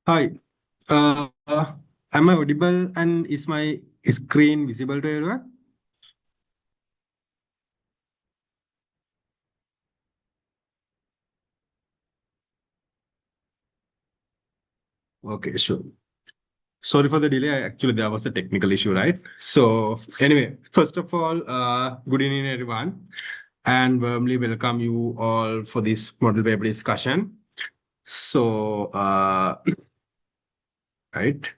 Hi, uh, am I audible and is my screen visible to everyone? Okay, sure. Sorry for the delay. Actually, there was a technical issue, right? So, anyway, first of all, good evening, everyone, and warmly welcome you all for this model paper discussion. So, right.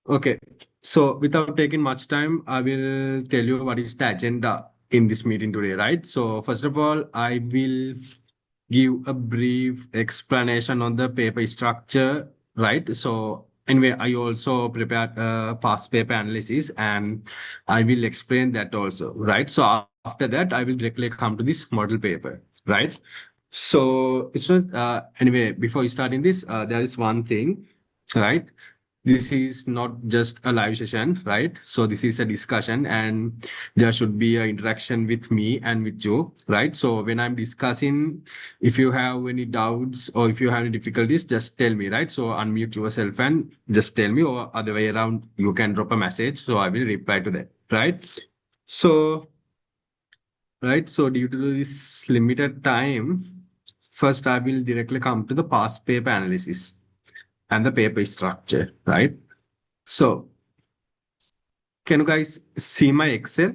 Okay. So, without taking much time, I will tell you what is the agenda in this meeting today, right? So, first of all, I will give a brief explanation on the paper structure, right? So anyway, I also prepared a past paper analysis and I will explain that also, right? So after that, I will directly come to this model paper, right? So it's just, anyway, before starting this, there is one thing, right? This is not just a live session, right? So this is a discussion and there should be an interaction with me and with you, right? So when I'm discussing, if you have any doubts or if you have any difficulties, just tell me, right? So unmute yourself and just tell me, or other way around, you can drop a message. So I will reply to that, right? So, right. So due to this limited time, first I will directly come to the past paper analysis and the paper structure, right? So can you guys see my Excel?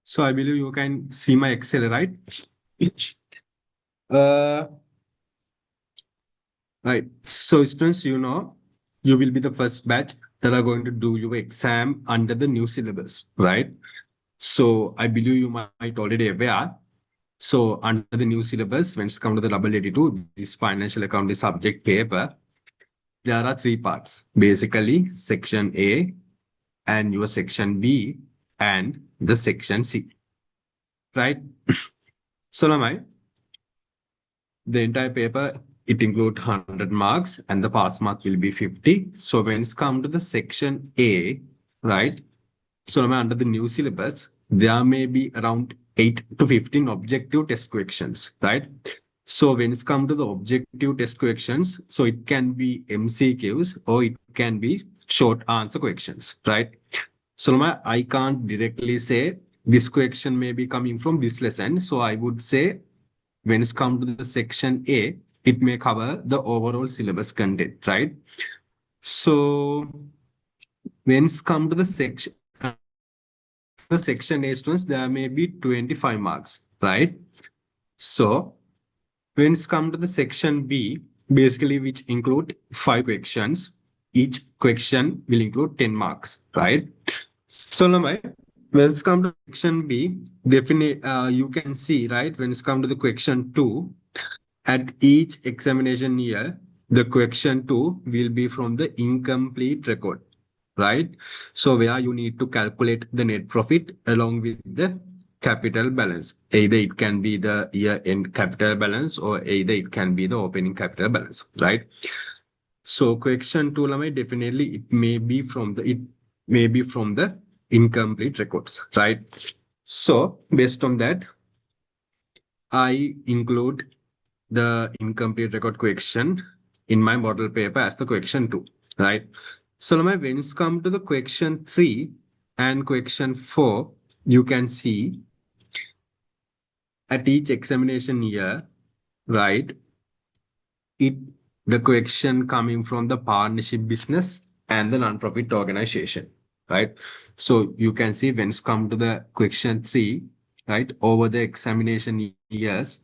So I believe you can see my Excel, right? Uh, right. So students, you will be the first batch that are going to do your exam under the new syllabus, right? So I believe you might already aware. So under the new syllabus, when it's come to the double 82, this financial accounting subject paper, there are three parts. Basically, section A and your section B and the section C, right? So now the entire paper, it includes 100 marks and the pass mark will be 50. So when it's come to the section A, right? So now under the new syllabus, there may be around 8 to 15 objective test questions, right? So when it's come to the objective test questions, so it can be MCQs or it can be short answer questions, right? So now I can't directly say this question may be coming from this lesson. So I would say when it's come to the section A, it may cover the overall syllabus content, right? So when it's come to the section A students, there may be 25 marks, right? So when it's come to the section B, basically which include 5 questions, each question will include 10 marks, right? So now when it's come to section B, definitely you can see, right? When it's come to the question 2, at each examination year, the question 2 will be from the incomplete record, right? So where you need to calculate the net profit along with the capital balance. Either it can be the year-end capital balance or either it can be the opening capital balance, right? So question 2, Lamai, definitely it may be from the incomplete records, right? So based on that, I include the incomplete record question in my model paper as the question 2, right? So now when it's come to the question 3 and question 4, you can see at each examination year, right? It the question coming from the partnership business and the non-profit organization, right? So you can see when it's come to the question 3, right? Over the examination years,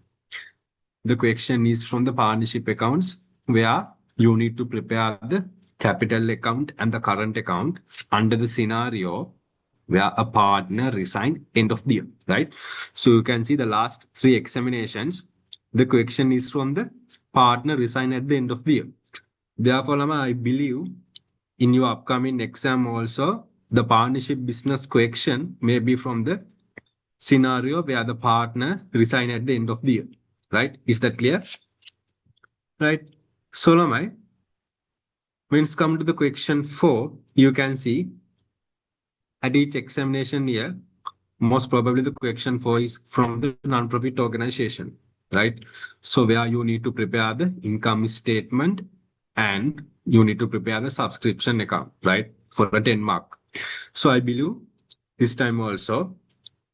the question is from the partnership accounts where you need to prepare the capital account and the current account under the scenario where a partner resigned end of the year, right? So you can see the last 3 examinations, the question is from the partner resigned at the end of the year. Therefore, Lama, I believe in your upcoming exam also, the partnership business question may be from the scenario where the partner resign at the end of the year, right? Is that clear? Right. So, Lamai, when it's come to the question 4, you can see at each examination year, most probably the question 4 is from the non-profit organization, right? So where you need to prepare the income statement and you need to prepare the subscription account, right? For a 10 mark. So I believe this time also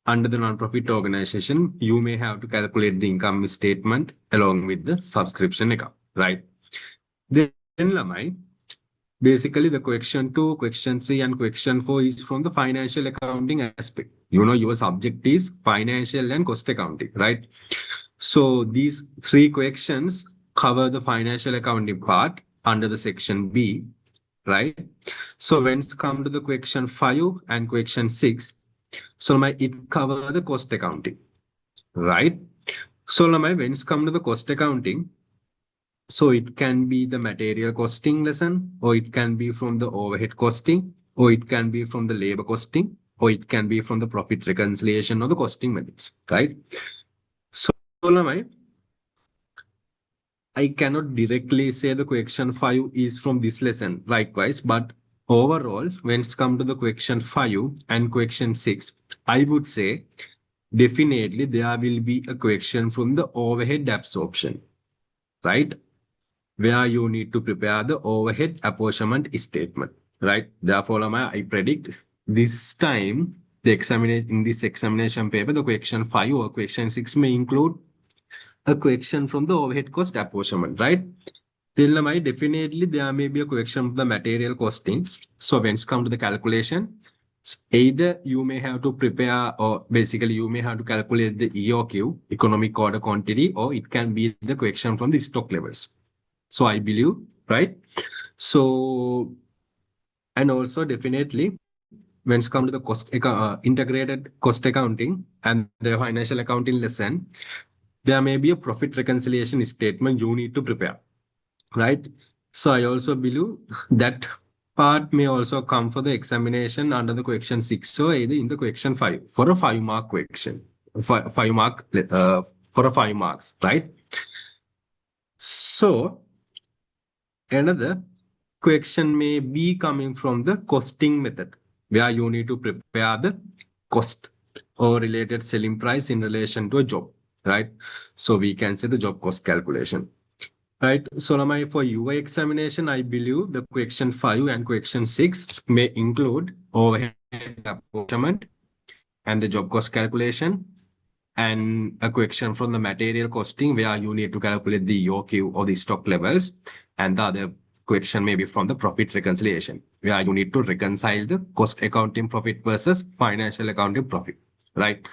under the non-profit organization, you may have to calculate the income statement along with the subscription account, right? Then Lamai, basically, the question 2, question 3, and question 4 is from the financial accounting aspect. Your subject is financial and cost accounting, right? So these 3 questions cover the financial accounting part under the section B, right? So when it's come to the question 5 and question 6, so it cover the cost accounting, right? So when it's come to the cost accounting, so it can be the material costing lesson, or it can be from the overhead costing, or it can be from the labor costing, or it can be from the profit reconciliation or the costing methods, right? So, I cannot directly say the question 5 is from this lesson, likewise, but overall, when it's come to the question 5 and question 6, I would say definitely there will be a question from the overhead absorption, right? Where you need to prepare the overhead apportionment statement, right? Therefore, I predict this time the examination in this examination paper, the question 5 or question 6 may include a question from the overhead cost apportionment, right? Then definitely there may be a question from the material costing. So when it's come to the calculation, either you may have to prepare or basically you may have to calculate the EOQ, economic order quantity, or it can be the question from the stock levels. So I believe, right? So, and also definitely when it's come to the integrated cost accounting and the financial accounting lesson, there may be a profit reconciliation statement you need to prepare, right? So I also believe that part may also come for the examination under the question 6 or either in the question 5 for a 5-mark question, 5 mark for a 5 marks, right? So another question may be coming from the costing method, where you need to prepare the cost or related selling price in relation to a job, right? So we can say the job cost calculation, right? So for UI examination, I believe the question 5 and question 6 may include overhead apportionment and the job cost calculation, and a question from the material costing where you need to calculate the EOQ or the stock levels, and the other question may be from the profit reconciliation where you need to reconcile the cost accounting profit versus financial accounting profit, right?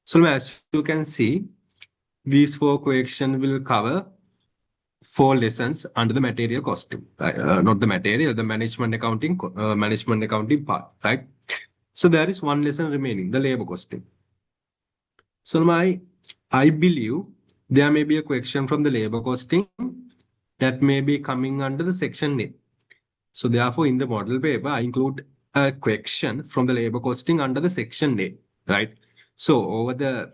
So as you can see, these 4 questions will cover 4 lessons under the material costing, right? Not the material, the management accounting part, right? So there is 1 lesson remaining, the labor costing. So I believe there may be a question from the labor costing that may be coming under the section A. So therefore, in the model paper, I include a question from the labor costing under the section A, right? So over the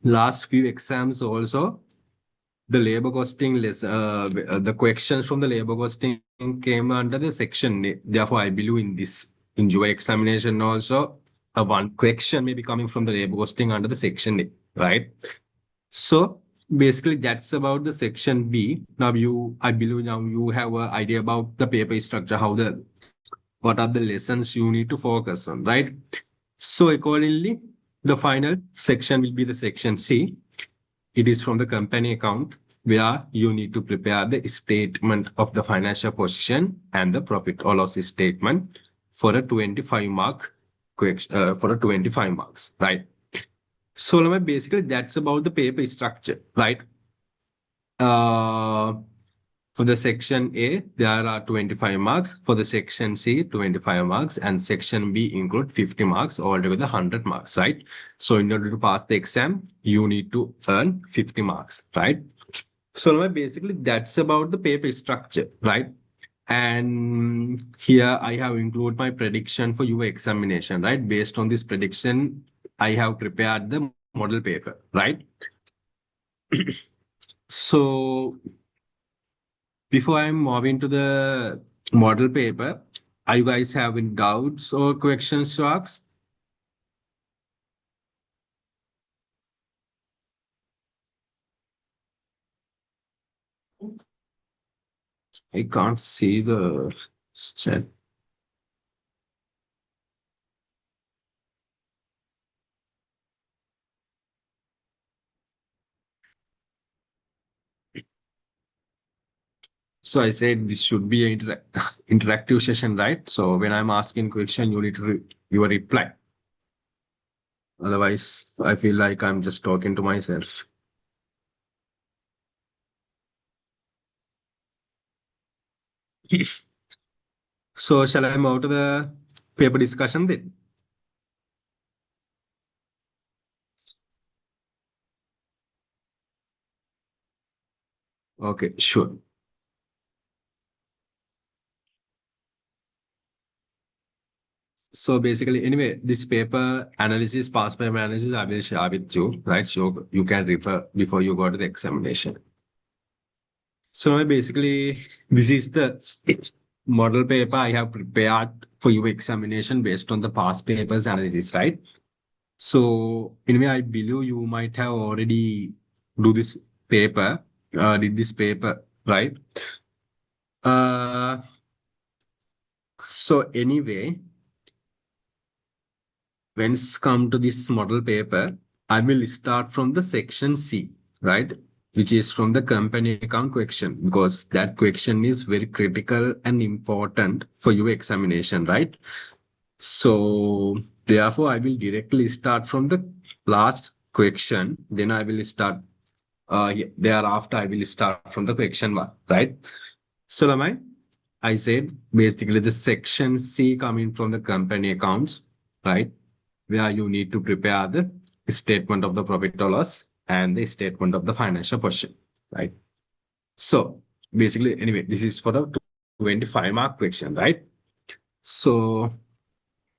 last few exams also, the labor costing the questions from the labor costing came under the section A. Therefore, I believe in your examination also, one question may be coming from the labor costing under the section A, right? So basically that's about the section B. Now I believe now you have an idea about the paper structure, what are the lessons you need to focus on, right? So accordingly, the final section will be the section C. It is from the company account where you need to prepare the statement of the financial position and the profit or loss statement for a 25 mark for a 25 marks, right? So basically that's about the paper structure, right? For the section A, there are 25 marks. For the section C, 25 marks, and section B include 50 marks, altogether 100 marks, right? So in order to pass the exam, you need to earn 50 marks, right? So basically that's about the paper structure, right? And here I have included my prediction for your examination, right? Based on this prediction, I have prepared the model paper, right? So before I'm moving to the model paper, are you guys having doubts or questions to ask? I can't see the chat. So I said this should be an interactive session, right? So when I'm asking question, you need to your reply. Otherwise, I feel like I'm just talking to myself. So shall I move to the paper discussion then? Okay, sure. So basically, anyway, this paper analysis, past paper analysis, I will share with you, right? So you can refer before you go to the examination. So basically, this is the model paper I have prepared for your examination based on the past papers analysis, right? So anyway, I believe you might have already do this paper, did this paper, right? Uh, so anyway, when it's come to this model paper, I will start from the section C, right? Which is from the company account question, because that question is very critical and important for your examination, right? So therefore, I will directly start from the last question. Then I will start, thereafter, I will start from the question one, right? So, Lamai, I said basically the section C coming from the company accounts, right? Where you need to prepare the statement of the profit or loss and the statement of the financial position, right? So basically, anyway, this is for the 25-mark question, right? So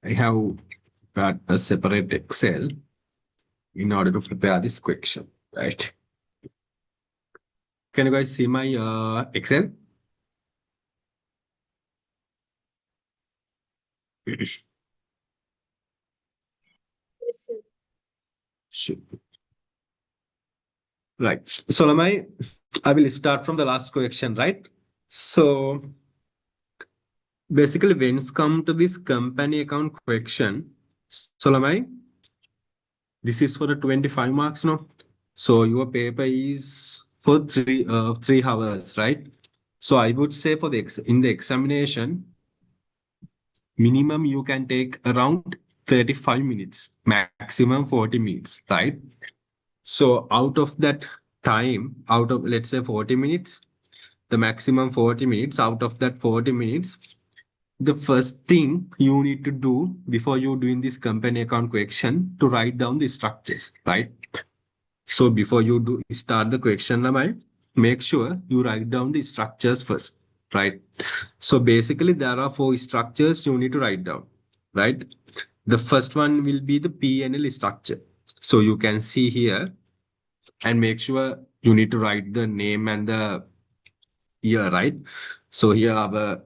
I have got a separate Excel in order to prepare this question, right? Can you guys see my Excel? Sure. Right. So I will start from the last question, right? So basically, when it's come to this company account question, Solamai, this is for the 25 marks now. So your paper is for 3 hours, right? So I would say for the in the examination, minimum you can take around 35 minutes, maximum 40 minutes, right? So out of that time, out of let's say 40 minutes, the maximum 40 minutes, out of that 40 minutes, the first thing you need to do before you doing this company account question to write down the structures, right? So before you do start the question, Lamai, make sure you write down the structures first, right? So basically there are 4 structures you need to write down, right? The first one will be the P&L structure. So you can see here and make sure you need to write the name and the year, right? So here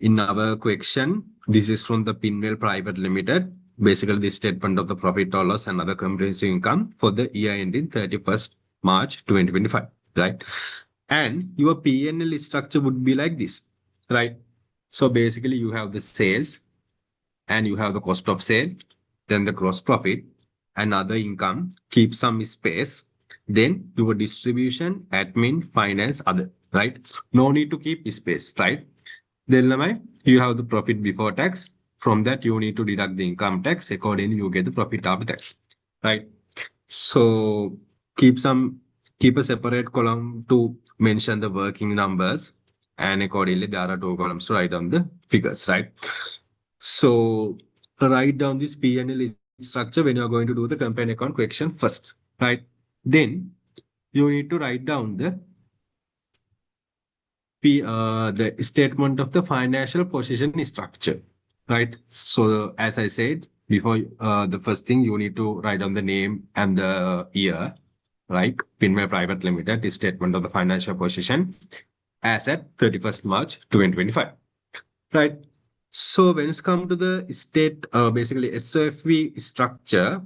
in our question, this is from the Pinwell Private Limited. Basically, the statement of the profit or loss and other comprehensive income for the year ending 31st March 2025, right? And your P&L structure would be like this, right? So basically, you have the sales and you have the cost of sale, then the gross profit and other income, keep some space, then your distribution, admin, finance, other, right? No need to keep space, right? Then you have the profit before tax. From that, you need to deduct the income tax. Accordingly, you get the profit after tax, right? So keep some keep a separate column to mention the working numbers, and accordingly, there are 2 columns to write down the figures, right? So write down this P&L structure when you are going to do the company account question first, right? Then you need to write down the statement of the financial position structure, right? So as I said, before the first thing you need to write down the name and the year, right? Pinway Private Limited is statement of the financial position as at 31st March 2025, right? So when it's come to the state, basically SOFV structure,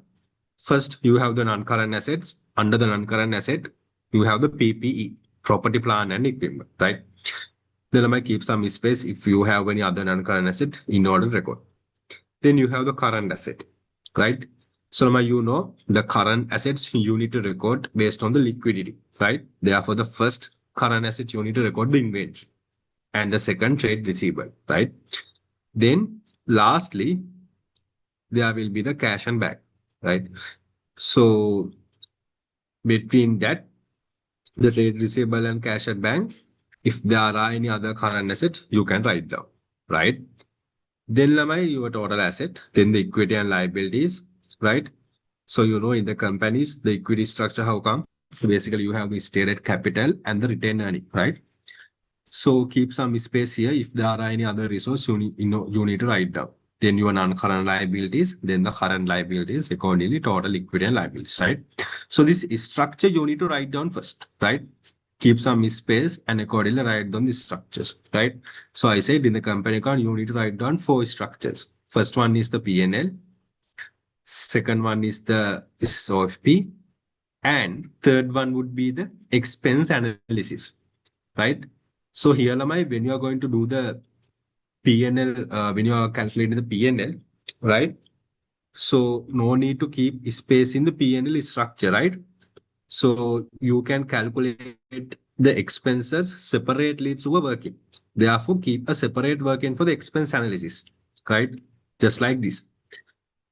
first you have the non-current assets. Under the non-current asset, you have the PPE, property, plant, and equipment, right? Then I might keep some space if you have any other non-current asset in order to record. Then you have the current asset, right? So now you know the current assets you need to record based on the liquidity, right? Therefore, the first current asset you need to record the inventory and the second trade receivable, right? Then lastly, there will be the cash and bank, right? So between that, the trade receivable and cash at bank, if there are any other current assets, you can write down, right? Then Lamai, your total asset, then the equity and liabilities, right? So you know in the companies, the equity structure, how come? So basically, you have the stated capital and the retained earning, right? So keep some space here. If there are any other resource, you need to write down. Then your non-current liabilities, then the current liabilities, accordingly, total equity and liabilities, right? So this structure you need to write down first, right? Keep some space and accordingly write down the structures, right? So I said in the company account, you need to write down 4 structures. First one is the P&L. Second one is the SOFP. And third one would be the expense analysis, right? So here, Lamai, when you are going to do the P&L, when you are calculating the P&L, right? So no need to keep space in the P&L structure, right? So you can calculate the expenses separately through a working. Therefore, keep a separate working for the expense analysis, right? Just like this.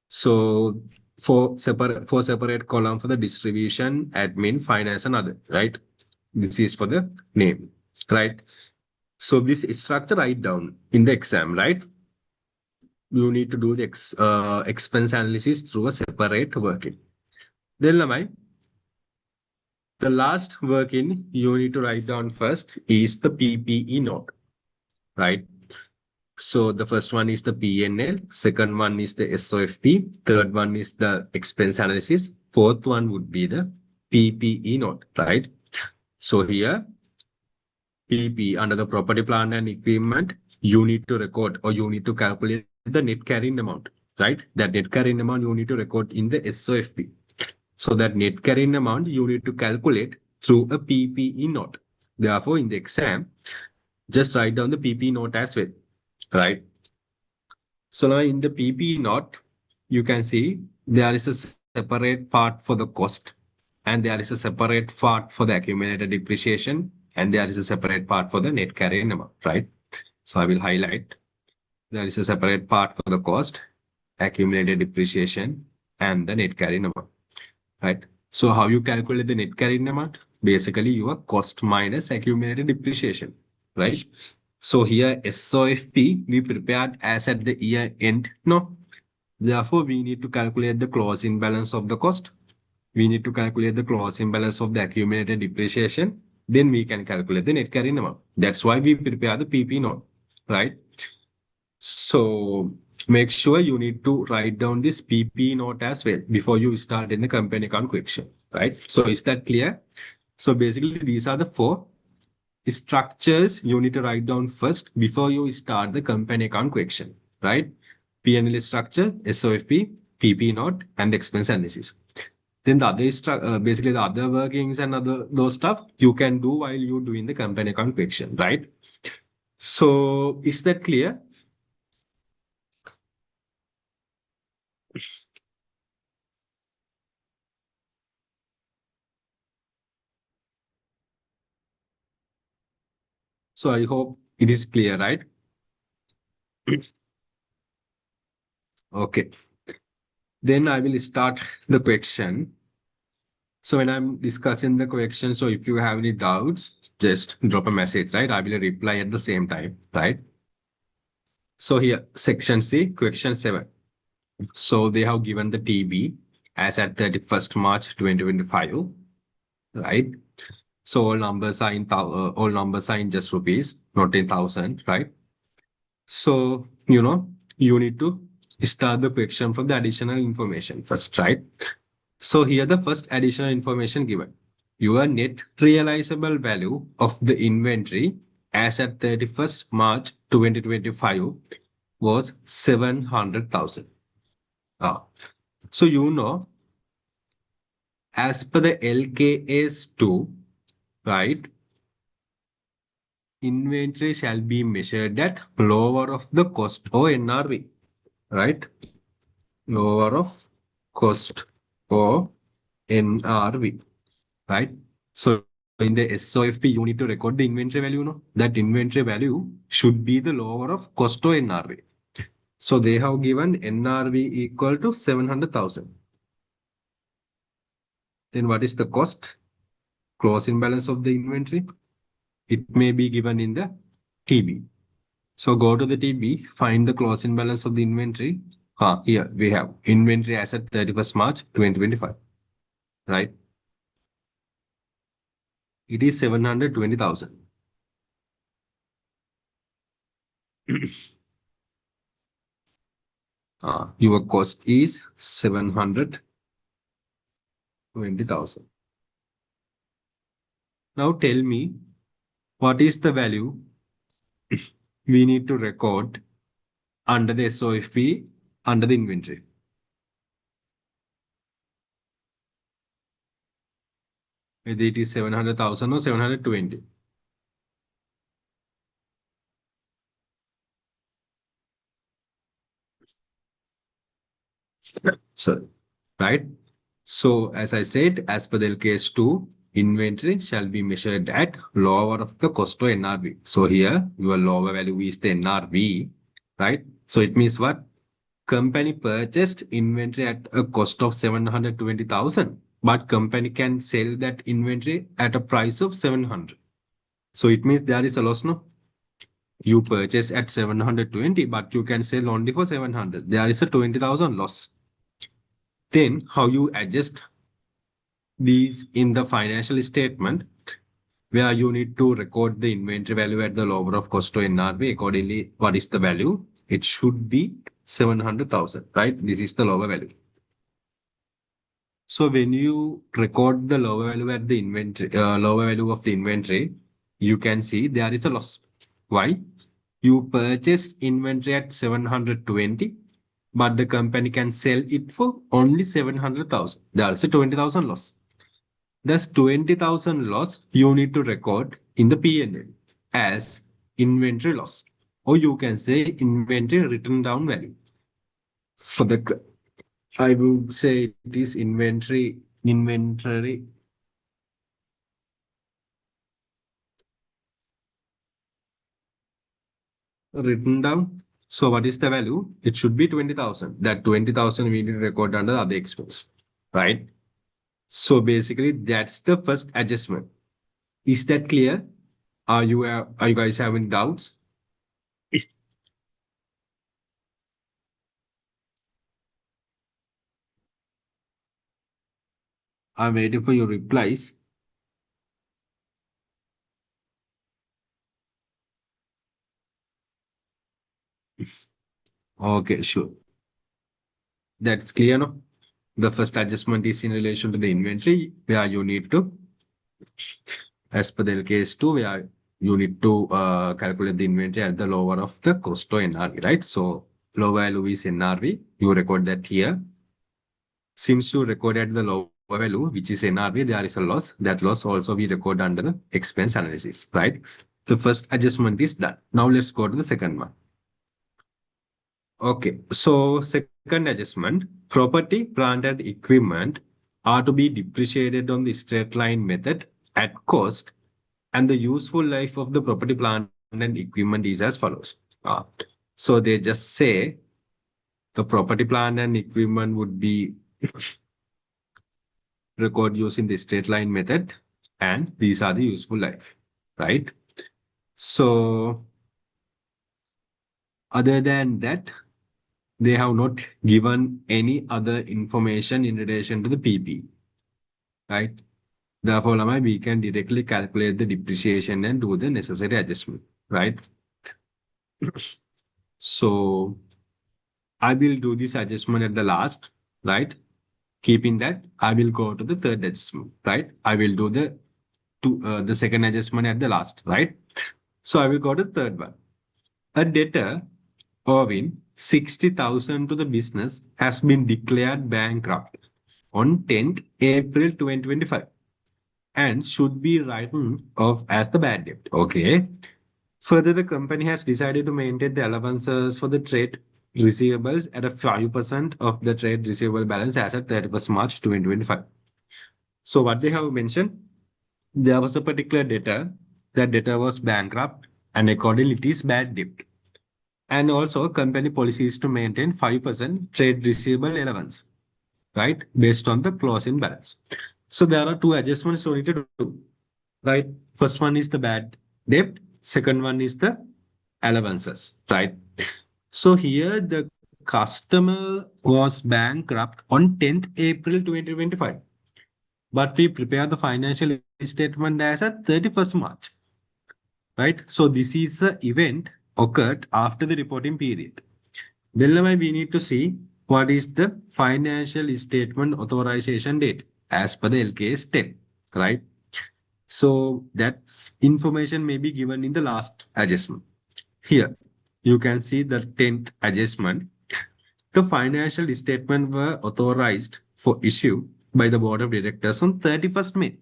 So for separate column for the distribution, admin, finance, and other, right? This is for the name, right? So this structure write down in the exam, right? You need to do the expense analysis through a separate working. Then Lamai, the last working you need to write down first is the PPE note, right? So the first one is the P&L, second one is the SOFP, third one is the expense analysis, fourth one would be the PPE note, right? So here, PP under the property, plant, and equipment, you need to record or you need to calculate the net carrying amount, right? That net carrying amount you need to record in the SOFP. So that net carrying amount you need to calculate through a PPE note. Therefore, in the exam, just write down the PPE note as well, right? So now in the PPE note, you can see there is a separate part for the cost and there is a separate part for the accumulated depreciation and there is a separate part for the net carrying amount, right? So I will highlight. There is a separate part for the cost, accumulated depreciation, and the net carrying amount, right? So how you calculate the net carrying amount? Basically, your cost minus accumulated depreciation, right? So here SOFP we prepared as at the year end. No, therefore we need to calculate the closing balance of the cost. We need to calculate the closing balance of the accumulated depreciation. Then we can calculate the net carrying amount. That's why we prepare the PP note, right? So make sure you need to write down this PP note as well before you start in the company account question, right? So is that clear? So basically these are the 4 structures you need to write down first before you start the company account question, right? P&L structure, SOFP, PP note, and expense analysis. Then the other basically the other workings and other those stuff you can do while you're doing the company account question, right? So is that clear? So I hope it is clear, right? Okay. Then I will start the question. So when I'm discussing the question, so if you have any doubts, just drop a message, right? I will reply at the same time, right? So here, section C, question 7. So they have given the TB as at 31st March 2025, right? So all numbers are in just rupees, not in thousand, right? So, you need to start the question from the additional information first, right? So here the first additional information given. Your net realizable value of the inventory as at 31st March 2025 was 700,000. Ah. So as per the LKS 2, right, inventory shall be measured at lower of the cost or NRV, right? Lower of cost or NRV, right? So in the SOFP, you need to record the inventory value, no? That inventory value should be the lower of cost or NRV. So they have given NRV equal to 700,000. Then what is the cost? Closing balance of the inventory. It may be given in the TB. So go to the TB, find the closing balance of the inventory. Here we have inventory as at 31st March 2025, right? It is 720,000. Your cost is 720,000. Now tell me, what is the value we need to record under the SOFP under the inventory? Whether it is 700,000 or 720. So, right? So as I said, as per the LKS 2, inventory shall be measured at lower of the cost to NRV. So here your lower value is the NRV, right? So it means what? Company purchased inventory at a cost of 720,000, but company can sell that inventory at a price of 700. So it means there is a loss, no? You purchase at 720, but you can sell only for 700. There is a 20,000 loss. Then how you adjust these in the financial statement, where you need to record the inventory value at the lower of cost to NRV. Accordingly, what is the value? It should be 700,000, right? This is the lower value. So when you record the lower value at the inventory, lower value of the inventory, you can see there is a loss. Why? You purchased inventory at 720, but the company can sell it for only 700,000. There is a 20,000 loss. Thus, 20,000 loss you need to record in the P&L as inventory loss, or you can say inventory written down value. For the, I would say it is inventory written down. So what is the value? It should be 20,000. That 20,000 we need to record under the other expense, right? So basically that's the first adjustment. Is that clear? Are you guys having doubts? I'm waiting for your replies. Okay, sure. That's clear, no? The first adjustment is in relation to the inventory, where you need to, as per the case 2, where you need to calculate the inventory at the lower of the cost to NRV, right? So low value is NRV. You record that here. Since you recorded the lower value, which is NRV, there is a loss. That loss also we record under the expense analysis, right? The first adjustment is done. Now let's go to the second one. Okay, so second adjustment, property, plant and equipment are to be depreciated on the straight line method at cost, and the useful life of the property, plant and equipment is as follows. So they just say the property, plant and equipment would be record using the straight line method, and these are the useful life, right? So other than that, they have not given any other information in relation to the PP, right? Therefore, Lama, we can directly calculate the depreciation and do the necessary adjustment, right? So I will do this adjustment at the last, right? Keeping that, I will go to the third adjustment, right? I will do the second adjustment at the last, right? So I will go to the third one. A debtor owing 60,000 to the business has been declared bankrupt on 10th April 2025 and should be written off as the bad debt. Okay. Further, the company has decided to maintain the allowances for the trade receivables at a 5% of the trade receivable balance as at 31st March 2025. So what they have mentioned, there was a particular debtor, that debtor was bankrupt and accordingly it is bad debt. And also company policy is to maintain 5% trade receivable allowance, right? Based on the closing balance. So there are two adjustments you need to do, right? First one is the bad debt. Second one is the allowances, right? So here the customer was bankrupt on 10th April 2025, but we prepare the financial statement as at 31st March, right? So this is the event occurred after the reporting period. Then now we need to see what is the financial statement authorization date as per the LKS 10, right? So that information may be given in the last adjustment. Here, you can see the 10th adjustment. The financial statement were authorized for issue by the board of directors on 31st May.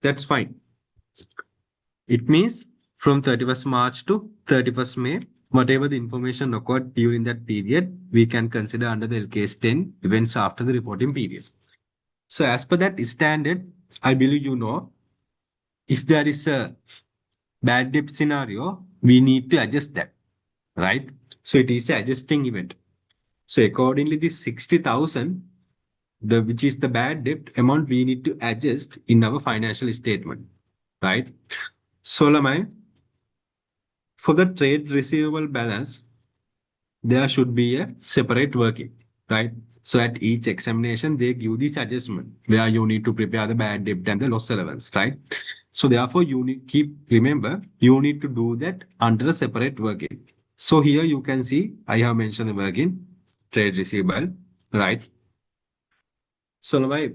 That's fine. It means from 31st March to 31st May, whatever the information occurred during that period, we can consider under the LKS 10 events after the reporting period. So as per that standard, I believe you know, if there is a bad debt scenario, we need to adjust that, right? So it is an adjusting event. So accordingly, this 60,000, which is the bad debt amount, we need to adjust in our financial statement, right? So Lamai, for the trade receivable balance, there should be a separate working, right? So at each examination, they give this adjustment where you need to prepare the bad debt and the loss allowance, right? So therefore, you need remember, you need to do that under a separate working. So here you can see, I have mentioned the working, trade receivable, right? So now,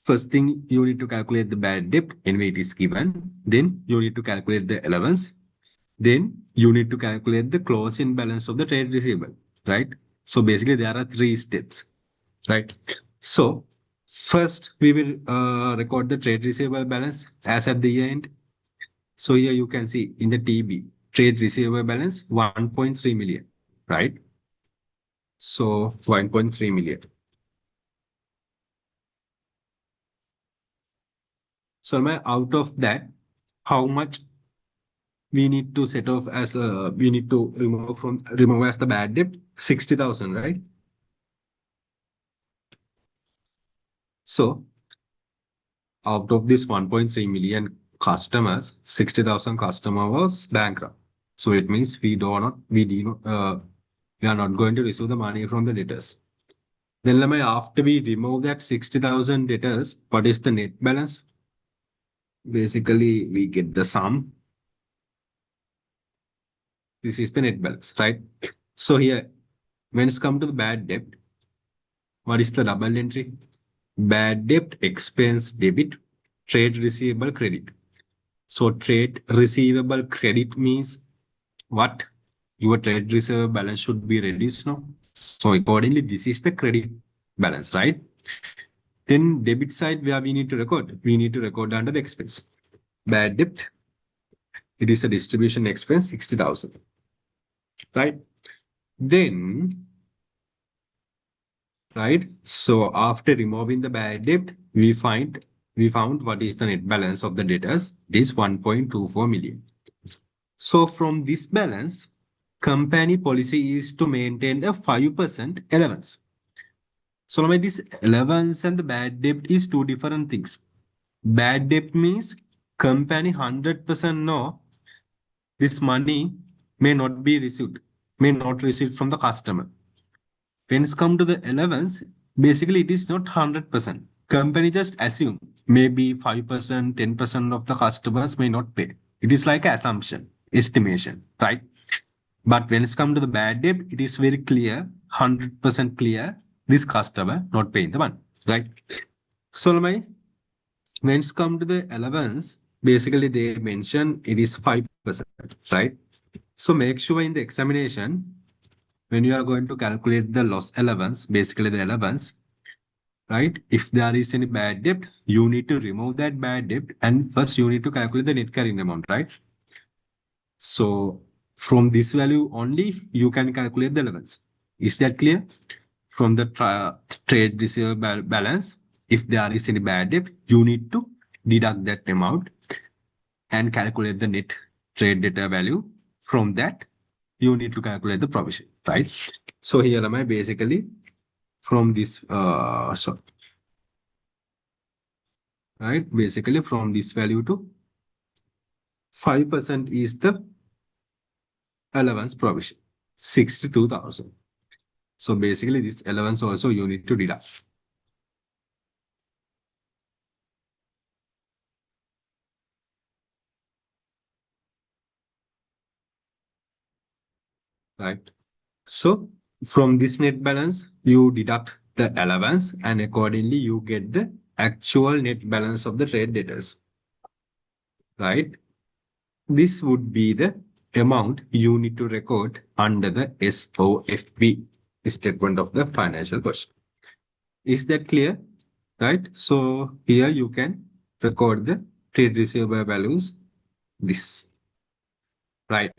first thing you need to calculate the bad debt, anyway it is given. Then you need to calculate the allowance. Then you need to calculate the closing balance of the trade receivable, right? So basically there are three steps, right? So first we will record the trade receivable balance as at the end. So here you can see in the TB, trade receivable balance 1.3 million, right? So 1.3 million. So out of that, how much we need to set off as we need to remove as the bad debt? 60,000, right? So out of this 1.3 million customers, 60,000 customer was bankrupt. So it means we are not going to receive the money from the debtors. Then after we remove that 60,000 debtors, what is the net balance? Basically, we get the sum. This is the net balance, right? So here, when it's come to the bad debt, what is the double entry? Bad debt expense debit, trade receivable credit. So trade receivable credit means what? Your trade receivable balance should be reduced now. So accordingly, this is the credit balance, right? Then debit side where we need to record. We need to record under the expense. Bad debt, it is a distribution expense, 60,000, right? Then, right? So after removing the bad debt, we found what is the net balance of the debtors. It is 1.24 million. So from this balance, company policy is to maintain a 5% allowance. So now this allowance and the bad debt is two different things. Bad debt means company 100% know this money may not be received, may not receive from the customer. When it's come to the allowance, basically it is not 100%. Company just assume maybe 5%, 10% of the customers may not pay. It is like assumption, estimation, right? But when it's come to the bad debt, it is very clear, 100% clear, this customer not paying the money, right? So my when it's come to the allowance, basically they mention it is 5%, right? So make sure in the examination, when you are going to calculate the loss allowance, basically the allowance, right? If there is any bad debt, you need to remove that bad debt and first you need to calculate the net carrying amount, right? So from this value only, you can calculate the allowance. Is that clear? From the trade receivable balance, if there is any bad debt, you need to deduct that amount and calculate the net trade debtor value. From that, you need to calculate the provision, right? So here am I basically from this, right? Basically from this value to 5% is the allowance provision, 62,000. So basically this allowance also you need to deduct. Right. So from this net balance, you deduct the allowance and accordingly you get the actual net balance of the trade debtors. Right. This would be the amount you need to record under the SOFP statement of the financial question. Is that clear? Right. So here you can record the trade receivable values. This. Right.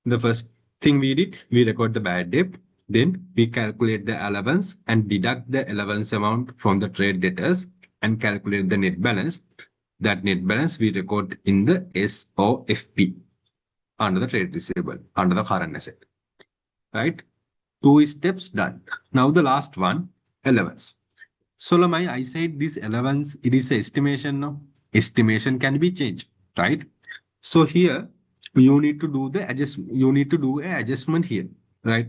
The first thing we did, we record the bad debt. Then we calculate the allowance and deduct the allowance amount from the trade debtors and calculate the net balance. That net balance we record in the SOFP under the trade receivable, under the current asset. Right? Two steps done. Now the last one, allowance. So Lamai, I said this allowance, it is a estimation now. Estimation can be changed, right? So here you need to do the you need to do a adjustment here, right?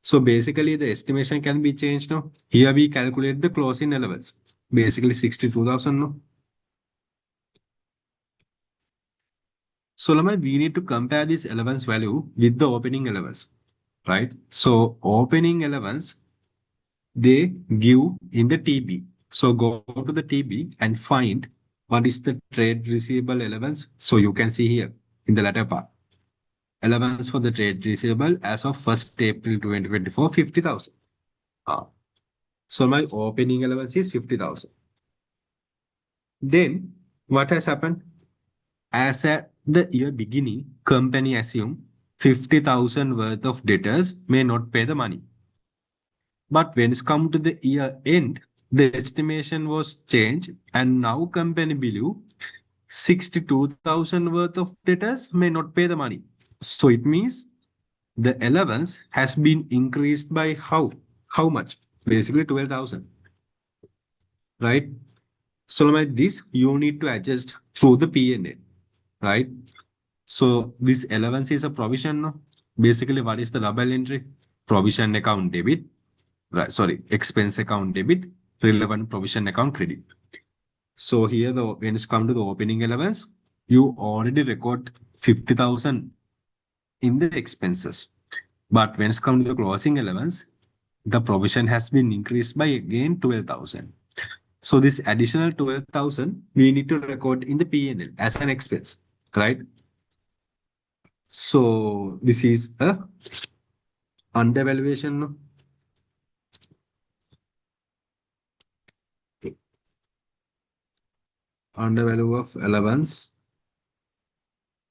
So basically the estimation can be changed now. Here we calculate the closing allowance. Basically 62,000 now. So Lamai, we need to compare this allowance value with the opening allowance, right? So opening allowance, they give in the TB. So go to the TB and find what is the trade receivable allowance. So you can see here in the latter part. Allowance for the trade receivable as of 1st April 2024, 50,000. So my opening allowance is 50,000. Then what has happened? As at the year beginning, company assumed 50,000 worth of debtors may not pay the money. But when it's come to the year end, the estimation was changed and now company believe 62,000 worth of debtors may not pay the money. So it means the allowance has been increased by how? How much? Basically 12,000, right? So like this, you need to adjust through the P&L, right? So this allowance is a provision. No? Basically, what is the double entry? Provision account debit, right? Sorry, expense account debit, relevant provision account credit. So here, when it's come to the opening allowance, you already record 50,000 in the expenses. But when it's come to the closing allowance, the provision has been increased by again 12,000. So this additional 12,000 we need to record in the P&L as an expense, right? So this is a undervaluation. Undervalue of allowance.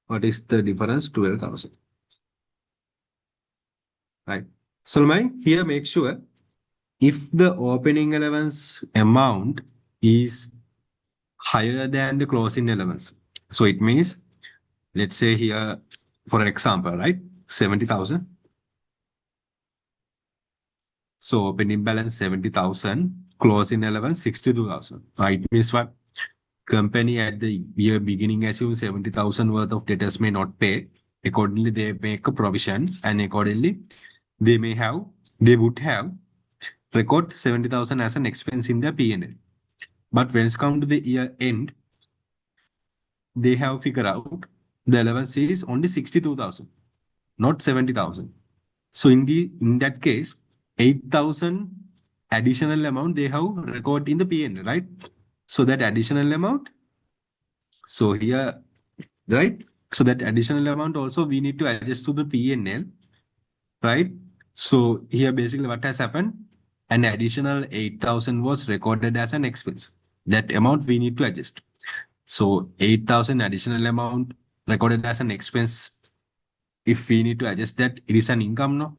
What is the difference? 12,000. Right. So here make sure if the opening allowance amount is higher than the closing allowance. So it means, let's say here, for an example, right? 70,000. So opening balance 70,000, closing allowance 62,000. Right? It means what? Company at the year beginning assumes 70,000 worth of debtors may not pay. Accordingly, they make a provision and accordingly, they would have record 70,000 as an expense in their P&L. But when it's come to the year end, they have figured out the allowance is only 62,000. not 70,000. So in that case, 8,000 additional amount they have recorded in the P&L, right? So that additional amount, so here, right? So that additional amount also we need to adjust to the P&L, right? So here basically what has happened, an additional 8,000 was recorded as an expense. That amount we need to adjust. So 8,000 additional amount recorded as an expense. If we need to adjust that, it is an income, no?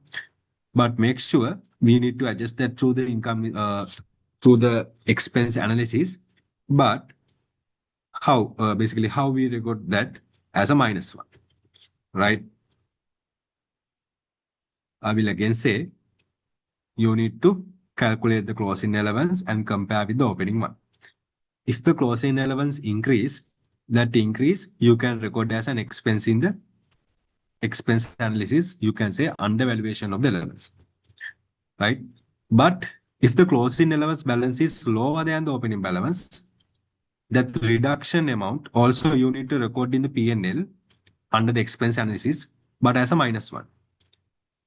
But make sure we need to adjust that through the income, through the expense analysis. But how, basically how we record that as a minus one, right? I will again say, you need to calculate the closing allowance and compare with the opening one. If the closing allowance increase, that increase you can record as an expense in the expense analysis. You can say undervaluation of the allowance, right? But if the closing allowance balance is lower than the opening balance, that reduction amount also you need to record in the P&L under the expense analysis, but as a minus one,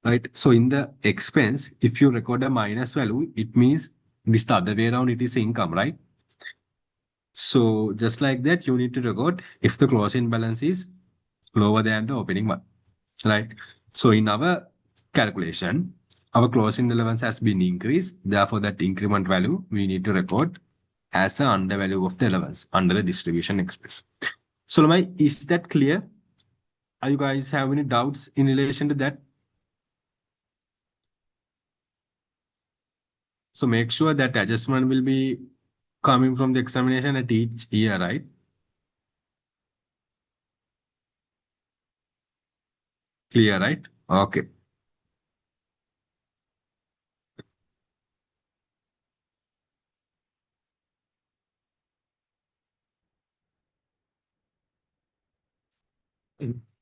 right? So in the expense, if you record a minus value, it means this the other way around, it is income, right? So just like that, you need to record if the closing balance is lower than the opening one, right? So in our calculation, our closing allowance has been increased. Therefore, that increment value we need to record as the undervalue of the allowance under the distribution expense. So, is that clear? Are you guys have any doubts in relation to that? So make sure that adjustment will be coming from the examination at each year, right? Clear, right? Okay.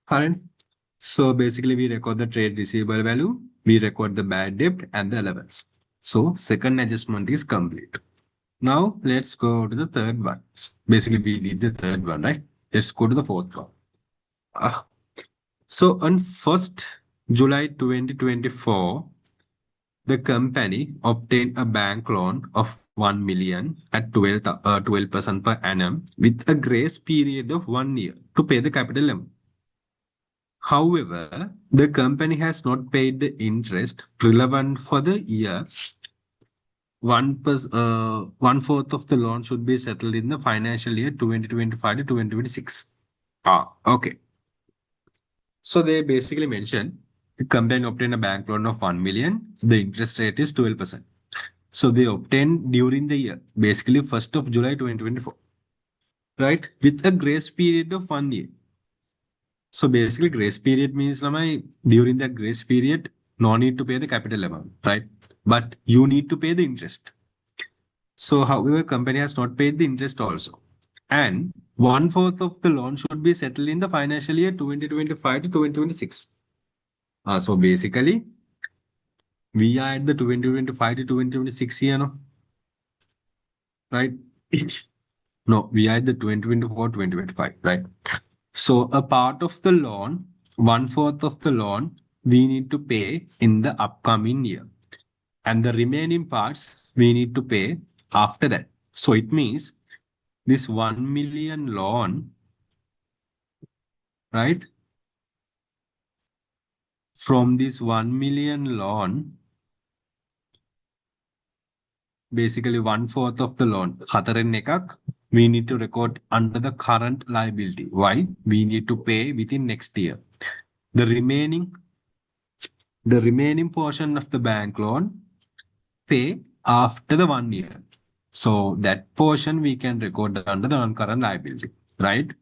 Current. So basically we record the trade receivable value, we record the bad debt and the allowance. So second adjustment is complete. Now let's go to the third one. Basically we did the third one, right? Let's go to the fourth one. So on 1st July 2024, the company obtained a bank loan of 1 million at 12% per annum with a grace period of 1 year to pay the capital amount. However, the company has not paid the interest relevant for the year. 1/4 of the loan should be settled in the financial year 2025 to 2026. Okay. So they basically mentioned the company obtained a bank loan of 1 million. The interest rate is 12%. So they obtained during the year, basically 1st of July 2024, right? With a grace period of 1 year. So basically grace period means during that grace period, no need to pay the capital amount, right? But you need to pay the interest. So however, company has not paid the interest also. And 1/4 of the loan should be settled in the financial year 2025 to 2026. So basically, we are at the 2025 to 2026 year, no? Right? No, we are at the 2024-2025, right? So a part of the loan, 1/4 of the loan, we need to pay in the upcoming year. And the remaining parts we need to pay after that. So it means this 1 million loan, right? From this 1 million loan, basically 1/4 of the loan, we need to record under the current liability. Why? We need to pay within next year. The remaining portion of the bank loan pay after the 1 year. So that portion we can record under the non-current liability, right?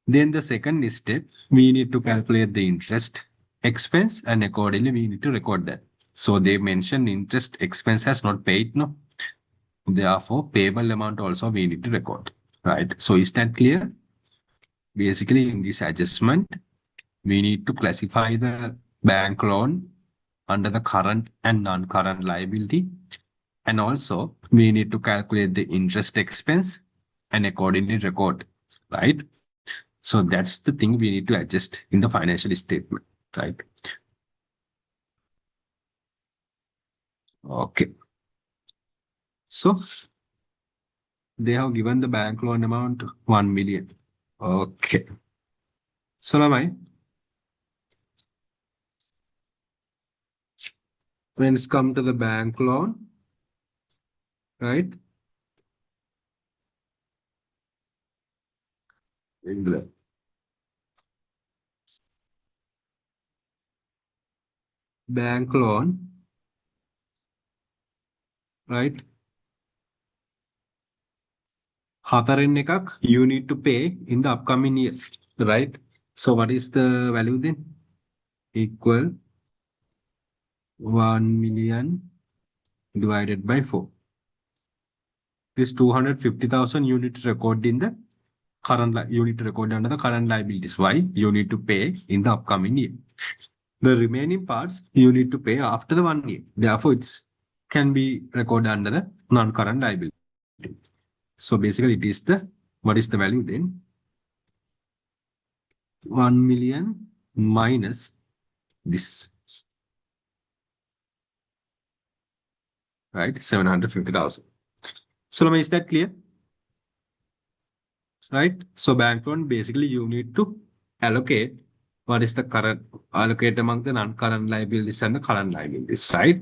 Then the second step, we need to calculate the interest expense and accordingly we need to record that. So they mentioned interest expense has not paid, no? Therefore, payable amount also we need to record, right? So is that clear? Basically, in this adjustment, we need to classify the bank loan under the current and non-current liability. And also, we need to calculate the interest expense and accordingly record, right? So that's the thing we need to adjust in the financial statement. right? Okay. So they have given the bank loan amount 1 million. Okay. So now when it's come to the bank loan, right? Bank loan, right? Hatarin ekak you need to pay in the upcoming year, right? So what is the value then? Equal 1 million divided by 4. This 250,000 you need to record in the you need to record under the current liabilities. Why? You need to pay in the upcoming year. The remaining parts you need to pay after the 1 year. Therefore, it's can be recorded under the non-current liability. So basically, it is the what is the value then? 1 million minus this, right? 750,000. So Lama, is that clear? Right? So bank loan, basically you need to allocate what is the current, allocate among the non-current liabilities and the current liabilities, right?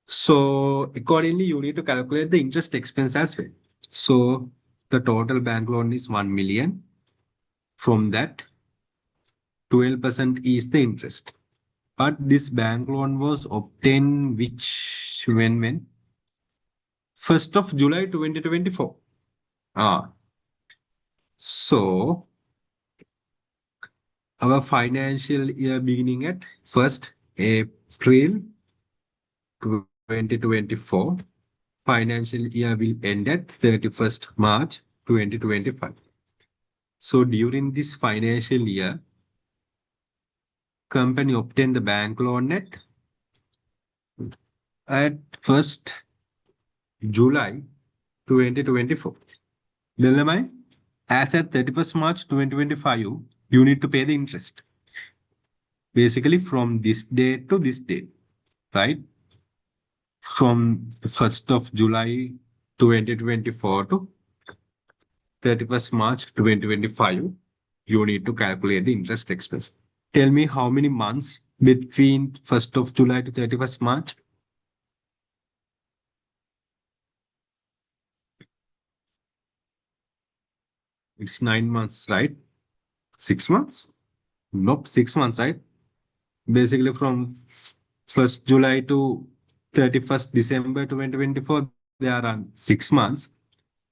So accordingly, you need to calculate the interest expense as well. So the total bank loan is 1 million. From that, 12% is the interest. But this bank loan was obtained when? 1st of July 2024. So our financial year beginning at 1st April 2024. Financial year will end at 31st March 2025. So during this financial year, company obtained the bank loan at 1st July 2024. Then am I? As at 31st March 2025, you need to pay the interest. Basically from this date to this date, right? From the 1st of July 2024 to 31st March 2025, you need to calculate the interest expense. Tell me how many months between 1st of July to 31st March? It's 9 months, right? 6 months? Nope, 6 months, right? Basically from 1st July to 31st December 2024, there are 6 months,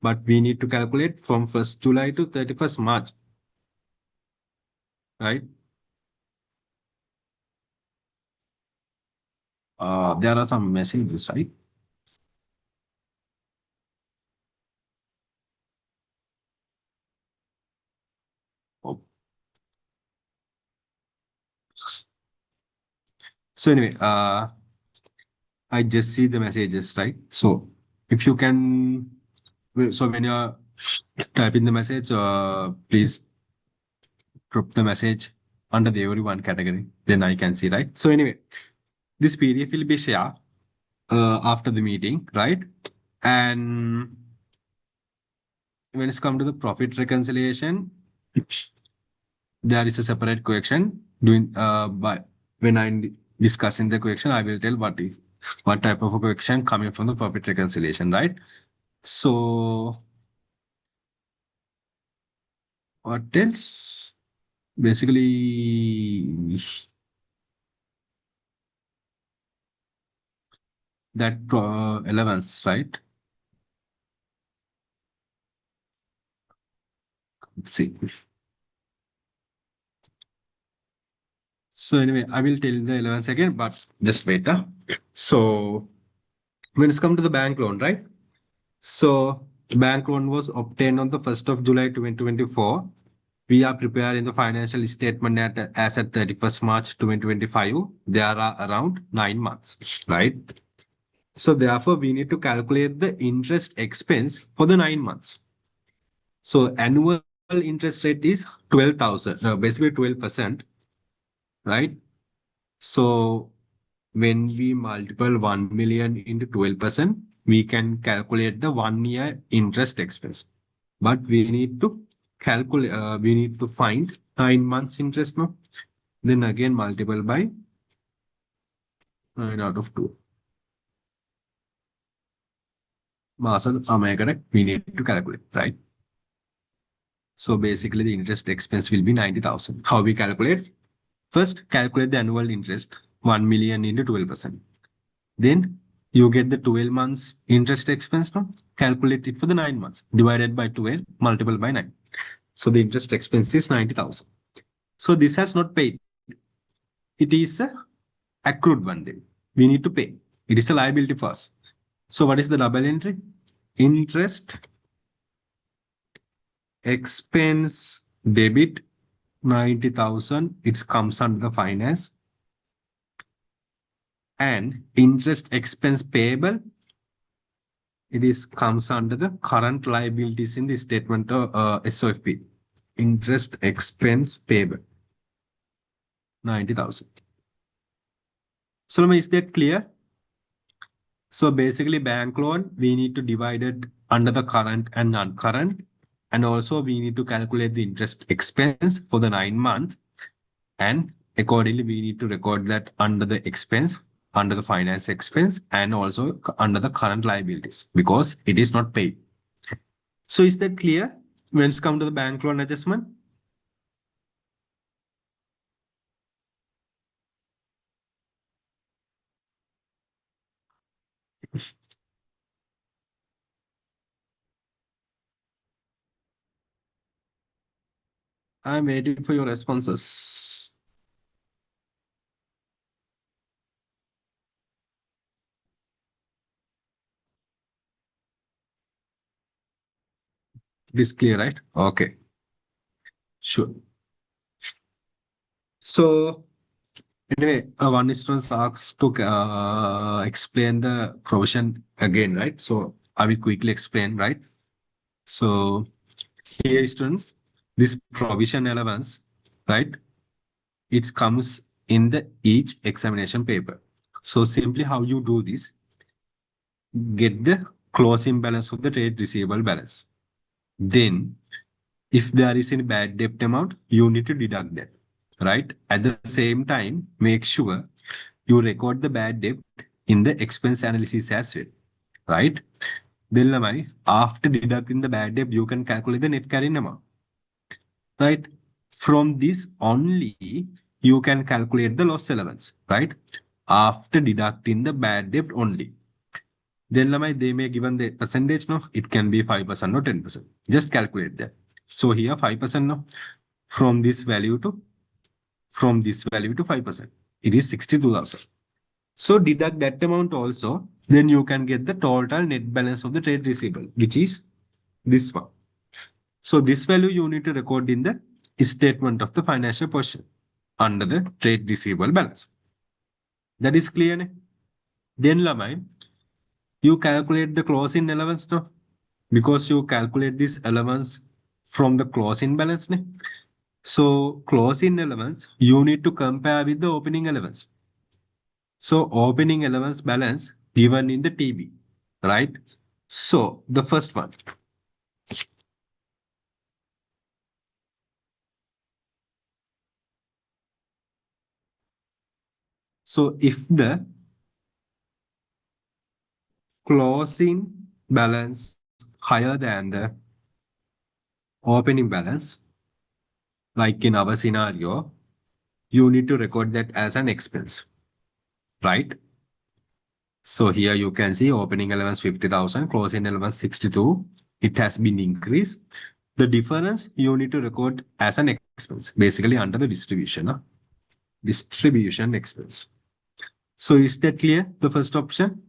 but we need to calculate from 1st July to 31st March, right? There are some messages, right? Oh. So anyway, I just see the messages, right? So if you can, so when you're typing the message, please drop the message under the everyone category. Then I can see, right? So anyway, this PDF will be shared after the meeting, right? And when it's come to the profit reconciliation, there is a separate question doing by when I'm discussing the question, I will tell what type of a question coming from the profit reconciliation, right? So what else? Basically, that allowance, right? Let's see. So anyway, I will tell the allowance again, but just wait. So when it's come to the bank loan, right? So the bank loan was obtained on the 1st of July 2024. We are preparing the financial statement as at 31st March 2025. There are around 9 months, right? So therefore, we need to calculate the interest expense for the 9 months. So annual interest rate is 12,000, basically 12%, right? So when we multiply 1 million into 12%, we can calculate the 1 year interest expense. But we need to calculate, we need to find 9 months interest, no? Then again multiple by 9 out of 2. Am I correct? We need to calculate, right? So basically the interest expense will be 90,000. How we calculate? First, calculate the annual interest, 1 million into 12%. Then you get the 12 months interest expense now. Calculate it for the 9 months. Divided by 12, multiple by 9. So the interest expense is 90,000. So this has not paid. It is a accrued one then. We need to pay. It is a liability for us. So what is the double entry? Interest expense debit 90,000. It comes under the finance. And interest expense payable, it is comes under the current liabilities in the statement of SOFP. Interest expense payable 90,000. So is that clear? So basically bank loan, we need to divide it under the current and non-current. And also we need to calculate the interest expense for the 9 months. And accordingly, we need to record that under the expense, under the finance expense, and also under the current liabilities because it is not paid. So is that clear when it's come to the bank loan adjustment? I'm waiting for your responses. It is clear, right? Okay, sure. So anyway, one student asks to explain the provision again, right? So I will quickly explain, right? So here, students, this provision allowance, right? It comes in the each examination paper. So simply how you do this, get the closing balance of the trade receivable balance. Then if there is any bad debt amount, you need to deduct that, right? At the same time, make sure you record the bad debt in the expense analysis as well, right? Then Lamai, after deducting the bad debt, you can calculate the net carrying amount, right? From this only, you can calculate the loss allowance, right? After deducting the bad debt only. Then Lamai, they may given the percentage, no? It can be 5% or 10%. Just calculate that. So here 5% no? From this value to 5%. It is 62,000. So deduct that amount also, then you can get the total net balance of the trade receivable, which is this one. So this value you need to record in the statement of the financial position under the trade receivable balance. That is clear. Ne? Then Lamai, you calculate the closing allowance now because you calculate this allowance from the closing balance. Ne? So closing allowance, you need to compare with the opening allowance. So opening allowance balance given in the TB, right? So the first one. So if the closing balance higher than the opening balance, like in our scenario, you need to record that as an expense, right? So here you can see opening allowance 50,000, closing allowance 62. It has been increased. The difference you need to record as an expense, basically under the distribution, distribution expense. So is that clear? The first option.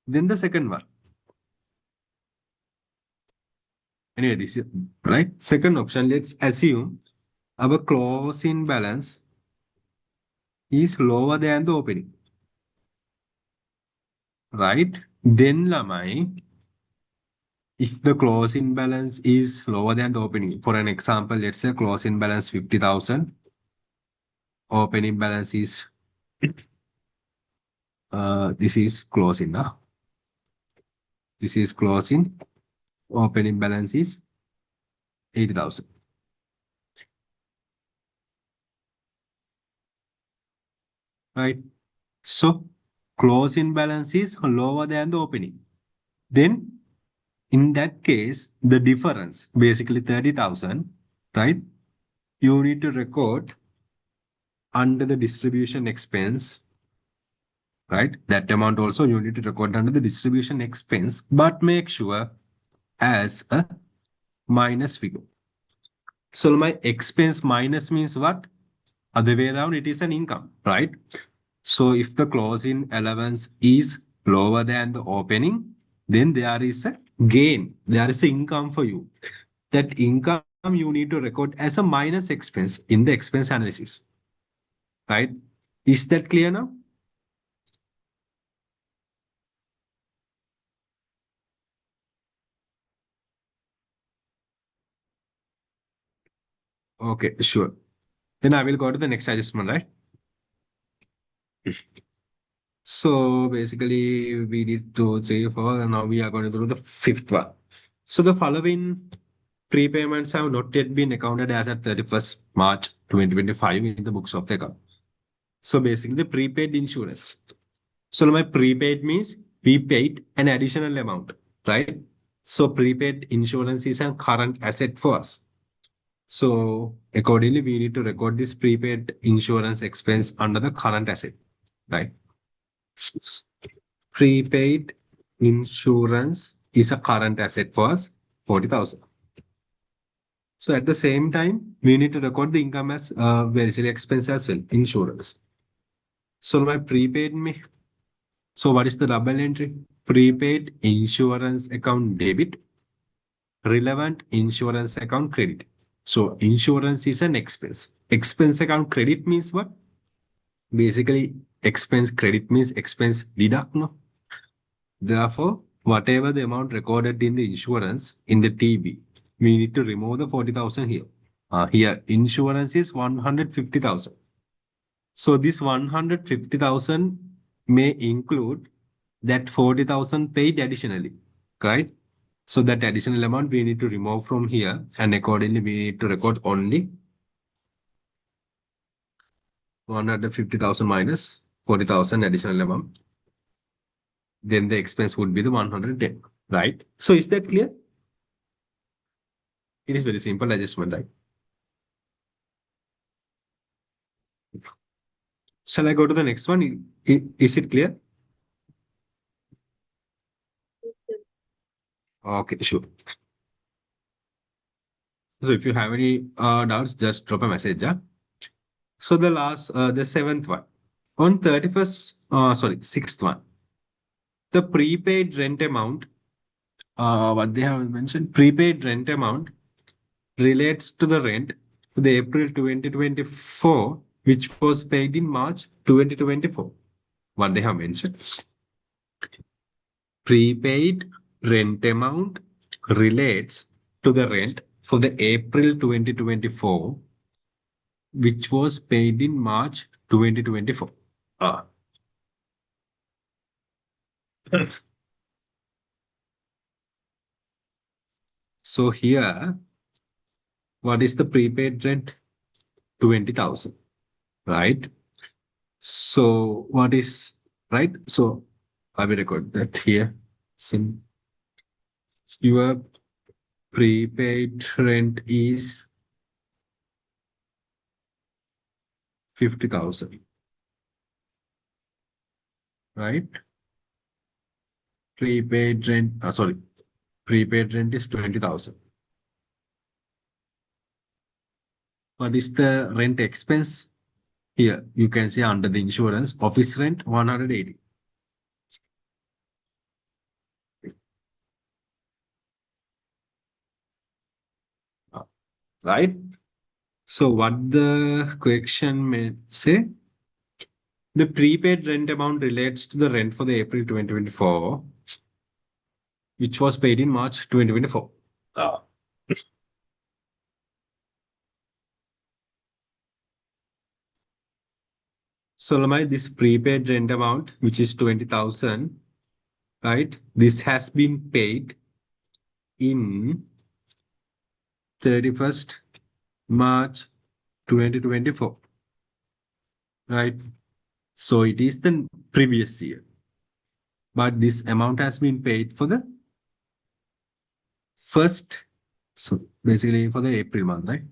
Then the second one. Anyway, this is right. Second option, let's assume our closing balance is lower than the opening. Right? Then Lamai, if the closing balance is lower than the opening, for an example, let's say closing balance 50,000 opening balance is this is closing now. This is closing. Opening balance is 80,000. Right. So closing balance is lower than the opening. Then in that case, the difference, basically 30,000, right? You need to record under the distribution expense, right? That amount also you need to record under the distribution expense, but make sure as a minus figure. So my expense minus means what? Other way around, it is an income, right? So if the closing allowance is lower than the opening, then there is a gain. There is income for you. That income you need to record as a minus expense in the expense analysis, right? Is that clear now? Okay, sure. Then I will go to the next adjustment, right? So basically we did 2, 3, 4, and now we are going to do the fifth one. So the following prepayments have not yet been accounted as at 31st March 2025 in the books of the account. So basically the prepaid insurance. So my prepaid means we paid an additional amount, right? So prepaid insurance is a current asset for us. So accordingly, we need to record this prepaid insurance expense under the current asset, right? Prepaid insurance is a current asset for us, 40,000. So at the same time, we need to record the income as basically expense as well, insurance. So my prepaid me. So what is the double entry? Prepaid insurance account debit, relevant insurance account credit. So insurance is an expense. Expense account credit means what? Basically, expense credit means expense deduct, no? Therefore, whatever the amount recorded in the insurance in the TB, we need to remove the 40,000 here. Here, insurance is 150,000. So this 150,000 may include that 40,000 paid additionally, right? So that additional amount we need to remove from here, and accordingly we need to record only 150,000 minus 40,000 additional amount. Then the expense would be the 110, right? So is that clear? It is very simple adjustment, right? Shall I go to the next one? Is it clear? Okay, sure. So if you have any doubts, just drop a message. Yeah? So the seventh one. On 31st, sixth one. The prepaid rent amount, what they have mentioned, prepaid rent amount relates to the rent for the April 2024, which was paid in March 2024. What they have mentioned. Prepaid rent amount relates to the rent for the April 2024, which was paid in March 2024. Ah. So here, what is the prepaid rent? 20,000, right? So what is, right? So I will record that here. Sim, your prepaid rent is 50,000, right? Prepaid rent, prepaid rent is 20,000. What is the rent expense? Here, you can see under the insurance, office rent 180. Right? So what the question may say? The prepaid rent amount relates to the rent for the April 2024, which was paid in March 2024. Ah. So Lamai, this prepaid rent amount, which is 20,000, right? This has been paid in 31st March 2024, right? So it is the previous year, but this amount has been paid for the first, so basically for the April month, right?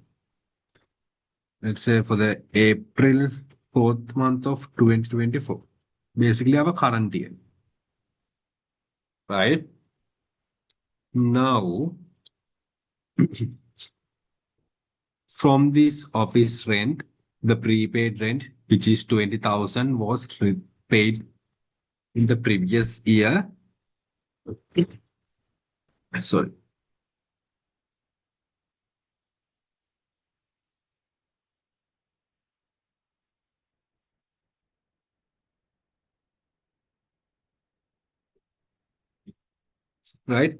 Let's say for the April 4th month of 2024, basically our current year, right? Now, from this office rent, the prepaid rent, which is 20,000, was paid in the previous year. Sorry. Right?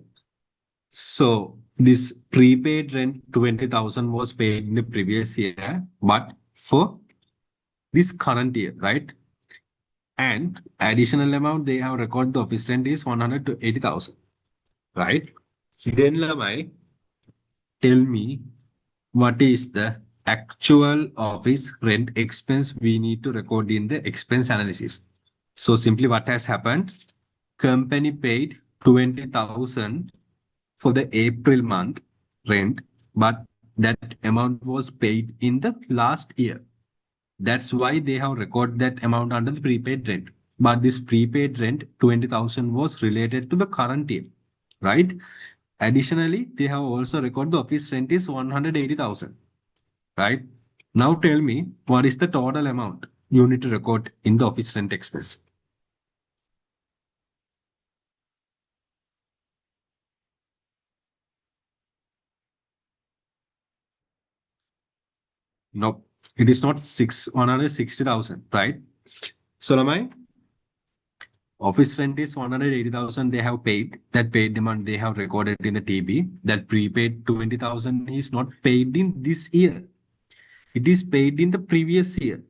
So this prepaid rent 20,000 was paid in the previous year, but for this current year, right? And additional amount they have recorded the office rent is 100 to 80,000, right? Then Lamai, tell me what is the actual office rent expense we need to record in the expense analysis. So simply what has happened, company paid 20,000 for the April month rent, but that amount was paid in the last year. That's why they have recorded that amount under the prepaid rent. But this prepaid rent, 20,000, was related to the current year, right? Additionally, they have also recorded the office rent is 180,000, right? Now tell me, what is the total amount you need to record in the office rent expense? No, it is not 160,000, right? So, Lamai, office rent is 180,000 they have paid. That paid demand they have recorded in the TB. That prepaid 20,000 is not paid in this year. It is paid in the previous year,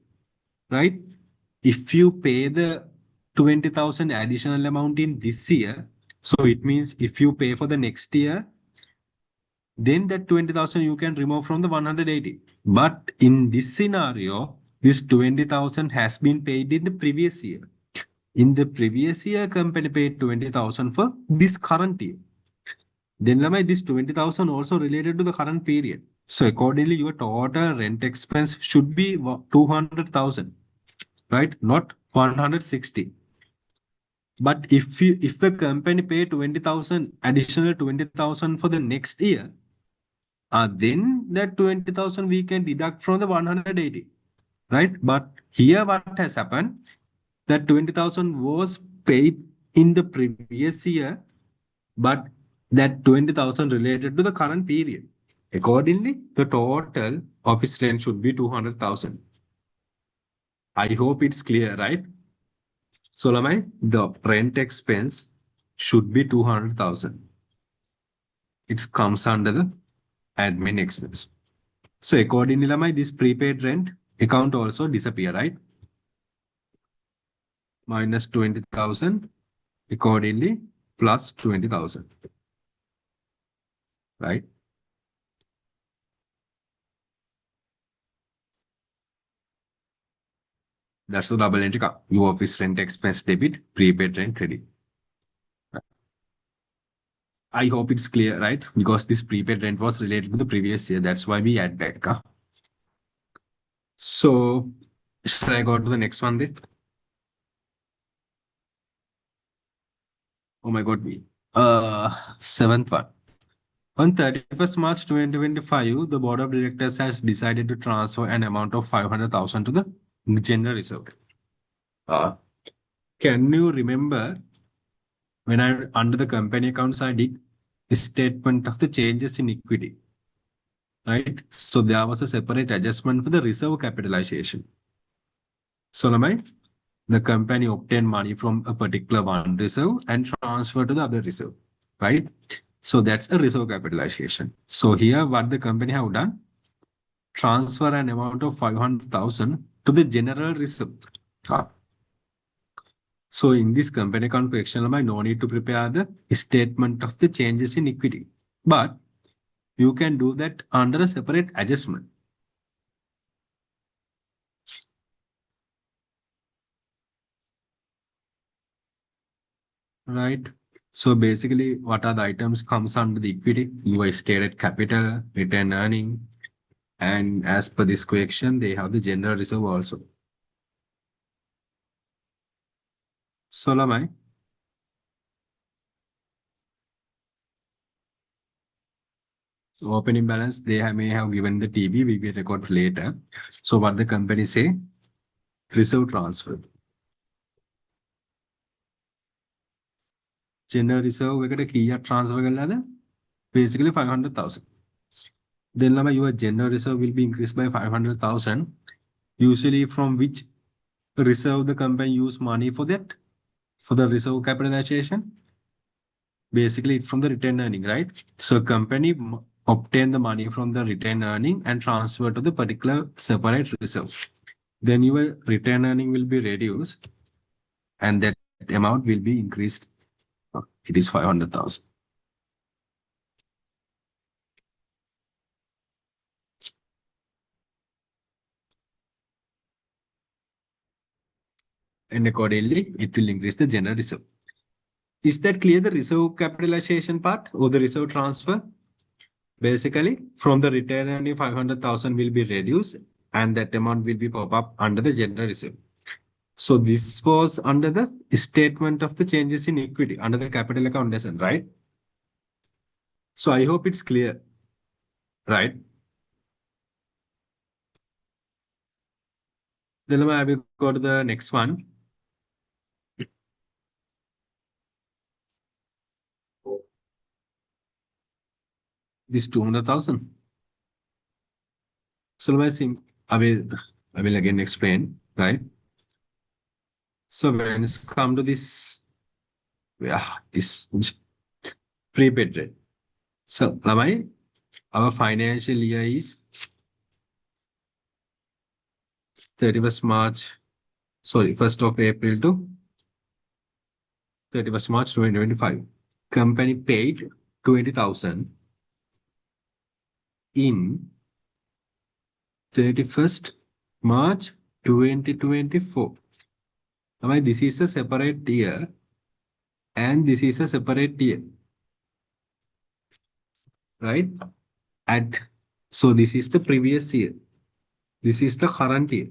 right? If you pay the 20,000 additional amount in this year, so it means if you pay for the next year, then that 20,000 you can remove from the 180. But in this scenario, this 20,000 has been paid in the previous year. In the previous year, company paid 20,000 for this current year. Then Lamai, this 20,000 also related to the current period. So accordingly, your total rent expense should be 200,000, right? Not 160. But if the company pay 20,000 additional 20,000 for the next year, then that 20,000 we can deduct from the 180, right? But here what has happened, that 20,000 was paid in the previous year, but that 20,000 related to the current period. Accordingly, the total office rent should be 200,000. I hope it's clear, right? So, Lamai, the rent expense should be 200,000. It comes under the admin expense. So accordingly, Lamai, this prepaid rent account also disappear, right? Minus 20,000, accordingly, plus 20,000, right? That's the double entry count. Your office rent expense debit, prepaid rent credit. I hope it's clear, right? Because this prepaid rent was related to the previous year. That's why we add back. So, should I go to the next one then? Oh my God, seventh one. On 31st March 2025, the Board of Directors has decided to transfer an amount of 500,000 to the general reserve. Uh, can you remember when under the company accounts, I did a statement of the changes in equity, right? So there was a separate adjustment for the reserve capitalization. So, Lamai, the company obtained money from a particular one reserve and transferred to the other reserve, right? So that's a reserve capitalization. So here what the company have done, transfer an amount of 500,000 to the general reserve. So in this company account correction, no need to prepare the statement of the changes in equity. But you can do that under a separate adjustment. Right. So basically, what are the items comes under the equity? Your stated capital, return earning, and as per this correction, they have the general reserve also. So Lamai, opening balance, may have given the TB, we will record later. So what the company say? Reserve transfer. General reserve, we get a key transfer, basically 500,000. Then Lama, your general reserve will be increased by 500,000. Usually from which reserve the company use money for that? For the reserve capitalization? Basically it's from the retained earning, right? So company obtain the money from the retained earning and transfer to the particular separate reserve. Then your retained earning will be reduced and that amount will be increased. It is 500,000. And accordingly, it will increase the general reserve. Is that clear, the reserve capitalization part or the reserve transfer? Basically, from the retained earning, 500,000 will be reduced and that amount will be pop up under the general reserve. So this was under the statement of the changes in equity under the capital account lesson, right? So I hope it's clear, right? Then I will go to the next one. This 200,000. So I will again explain, right? So when it's come to this, this prepaid rate. So Lamai, our financial year is 31st March, sorry, 1st of April to 31st March 2025. Company paid 20,000 in 31st March 2024. Now, this is a separate year and this is a separate year, right? So this is the previous year. This is the current year.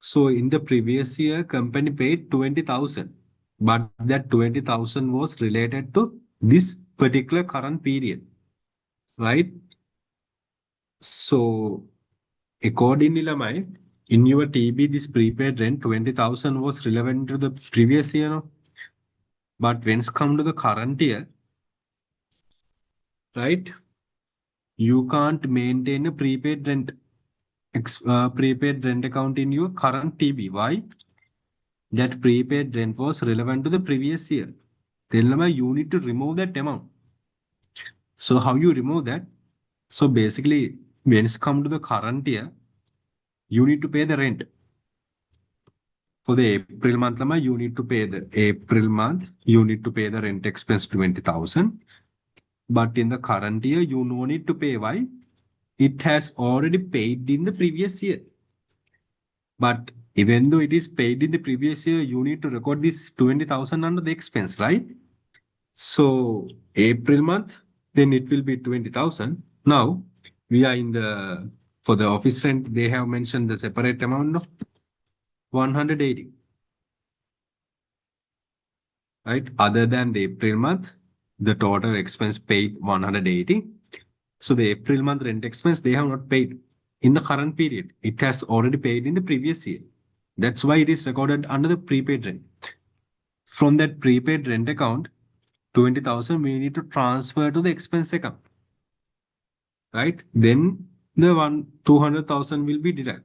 So in the previous year, company paid 20,000, but that 20,000 was related to this particular current period, right? So accordingly, Lamai, in your TB, this prepaid rent 20,000 was relevant to the previous year, no? But when it's come to the current year, right? You can't maintain a prepaid rent account in your current TB. Why? That prepaid rent was relevant to the previous year. Then Lamai, you need to remove that amount. So how you remove that? So basically, when it's come to the current year, you need to pay the rent. For the April month, you need to pay the April month, you need to pay the rent expense 20,000. But in the current year, you no need to pay. Why? It has already paid in the previous year. But even though it is paid in the previous year, you need to record this 20,000 under the expense, right? So April month, then it will be 20,000. Now we are in the, for the office rent, they have mentioned the separate amount of 180, right? Other than the April month, the total expense paid 180. So the April month rent expense, they have not paid in the current period. It has already paid in the previous year. That's why it is recorded under the prepaid rent. From that prepaid rent account, 20,000 we need to transfer to the expense account, right? Then the 200,000 will be deducted.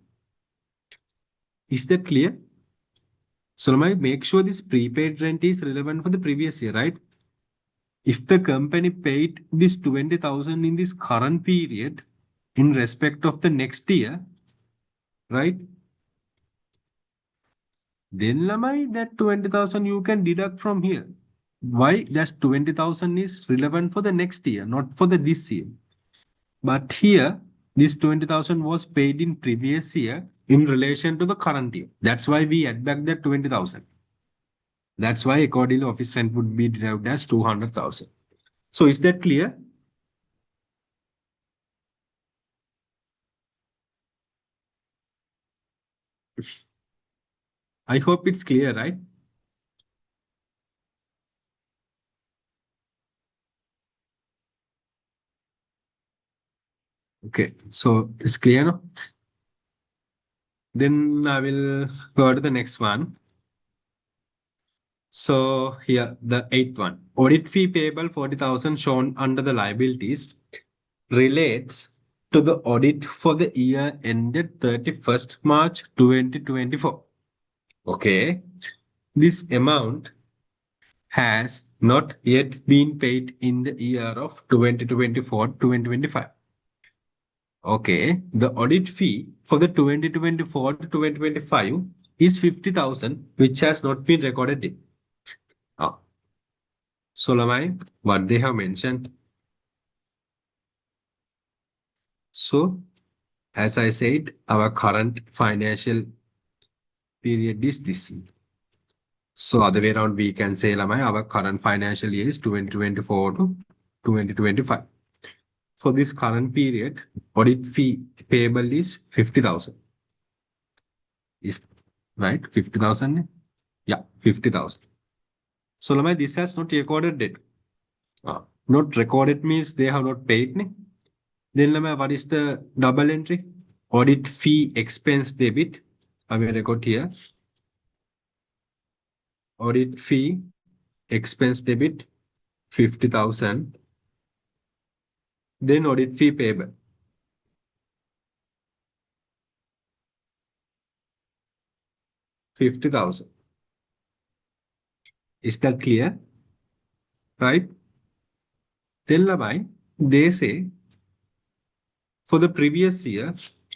Is that clear? So now make sure this prepaid rent is relevant for the previous year, right? If the company paid this 20,000 in this current period in respect of the next year, right? Then Lamai, that 20,000 you can deduct from here. Why? That 20,000 is relevant for the next year, not for the this year. But here, this 20,000 was paid in previous year in relation to the current year. That's why we add back that 20,000. That's why accordingly office rent would be derived as 200,000. So is that clear? I hope it's clear, right? Okay, so it's clear now. Then I will go to the next one. So here, the eighth one. Audit fee payable 40,000 shown under the liabilities relates to the audit for the year ended 31st March 2024. Okay. This amount has not yet been paid in the year of 2024-2025. Okay. The audit fee for the 2024 to 2025 is 50,000, which has not been recorded in. Ah. So, Lamai, what they have mentioned. So, as I said, our current financial period is this. So, other way around, we can say, Lamai, our current financial year is 2024 to 2025. For this current period, audit fee payable is 50,000. Is right? 50,000? Yeah, 50,000. So, Lamai, this has not recorded it. Not recorded means they have not paid. Ne? Then, Lamai, what is the double entry? Audit fee expense debit. I will record here. Audit fee expense debit 50,000. Then audit fee payable 50,000. Is that clear? Right? Then Labai, they say for the previous year,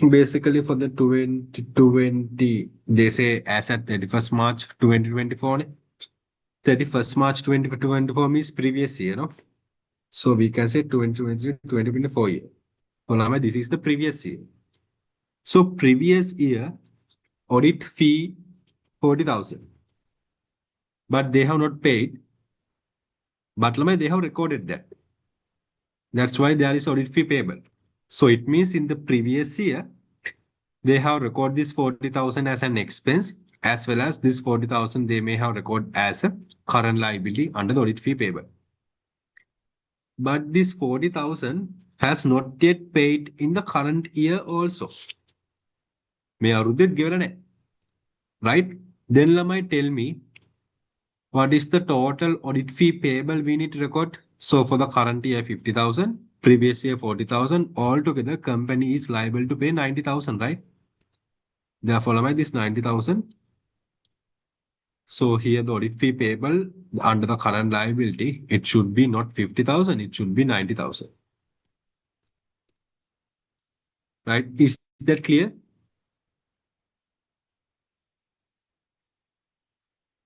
basically for the 2020, they say as at 31st March 2024. 31st March 2024 means previous year, no? So we can say 2023, 2024 year. So Labai, this is the previous year. So previous year, audit fee 40,000. But they have not paid. But Lamai, they have recorded that. That's why there is audit fee payable. So it means in the previous year, they have recorded this 40,000 as an expense, as well as this 40,000 they may have recorded as a current liability under the audit fee payable. But this 40,000 has not yet paid in the current year also. May Arudit give it right? Then Lamai tell me what is the total audit fee payable we need to record? So for the current year 50,000, previous year 40,000, altogether company is liable to pay 90,000, right? Therefore, am I this 90,000? So here the audit fee payable under the current liability, it should be not 50,000, it should be 90,000. Right? Is that clear?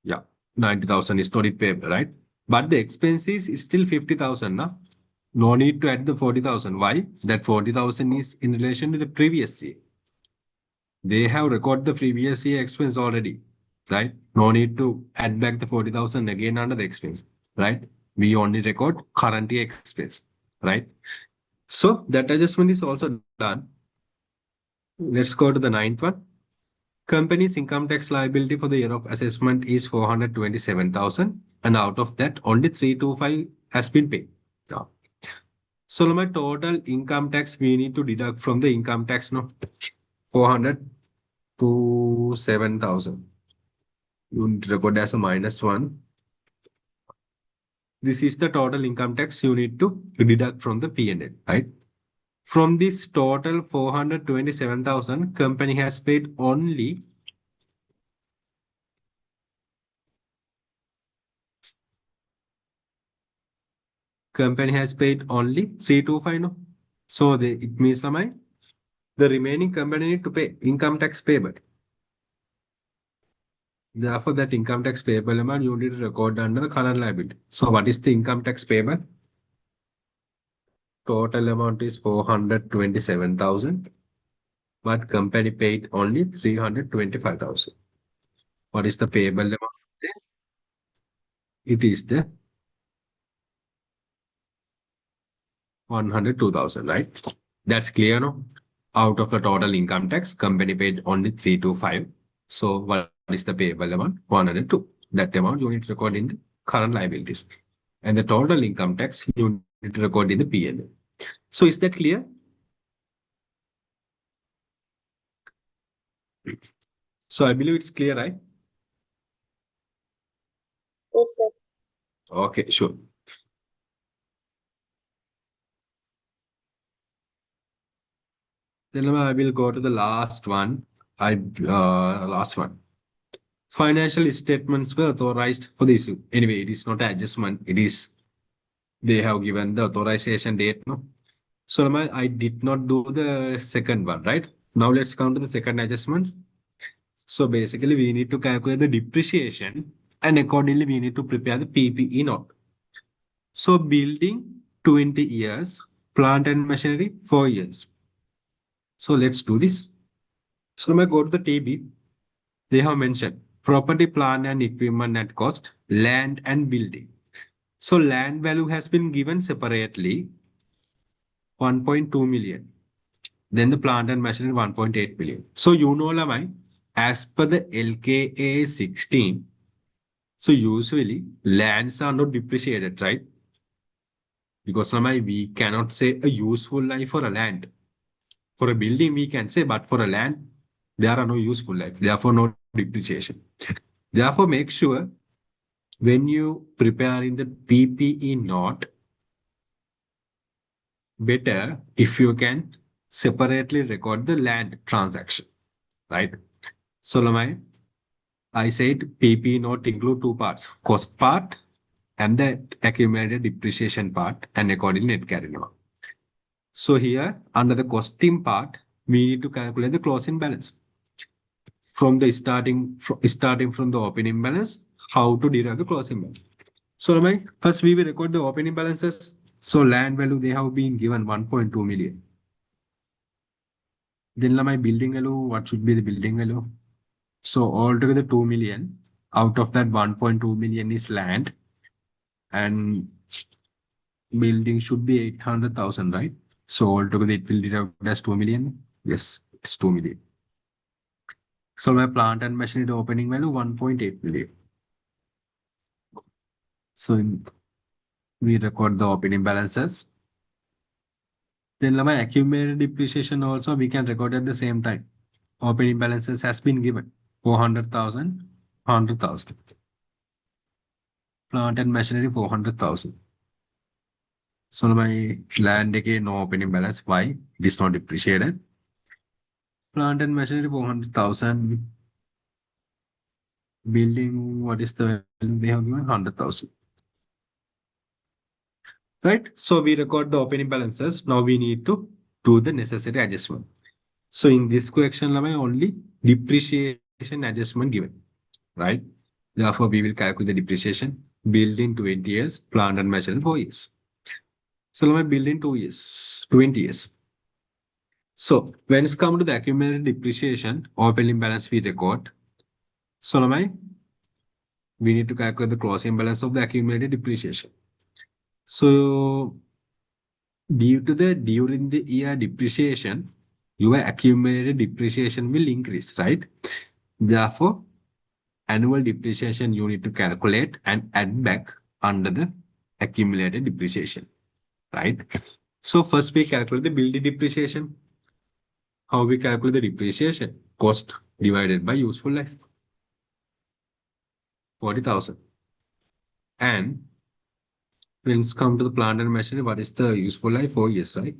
Yeah, 90,000 is audit payable, right? But the expense is still 50,000, na? No need to add the 40,000. Why? That 40,000 is in relation to the previous year. They have recorded the previous year expense already, right? No need to add back the 40,000 again under the expense, right? We only record current year expense, right? So that adjustment is also done. Let's go to the ninth one. Company's income tax liability for the year of assessment is 427,000, and out of that, only 325 has been paid. Now, so my total income tax we need to deduct from the income tax, no, 400 to 7,000. You need to record as a -1. This is the total income tax you need to deduct from the P&L, right? From this total 427,000, company has paid only 325, no? So it means, am I? the remaining company need to pay income tax payable. Therefore, that income tax payable amount you need to record under the current liability. So what is the income tax payable? Total amount is 427,000, but company paid only 325,000. What is the payable amount? It is the 102,000, right? That's clear, no? Out of the total income tax, company paid only 325. So what is the payable amount? 102. That amount you need to record in the current liabilities. And the total income tax you need to record in the P&L. So is that clear? So I believe it's clear, right? Yes, sir. Okay, sure. Then I will go to the last one. Last one. Financial statements were authorized for the issue. Anyway, it is not an adjustment. It is they have given the authorization date. No. So I did not do the second one, right? Now let's come to the second adjustment. So basically, we need to calculate the depreciation, and accordingly, we need to prepare the PPE note. So building 20 years, plant and machinery 4 years. So let's do this. So now I go to the TB. They have mentioned property, plant and equipment at cost, land and building. So land value has been given separately 1.2 million. Then the plant and machinery 1.8 million. So you know, Lamai, as per the LKA 16, so usually lands are not depreciated, right? Because Lamai, we cannot say a useful life for a land. For a building, we can say, but for a land, there are no useful life. Therefore, no depreciation. Therefore, make sure when you prepare in the PPE note, better if you can separately record the land transaction, right? So, Lamai, I said PP note include two parts, cost part and the accumulated depreciation part and accordingly net carry amount. So here under the costing part, we need to calculate the closing balance from the starting from the opening balance, how to derive the closing balance. So first we will record the opening balances. So land value, they have been given 1.2 million. Then my building value, what should be the building value? So altogether 2 million. Out of that 1.2 million is land and building should be 800,000, right? So altogether it will derive as 2 million. Yes, it's 2 million. So my plant and machinery opening value 1.8 million. So we record the opening balances. Then my accumulated depreciation also we can record at the same time. Opening balances has been given 400,000, 100,000. Plant and machinery 400,000. So my land again no opening balance. Why? It is not depreciated. Plant and machinery 400,000. Building, what is the value they have given? 100,000. Right? So we record the opening balances. Now we need to do the necessary adjustment. So in this question, only depreciation adjustment given, right? Therefore, we will calculate the depreciation. Building 20 years, plant and machinery 4 years. So let me build in 2 years, 20 years. So when it's come to the accumulated depreciation, opening balance we record. So now we need to calculate the closing balance of the accumulated depreciation. So due to the during the year depreciation, your accumulated depreciation will increase, right? Therefore, annual depreciation you need to calculate and add back under the accumulated depreciation, right? So first we calculate the building depreciation. How we calculate the depreciation? Cost divided by useful life. 40,000. And when it's come to the plant and machinery, what is the useful life? 4 years, right?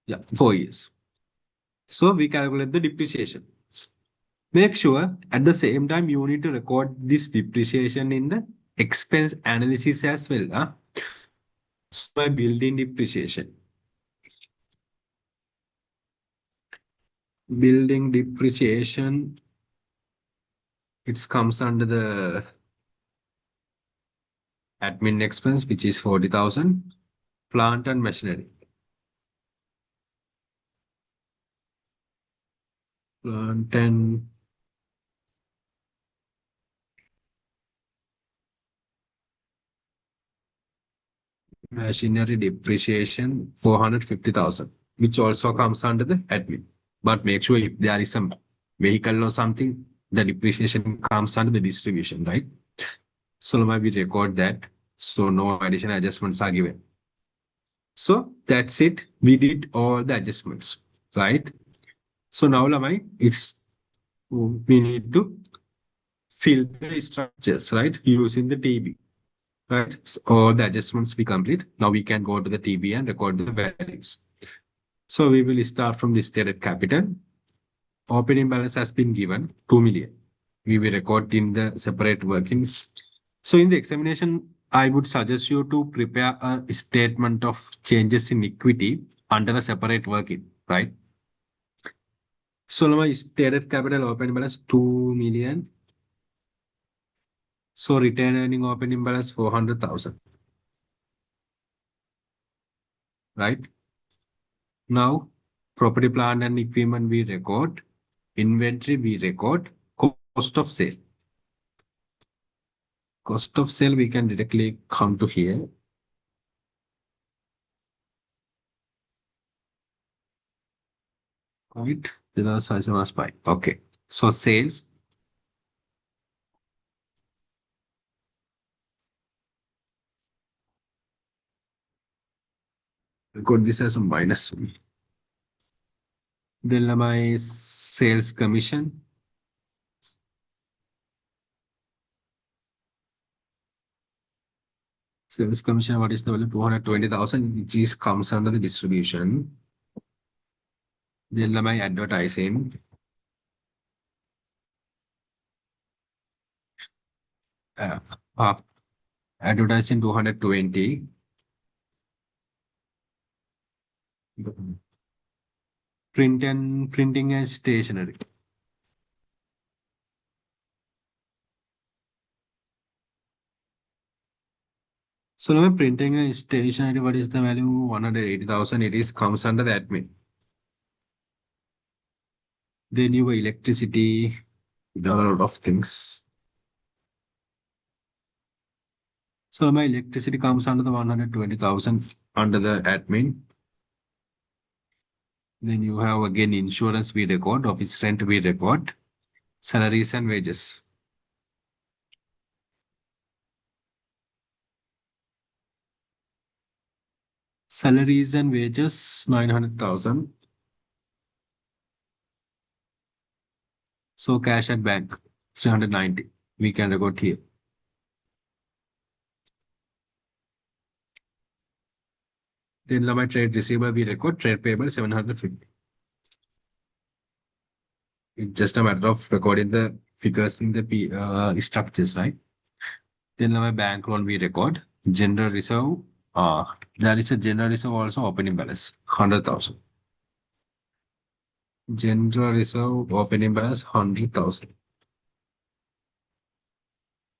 Yeah, 4 years. So we calculate the depreciation. Make sure at the same time you need to record this depreciation in the expense analysis as well. Huh? So my building depreciation. Building depreciation, it comes under the admin expense, which is 40,000. Plant and machinery. Plant and machinery depreciation, 450,000, which also comes under the admin. But make sure if there is some vehicle or something, the depreciation comes under the distribution, right? So now we record that. So no additional adjustments are given. So that's it. We did all the adjustments, right? So now Lamai, it's we need to fill the structures, right? Using the TB, right? So all the adjustments we complete. Now we can go to the TB and record the values. So we will start from the stated capital. Opening balance has been given 2 million. We will record in the separate working. So in the examination, I would suggest you to prepare a statement of changes in equity under a separate working, right? So now my stated capital opening balance 2 million. So return earning opening balance 400,000, right? Now property plant and equipment we record, inventory we record, cost of sale. Cost of sale we can directly come to here. Right? Without size was by. Okay. So sales. Record this as a minus. Then my sales commission. Sales commission, what is the value? 220,000, which is comes under the distribution. Then my advertising. Uh, uh, advertising 220. Printing and stationery. So now printing and stationery, what is the value? 180,000. It is comes under the admin. Then your electricity, there are a lot of things. So my electricity comes under the 120,000 under the admin. Then you have again insurance we record, office rent we record, salaries and wages. Salaries and wages 900,000. So cash at bank 390. We can record here. Then my trade receivable we record, trade payable 750. It's just a matter of recording the figures in the structures, right? Then my bank loan we record, general reserve. There is a general reserve also opening balance 100,000. General reserve opening balance 100,000.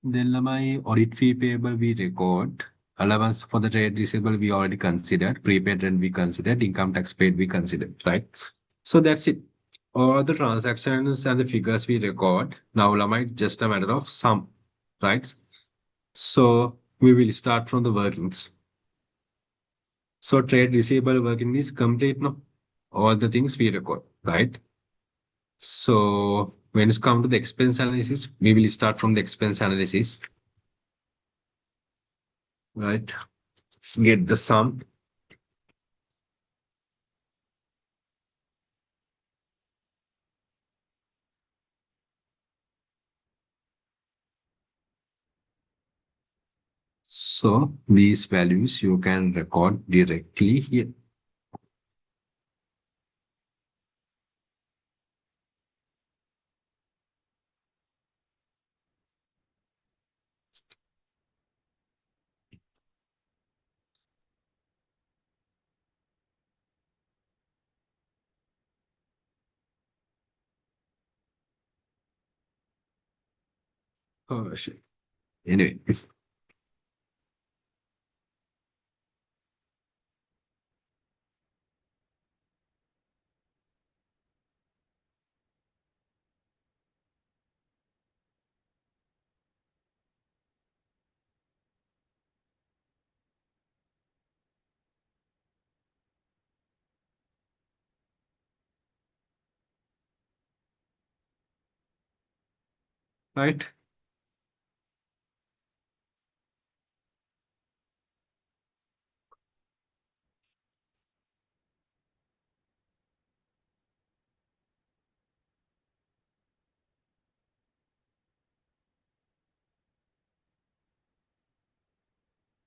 Then my audit fee payable we record. Allowance for the trade receivable we already considered. Prepaid rent we considered. Income tax paid we considered, right? So that's it. All the transactions and the figures we record. Now Lama, just a matter of sum, right? So we will start from the workings. So trade receivable working is complete now. All the things we record, right? So when it's come to the expense analysis, we will start from the expense analysis, right? Get the sum. So these values you can record directly here. Oh shit. Anyway, right?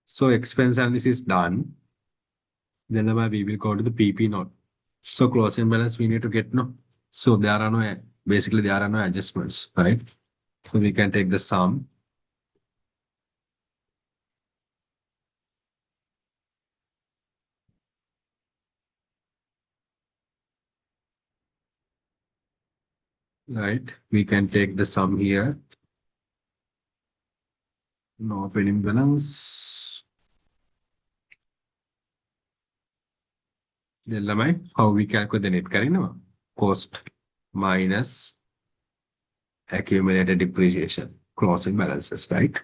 So expense analysis done. Then we will go to the PP note. So closing balance we need to get no. So there are no basically there are no adjustments, right? So we can take the sum, right? We can take the sum here. No opening balance. Then how we calculate the net carrying no? Cost minus accumulated depreciation, closing balances, right?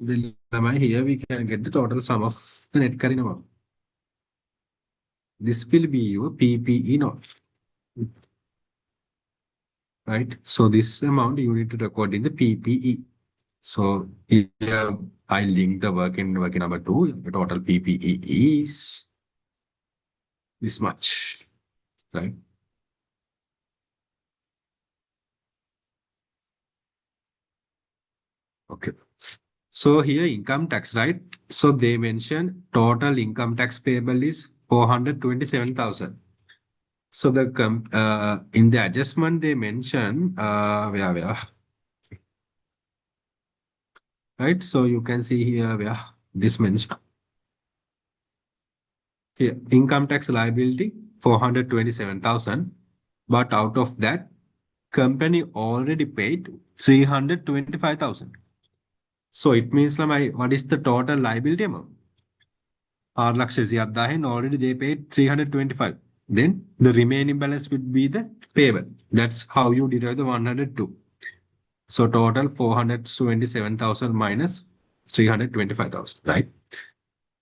Then here we can get the total sum of the net carrying amount. This will be your PPE note, right? So this amount you need to record in the PPE. So here I link the working number two. The total PPE is this much, right? Okay. So here income tax, right? So they mention total income tax payable is 427,000. So the in the adjustment they mention where right? So you can see here where this mentioned here income tax liability 427,000, but out of that company already paid 325,000. So it means what is the total liability amount? 6 lakhs already they paid 325. Then the remaining balance would be the payable. That's how you derive the 102. So total 427,000 minus 325,000, right?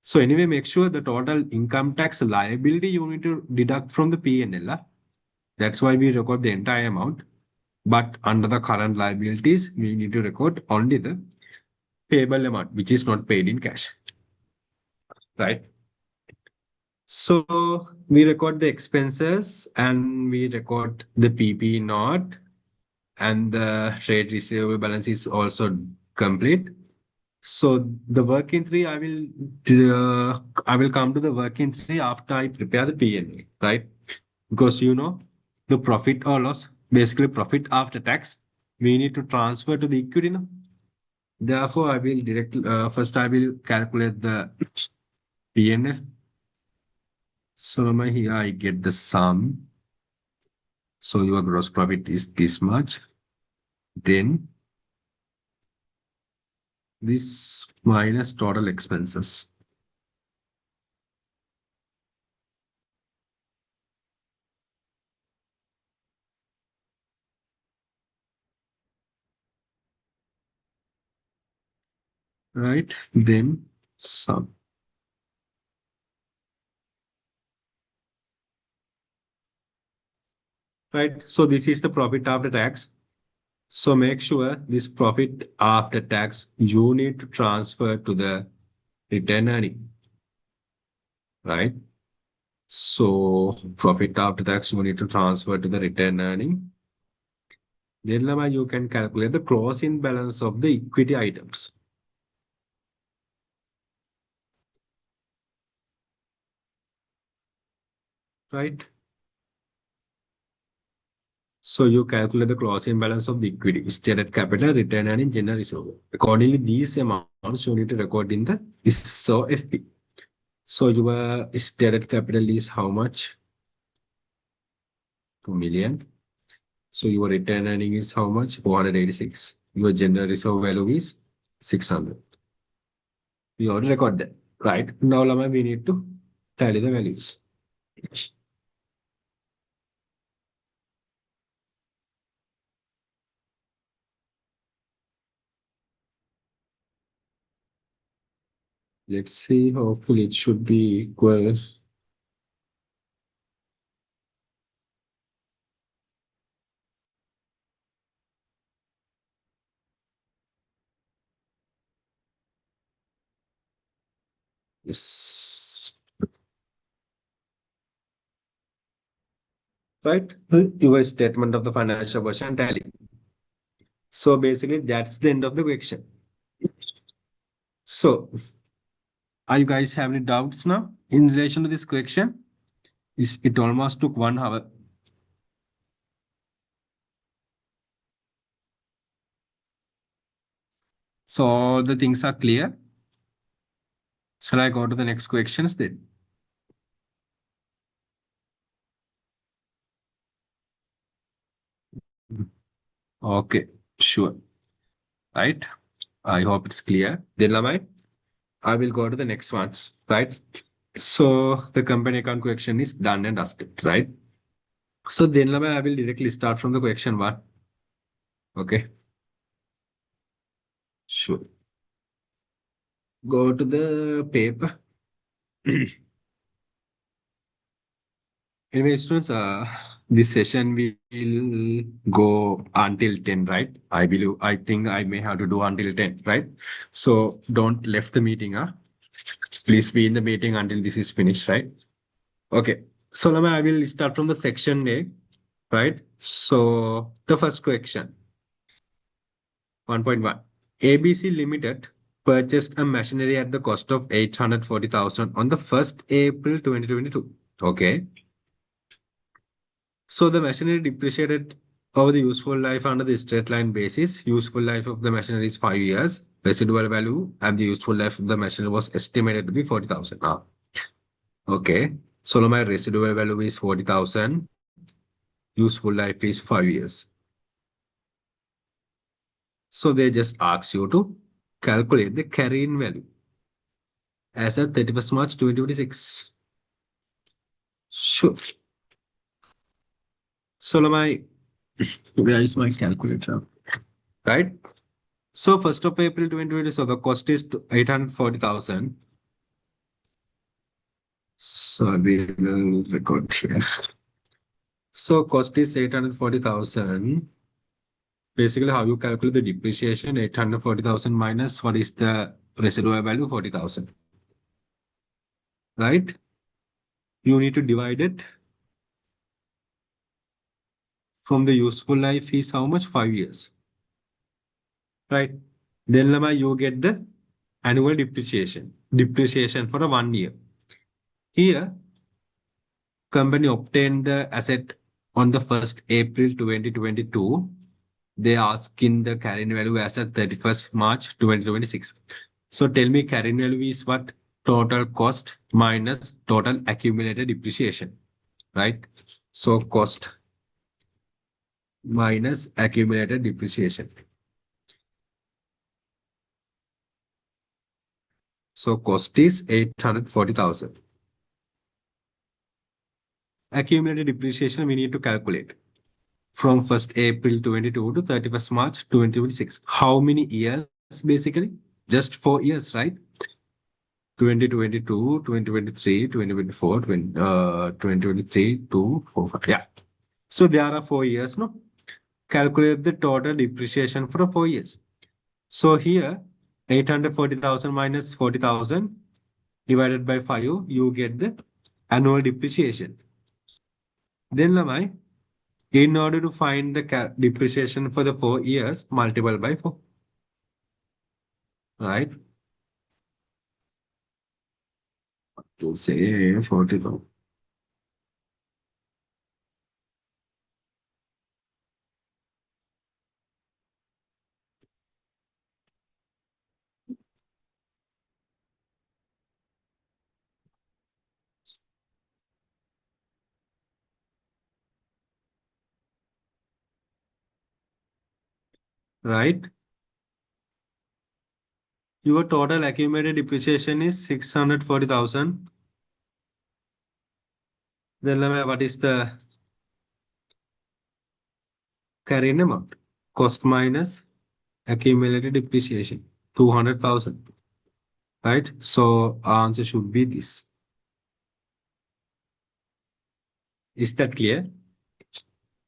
So anyway, make sure the total income tax liability you need to deduct from the P&L. That's why we record the entire amount. But under the current liabilities, we need to record only the payable amount, which is not paid in cash, right? So we record the expenses and we record the PP note, and the trade receivable balance is also complete. So the working three, I will come to the working three after I prepare the P&L, right? Because the profit or loss, basically profit after tax, we need to transfer to the equity now. Therefore, I will first I will calculate the P&L. So here I get the sum. So your gross profit is this much. Then this minus total expenses. Right? Then sum. Right? So this is the profit after tax. So make sure this profit after tax you need to transfer to the return earning, right? So profit after tax you need to transfer to the return earning. Then you can calculate the closing balance of the equity items, right? So you calculate the closing balance of the equity, stated capital, return earning, general reserve. Accordingly, these amounts you need to record in the SOFP. So your stated capital is how much? 2 million. So your return earning is how much? 486. Your general reserve value is 600. We already record that, right? Now, Lama, we need to tally the values. Let's see. Hopefully, it should be equal. Yes. Right? Your statement of the financial version tally. So basically, that's the end of the question. So, are you guys have any doubts now in relation to this question? It almost took 1 hour. So the things are clear. Shall I go to the next questions then? Okay, sure. Right. I hope it's clear. Then Lamai, I will go to the next ones. Right. So the company account question is done and dusted. Right. So then Lamai, I will directly start from the question one. Okay. Sure. Go to the paper. Anyway, students, this session will go until 10, right? I think I may have to do until 10, right? So don't left the meeting, huh? Please be in the meeting until this is finished, right? Okay. So now I will start from the section A, right? So the first question, 1.1. ABC Limited purchased a machinery at the cost of 840,000 on the 1st April 2022. Okay. So the machinery depreciated over the useful life under the straight line basis. Useful life of the machinery is 5 years. Residual value and the useful life of the machinery was estimated to be 40,000. Okay. So my residual value is 40,000. Useful life is 5 years. So they just ask you to calculate the carrying value as at 31st March 2026. Sure. So my where is my calculator? Right? So 1st of April 2020, so the cost is 840,000. So we will record here. So cost is 840,000. Basically, how you calculate the depreciation, 840,000 minus what is the residual value, 40,000. Right? You need to divide it from the useful life is how much? 5 years. Right? Then Lama, you get the annual depreciation. Depreciation for a 1 year. Here, company obtained the asset on the 1st April 2022. They ask in the carrying value as at 31st March 2026. So tell me carrying value is what? Total cost minus total accumulated depreciation, right? So cost minus accumulated depreciation. So cost is 840,000. Accumulated depreciation we need to calculate from 1st April 22 to 31st March 2026. How many years basically? Just 4 years, right? 2022, 2023, 2024, 2023 to 4. Yeah. So there are 4 years, no? Calculate the total depreciation for 4 years. So here, 840,000 minus 40,000 divided by 5, you get the annual depreciation. Then, Lamai, in order to find the depreciation for the 4 years, multiple by 4, right? To say 40,000. right? Your total accumulated depreciation is 640,000. Then what is the carrying amount? Cost minus accumulated depreciation, 200,000, right? So our answer should be this. Is that clear?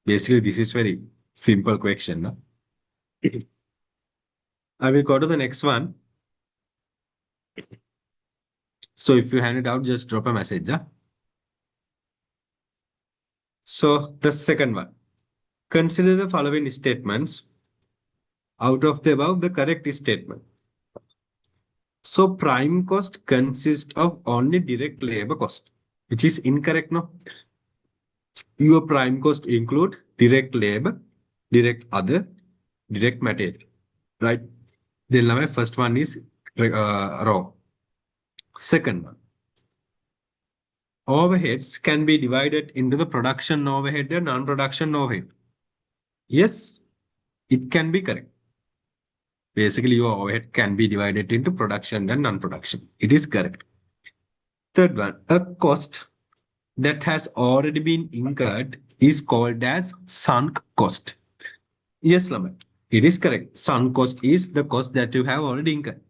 Basically, this is very simple question. No? I will go to the next one. So if you hand it out, just drop a message. Yeah? So the second one. Consider the following statements. Out of the above, the correct statement. So prime cost consists of only direct labor cost, which is incorrect, no? Your prime cost include direct labor, direct other, direct material, right? Then my first one is raw. Second one, overheads can be divided into the production overhead and non-production overhead. Yes, it can be correct. Basically, your overhead can be divided into production and non-production. It is correct. Third one, a cost that has already been incurred is called as sunk cost. Yes, Laman, it is correct. Sunk cost is the cost that you have already incurred.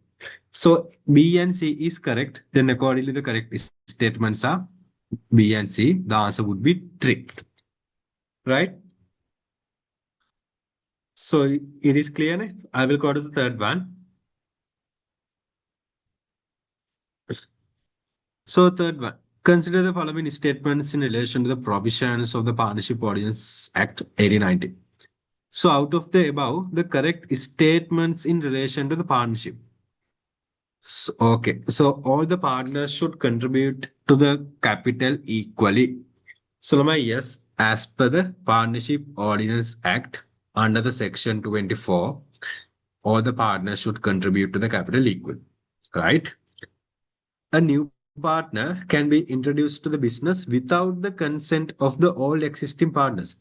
So B and C is correct. Then accordingly, the correct statements are B and C. The answer would be 3. Right? So it is clear. Ne? I will go to the third one. So third one. Consider the following statements in relation to the provisions of the Partnership Ordinance Act 1890. So out of the above, the correct statements in relation to the partnership. So, okay, so all the partners should contribute to the capital equally. So, Lama, yes, as per the Partnership Ordinance Act under the Section 24, all the partners should contribute to the capital equal, right? A new partner can be introduced to the business without the consent of the all existing partners.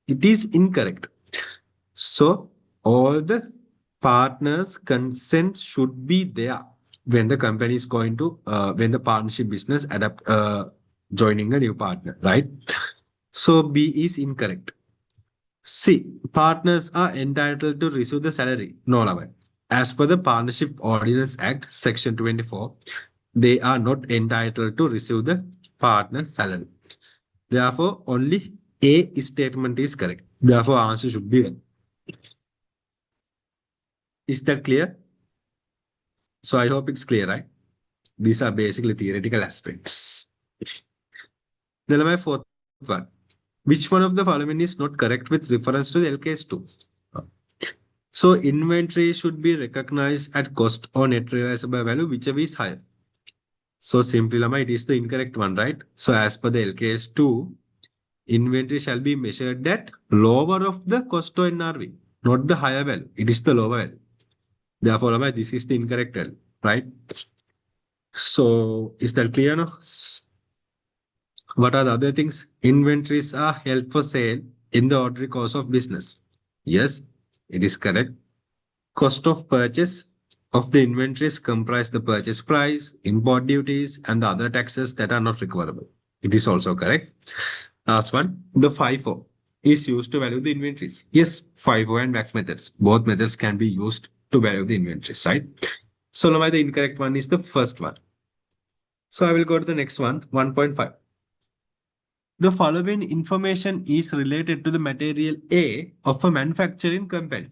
It is incorrect. So all the partners' consent should be there when the company is going to when the partnership business adapt joining a new partner, right? So B is incorrect. C, partners are entitled to receive the salary. No, Lavan. As per the Partnership Ordinance Act, Section 24, they are not entitled to receive the partner salary. Therefore, only A statement is correct. Therefore, answer should be 1. Is that clear? So I hope it's clear, right? These are basically theoretical aspects. Then my fourth one. Which one of the following is not correct with reference to the LKS 2? So inventory should be recognized at cost or net realizable value, whichever is higher. So simply, Lama, it is the incorrect one, right? So as per the LKS 2, inventory shall be measured at lower of the cost or NRV, not the higher value. It is the lower value. Therefore, Lama, this is the incorrect value, right? So is that clear now? What are the other things? Inventories are held for sale in the ordinary course of business. Yes, it is correct. Cost of purchase of the inventories comprise the purchase price, import duties, and the other taxes that are not recoverable. It is also correct. Last one, the FIFO is used to value the inventories. Yes, FIFO and back methods. Both methods can be used to value the inventories, right? So now the incorrect one is the first one. So I will go to the next one, 1.5. The following information is related to the material A of a manufacturing company.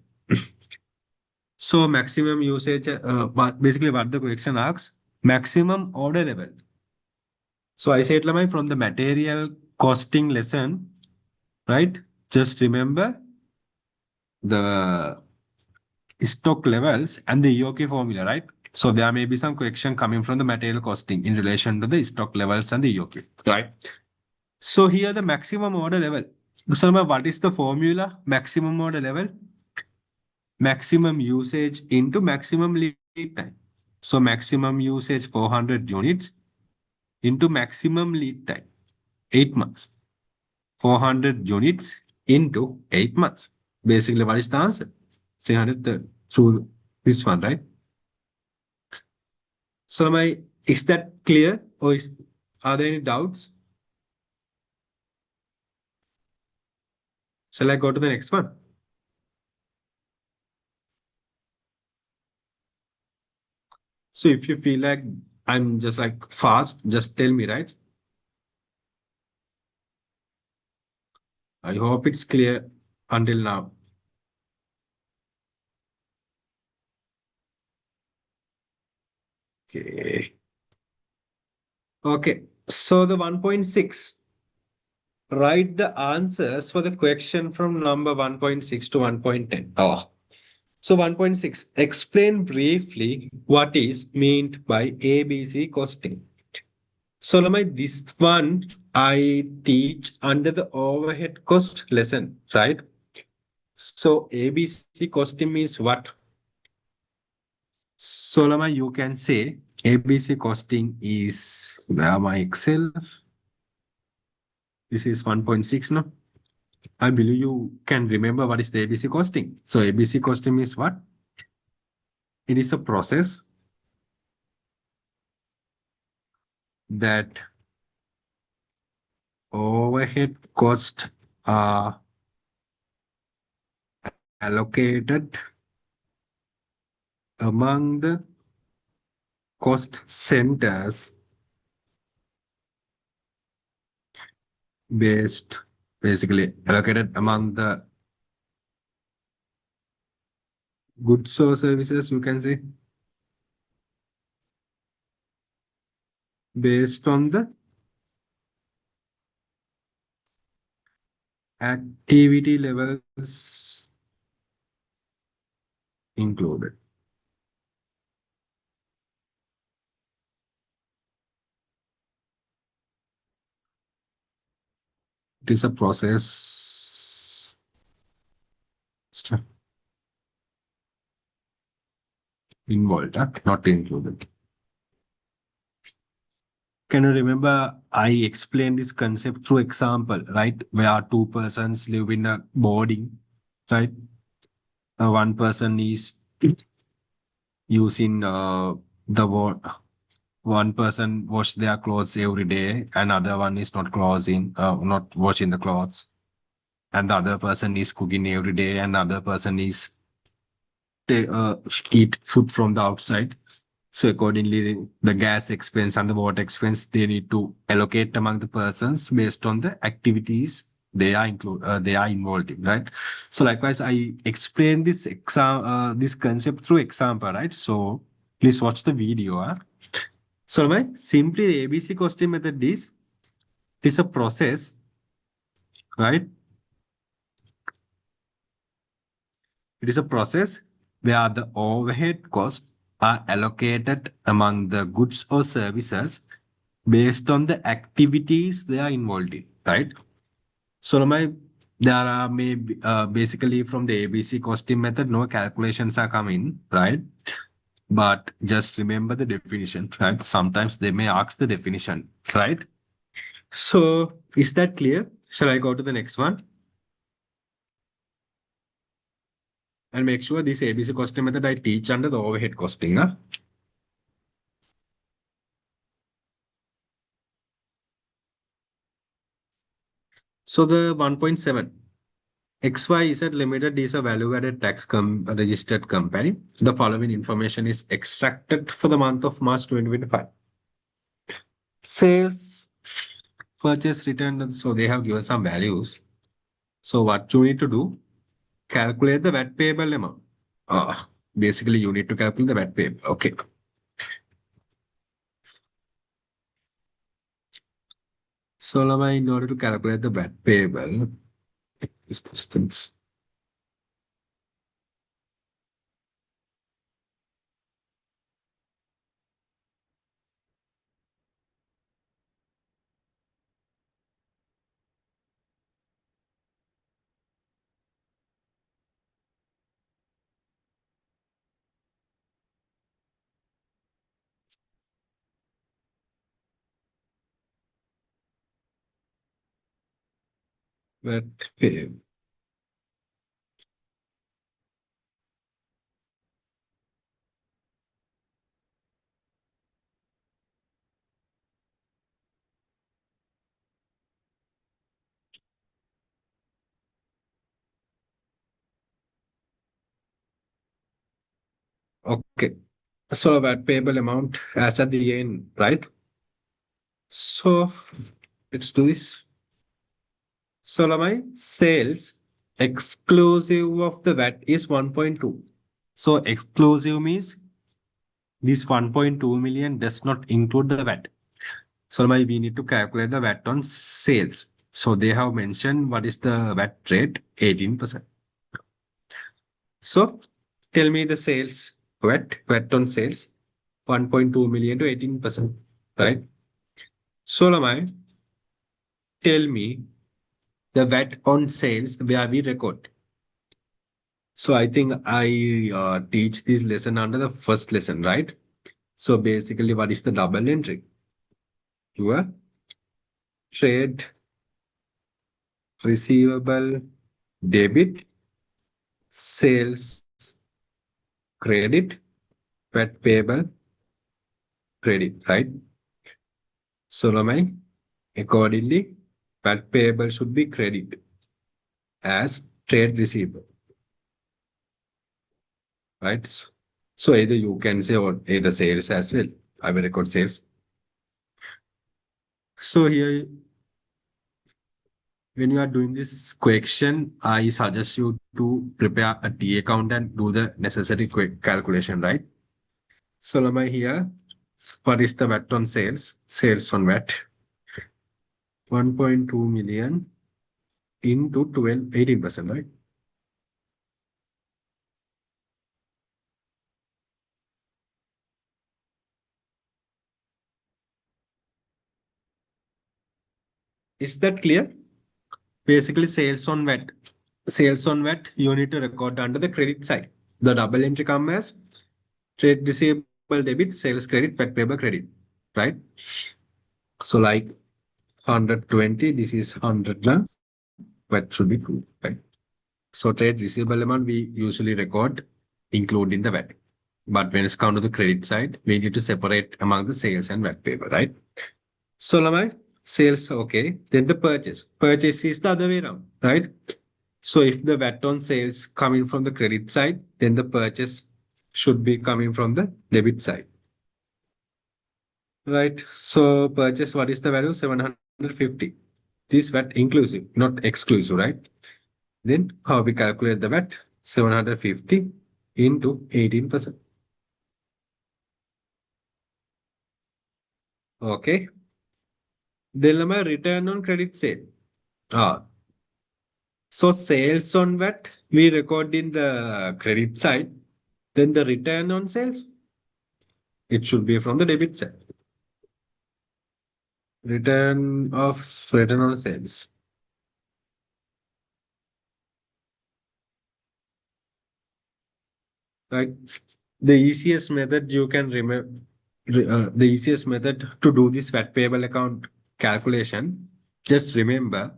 So maximum usage, basically what the question asks, maximum order level. So I said Lamai from the material costing lesson, right? Just remember the stock levels and the EOK formula, right? So there may be some question coming from the material costing in relation to the stock levels and the EOK, right? So here the maximum order level. So what is the formula? Maximum order level? Maximum usage into maximum lead time. So maximum usage 400 units into maximum lead time 8 months. 400 units into 8 months. Basically, what is the answer? 300 through this one, right? So is that clear or are there any doubts? Shall I go to the next one? So if you feel like I'm just like fast, just tell me, right? I hope it's clear until now. Okay. Okay. So the 1.6, write the answers for the question from number 1.6 to 1.10. Oh. So 1.6, explain briefly what is meant by ABC costing. So Lamai, this one I teach under the overhead cost lesson, right? So ABC costing means what? So Lamai, you can say ABC costing is where my Excel. This is 1.6 now. I believe you can remember what is the ABC costing. So ABC costing is what? It is a process that overhead costs are allocated among the cost centers based, basically allocated among the goods or services, you can say, based on the activity levels included. It is a process involved, not included. Can you remember I explained this concept through example, right? Where two persons live in a boarding, right? One person is using one person wash their clothes every day, another one is not washing the clothes, and the other person is cooking every day, and the other person is eat food from the outside. So accordingly, the gas expense and the water expense they need to allocate among the persons based on the activities they are involved in, right? So likewise, I explained this concept through example, right? So please watch the video. So my simply the ABC costing method is it is a process, right? It is a process where the overhead costs are allocated among the goods or services based on the activities they are involved in, right? So my there are maybe basically from the ABC costing method, no calculations are coming, right? But just remember the definition, right? Sometimes they may ask the definition, right? So is that clear? Shall I go to the next one? And make sure this ABC costing method I teach under the overhead costing. Huh? So the 1.7, XYZ Limited is a value-added tax registered company. The following information is extracted for the month of March 2025. Sales, purchase return. So they have given some values. So what you need to do, calculate the VAT payable amount. Basically, you need to calculate the VAT payable. Okay. So Lama, in order to calculate the VAT payable, is these things. VAT payable. Okay. So that payable amount as at the end, right? So let's do this. So my sales exclusive of the VAT is 1.2. So exclusive means this 1.2 million does not include the VAT. So my we need to calculate the VAT on sales. So they have mentioned what is the VAT rate? 18%. So tell me the sales VAT on sales 1.2 million to 18%, right? So Lamai, tell me the VAT on sales where we record. So I think I teach this lesson under the first lesson, right? So basically, what is the double entry? Your trade receivable debit, sales credit, VAT payable credit, right? So Lamai, accordingly, VAT payable should be credit as trade receivable, right? So either you can say or either sales as well. I will record sales. So here, when you are doing this question, I suggest you to prepare a T account and do the necessary quick calculation, right? So Lamai here, what is the VAT on sales? Sales on VAT, 1.2 million into 12, 18%, right? Is that clear? Basically, sales on VAT. Sales on VAT, you need to record under the credit side. The double entry come as trade receivable debit, sales credit, VAT payable credit, right? So like 120, this is 100 now, VAT should be 2, right? So trade receivable amount we usually record including the VAT. But when it's come to the credit side, we need to separate among the sales and VAT payable, right? So Lamai, sales, okay. Then the purchase. Purchase is the other way around, right? So if the VAT on sales coming from the credit side, then the purchase should be coming from the debit side. Right. So purchase, what is the value? 750. This VAT inclusive, not exclusive, right? Then how we calculate the VAT? 750 into 18%. Okay. Then my return on credit sale. Ah, so sales on VAT, we record in the credit side. Then the return on sales, it should be from the debit side. Return on sales. Right. The easiest method you can remember, the easiest method to do this VAT payable account calculation, just remember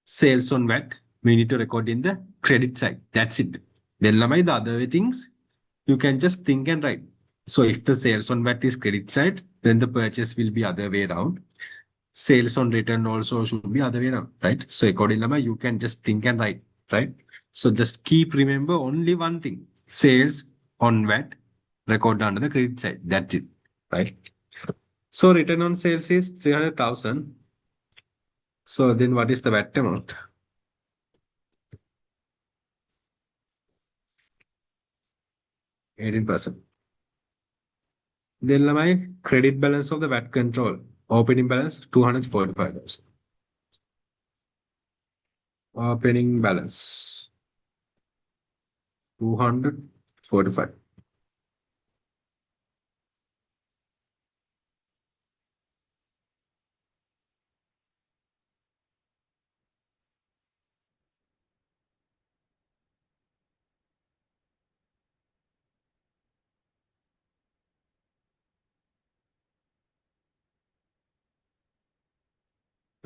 sales on VAT, we need to record in the credit side. That's it. Then Lamai, the other things, you can just think and write. So if the sales on VAT is credit side, then the purchase will be other way around. Sales on return also should be other way around, right? So accordingly, you can just think and write, right? So just keep remember only one thing. Sales on VAT record under the credit side. That's it, right? So return on sales is 300,000. So then what is the VAT amount? 18%. Then my credit balance of the VAT control. Opening balance 245,000. Opening balance 245.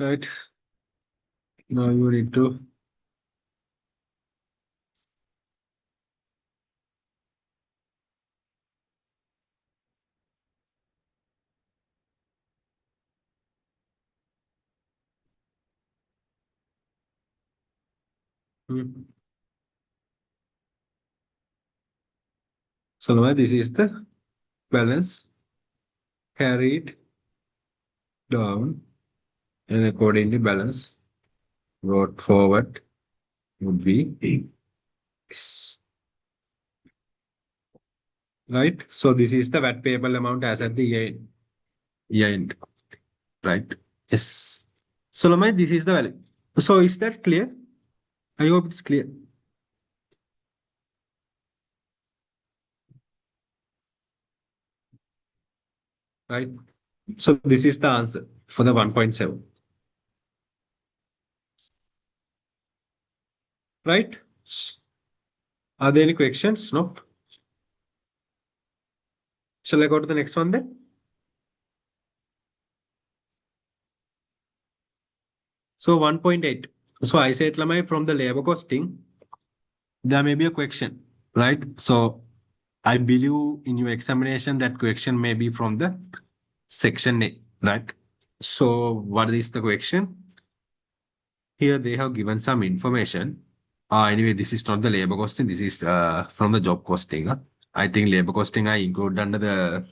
Right. Now you need to. Hmm. So now this is the balance carried down and accordingly balance brought forward would be X. Right? So this is the VAT payable amount as at the year end. Right? Yes. So Lamai, this is the value. So is that clear? I hope it's clear. Right? So this is the answer for the 1.7. Right? Are there any questions? No. Shall I go to the next one then? So 1.8. So I said Lamai from the labor costing, there may be a question, right? So I believe in your examination that question may be from the section A, right? So what is the question? Here they have given some information. Anyway, this is not the labor costing. This is from the job costing. I think labor costing I include under the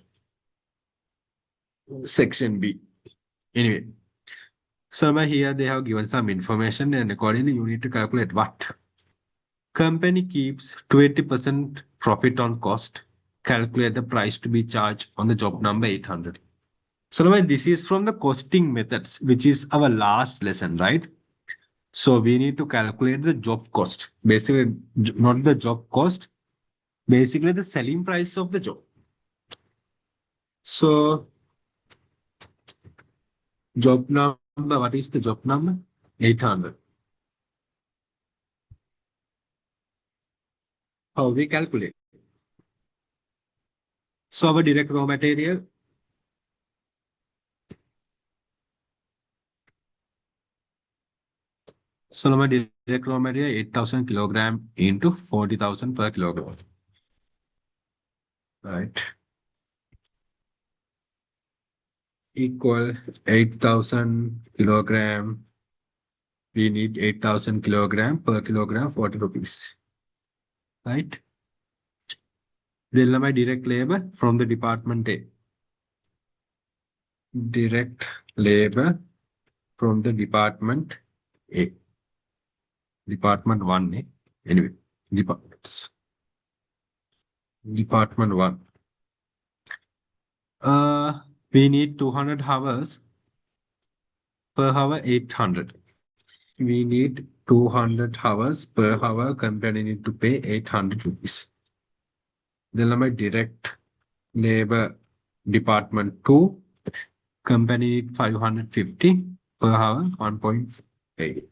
section B. Anyway, so here they have given some information and accordingly you need to calculate what. Company keeps 20% profit on cost. Calculate the price to be charged on the job number 800. So now this is from the costing methods, which is our last lesson, right? So we need to calculate the job cost. Basically, not the job cost, basically the selling price of the job. So job number, what is the job number? 800. How we calculate? So our direct raw material, so our direct raw material 8,000 kilogram into 40,000 per kilogram, right? Equal 8,000 kilogram. We need 8,000 kilogram per kilogram, 40 rupees, right? Then my direct labor from the department A. Direct labor from the department A. Department 1A. Anyway, departments. Department 1. We need 200 hours per hour 800. We need 200 hours per hour. Company need to pay 800 rupees. Then my direct labor department 2. Company need 550 per hour 1.8.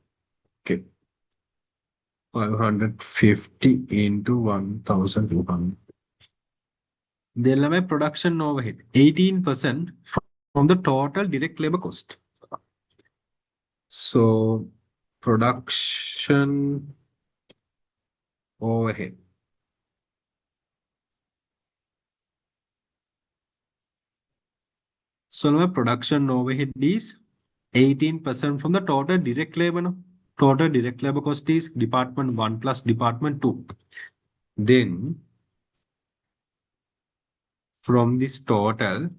Okay. 550 into 1,200. They'll have a production overhead, 18% from the total direct labor cost. So production overhead. So my production overhead is 18% from the total direct labor. No? Total direct labor cost is department 1 plus department 2. Then from this total,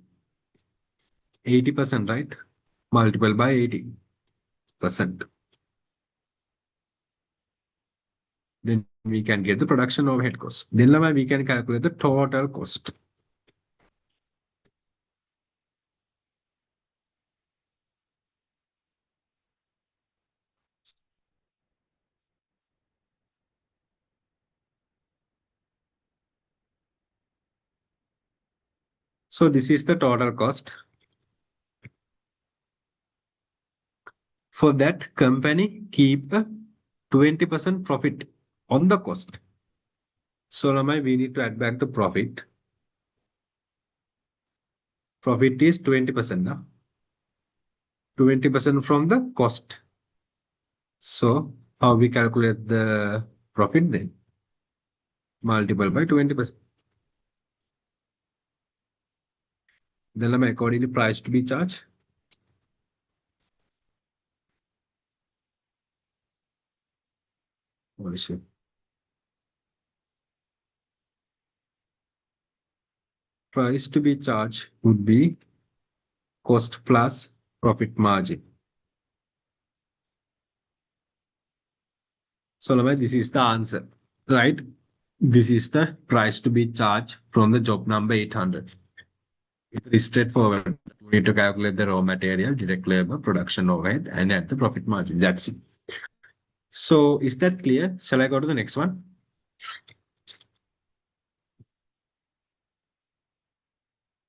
80%, right? Multiple by 80%. Then we can get the production overhead cost. Then we can calculate the total cost. So this is the total cost. For that, company keep a 20% profit on the cost. So now we need to add back the profit. Profit is 20% now. 20% from the cost. So how we calculate the profit then? Multiple by 20%. Then accordingly price to be charged. What is it? price to be charged would be cost plus profit margin. So Lamai, this is the answer, right? This is the price to be charged from the job number 800. It is straightforward. We need to calculate the raw material, direct labor, production overhead, and add the profit margin. That's it. So is that clear? Shall I go to the next one?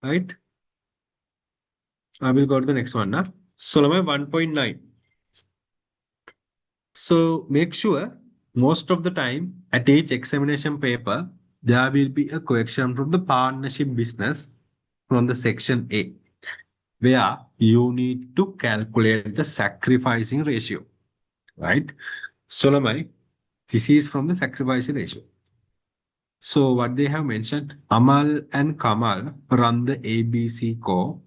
Right? I will go to the next one now. So Lamai 1.9. So make sure most of the time at each examination paper, there will be a question from the partnership business from the section A, where you need to calculate the sacrificing ratio, right? So Lamai, this is from the sacrificing ratio. So what they have mentioned, Amal and Kamal run the ABC Co,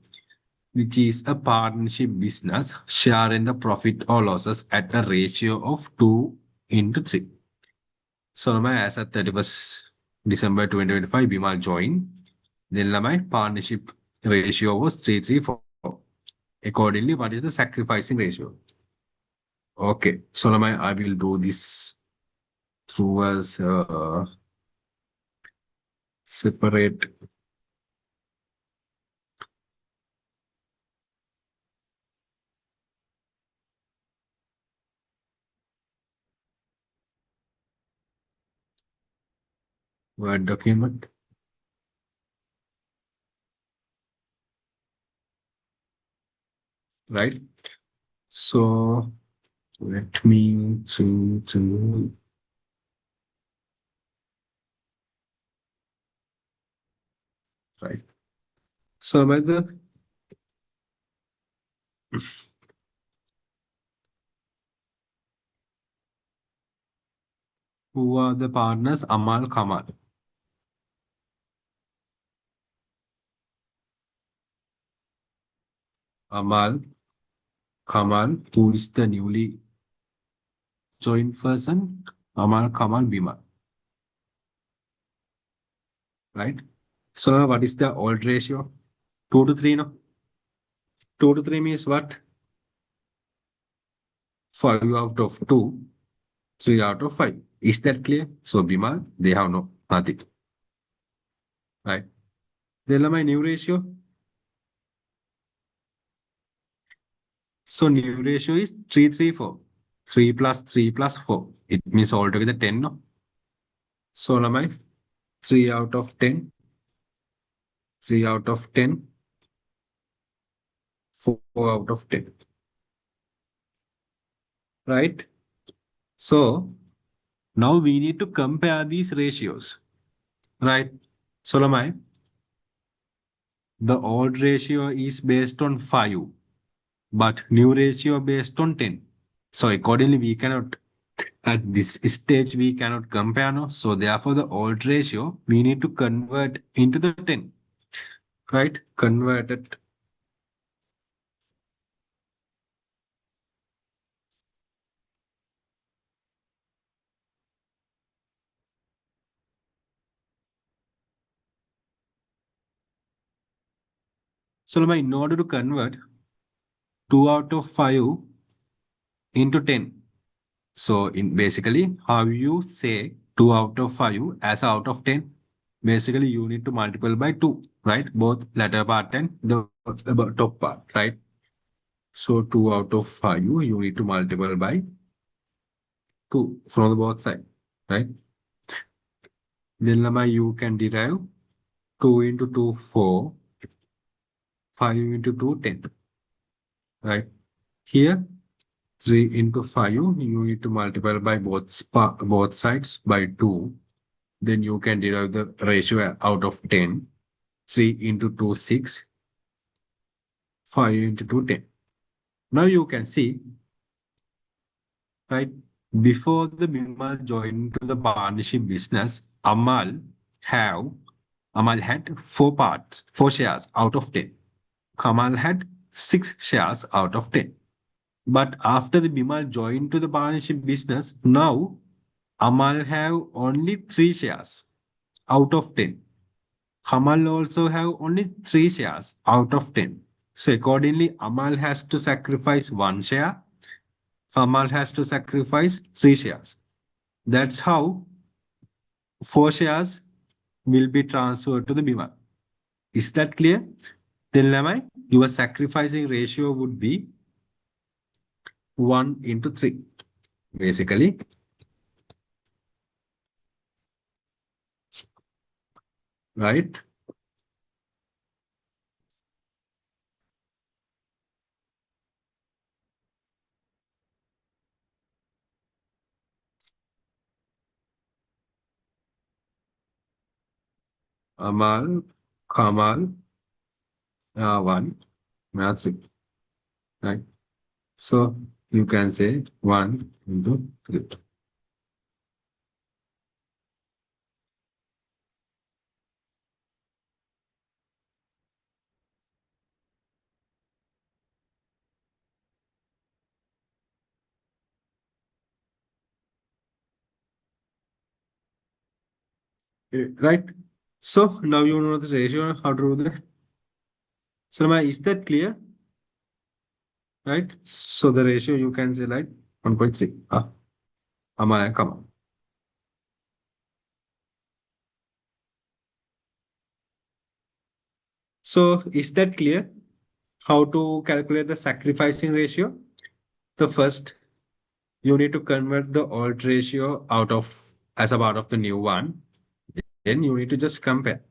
which is a partnership business sharing the profit or losses at a ratio of 2:3. So Lamai, as at 31st December 2025, Bimal joined. Then Lamai partnership ratio was 3:4. Accordingly, what is the sacrificing ratio? Okay, so Lamai, I will do this through as separate. Word document. Right? So let me to right. So by the who are the partners? Amal Kamal. Amal Kamal, who is the newly joined person? Amal Kamal Bima. Right? So now what is the old ratio? 2:3, no? 2:3 means what? 5 out of 2, 3 out of 5. Is that clear? So Bimal, they have no nothing. Right? Then my new ratio. So new ratio is 3:3:4. 3 plus 3 plus 4. It means altogether 10, no? So now my 3 out of 10, 3 out of 10, 4 out of 10. Right? So now we need to compare these ratios. Right? So Lamai, the old ratio is based on 5, but new ratio based on 10. So accordingly, we cannot, at this stage, we cannot compare, no? So therefore, the old ratio, we need to convert into the 10, right? Convert it. So Lamai, in order to convert 2 out of 5 into 10, so in basically, how you say 2 out of 5 as out of 10, basically you need to multiply by 2, right? Both latter part and the top part, right? So 2 out of 5, you need to multiply by 2 from the both side, right? Then Lama, you can derive 2 into 2, 4, 5 into 2, 10, right? Here, 3 into 5, you need to multiply by both sides by 2. Then you can derive the ratio out of 10. 3 into 2, 6. 5 into 2, 10. Now you can see, right? Before the Bimal joined to the partnership business, Amal had 4 shares out of 10. Kamal had 6 shares out of 10. But after the Bimal joined to the partnership business, now Amal have only 3 shares out of 10. Kamal also have only 3 shares out of 10. So accordingly, Amal has to sacrifice 1 share. Kamal has to sacrifice 3 shares. That's how 4 shares will be transferred to the Bima. Is that clear? Then Lamai, your sacrificing ratio would be 1 into 3. Basically, right? Amal, Kamal, 1, 3, right? So you can say 1 into 3. Right? So now you know the ratio, how to do that. So now is that clear? Right? So the ratio you can say like 1.3. Amal, come on. So is that clear? How to calculate the sacrificing ratio? The first, you need to convert the old ratio out of as a part of the new one. Then you need to just compare.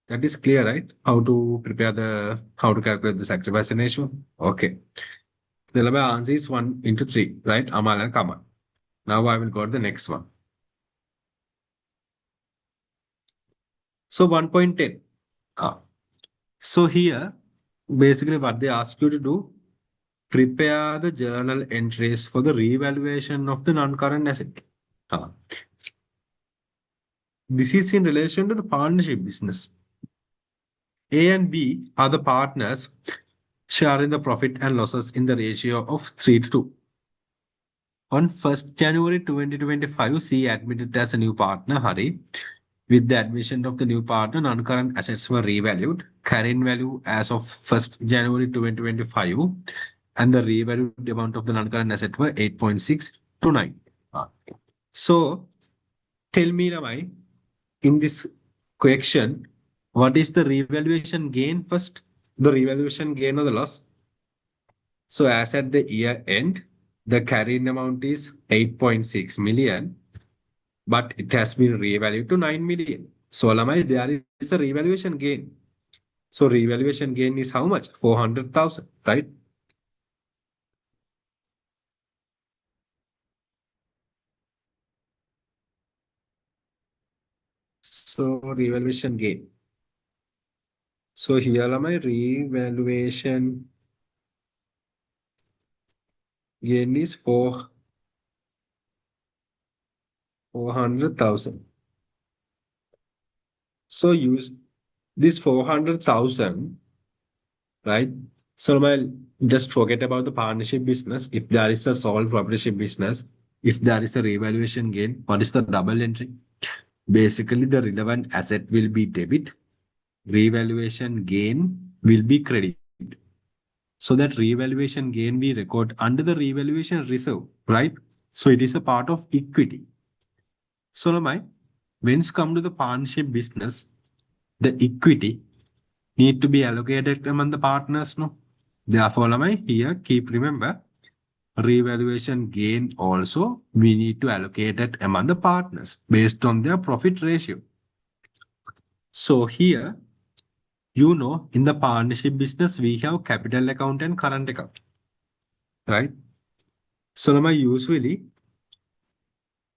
That is clear, right? How to prepare how to calculate the sacrificing ratio? Okay. The answer is 1 into 3, right? Amal and Kamal. Now I will go to the next one. So 1.10. So here, basically what they ask you to do, prepare the journal entries for the revaluation of the non-current asset. Ah, this is in relation to the partnership business. A and B are the partners sharing the profit and losses in the ratio of 3 to 2. On 1st January 2025, C admitted as a new partner, Hari. With the admission of the new partner, non-current assets were revalued. Carrying value as of 1st January 2025 and the revalued amount of the non-current asset were 8.6 to 9. So tell me, Ramai, in this question, what is the revaluation gain first? The revaluation gain or the loss? So as at the year end, the carrying amount is 8.6 million, but it has been revalued to 9 million. So Lamai, there is a revaluation gain. So revaluation gain is how much? 400,000, right? So revaluation gain. So here Lamai, revaluation gain is 400,000. So use this 400,000, right? So while just forget about the partnership business. If there is a sole proprietorship business, if there is a revaluation gain, what is the double entry? Basically, the relevant asset will be debit, revaluation gain will be credit. So that revaluation gain we record under the revaluation reserve, right? So it is a part of equity. So Lamai, when it's come to the partnership business, the equity need to be allocated among the partners, no? Therefore, Lamai, here keep remember revaluation gain also we need to allocate it among the partners based on their profit ratio. So here, in the partnership business, we have capital account and current account, right? So Lamai, usually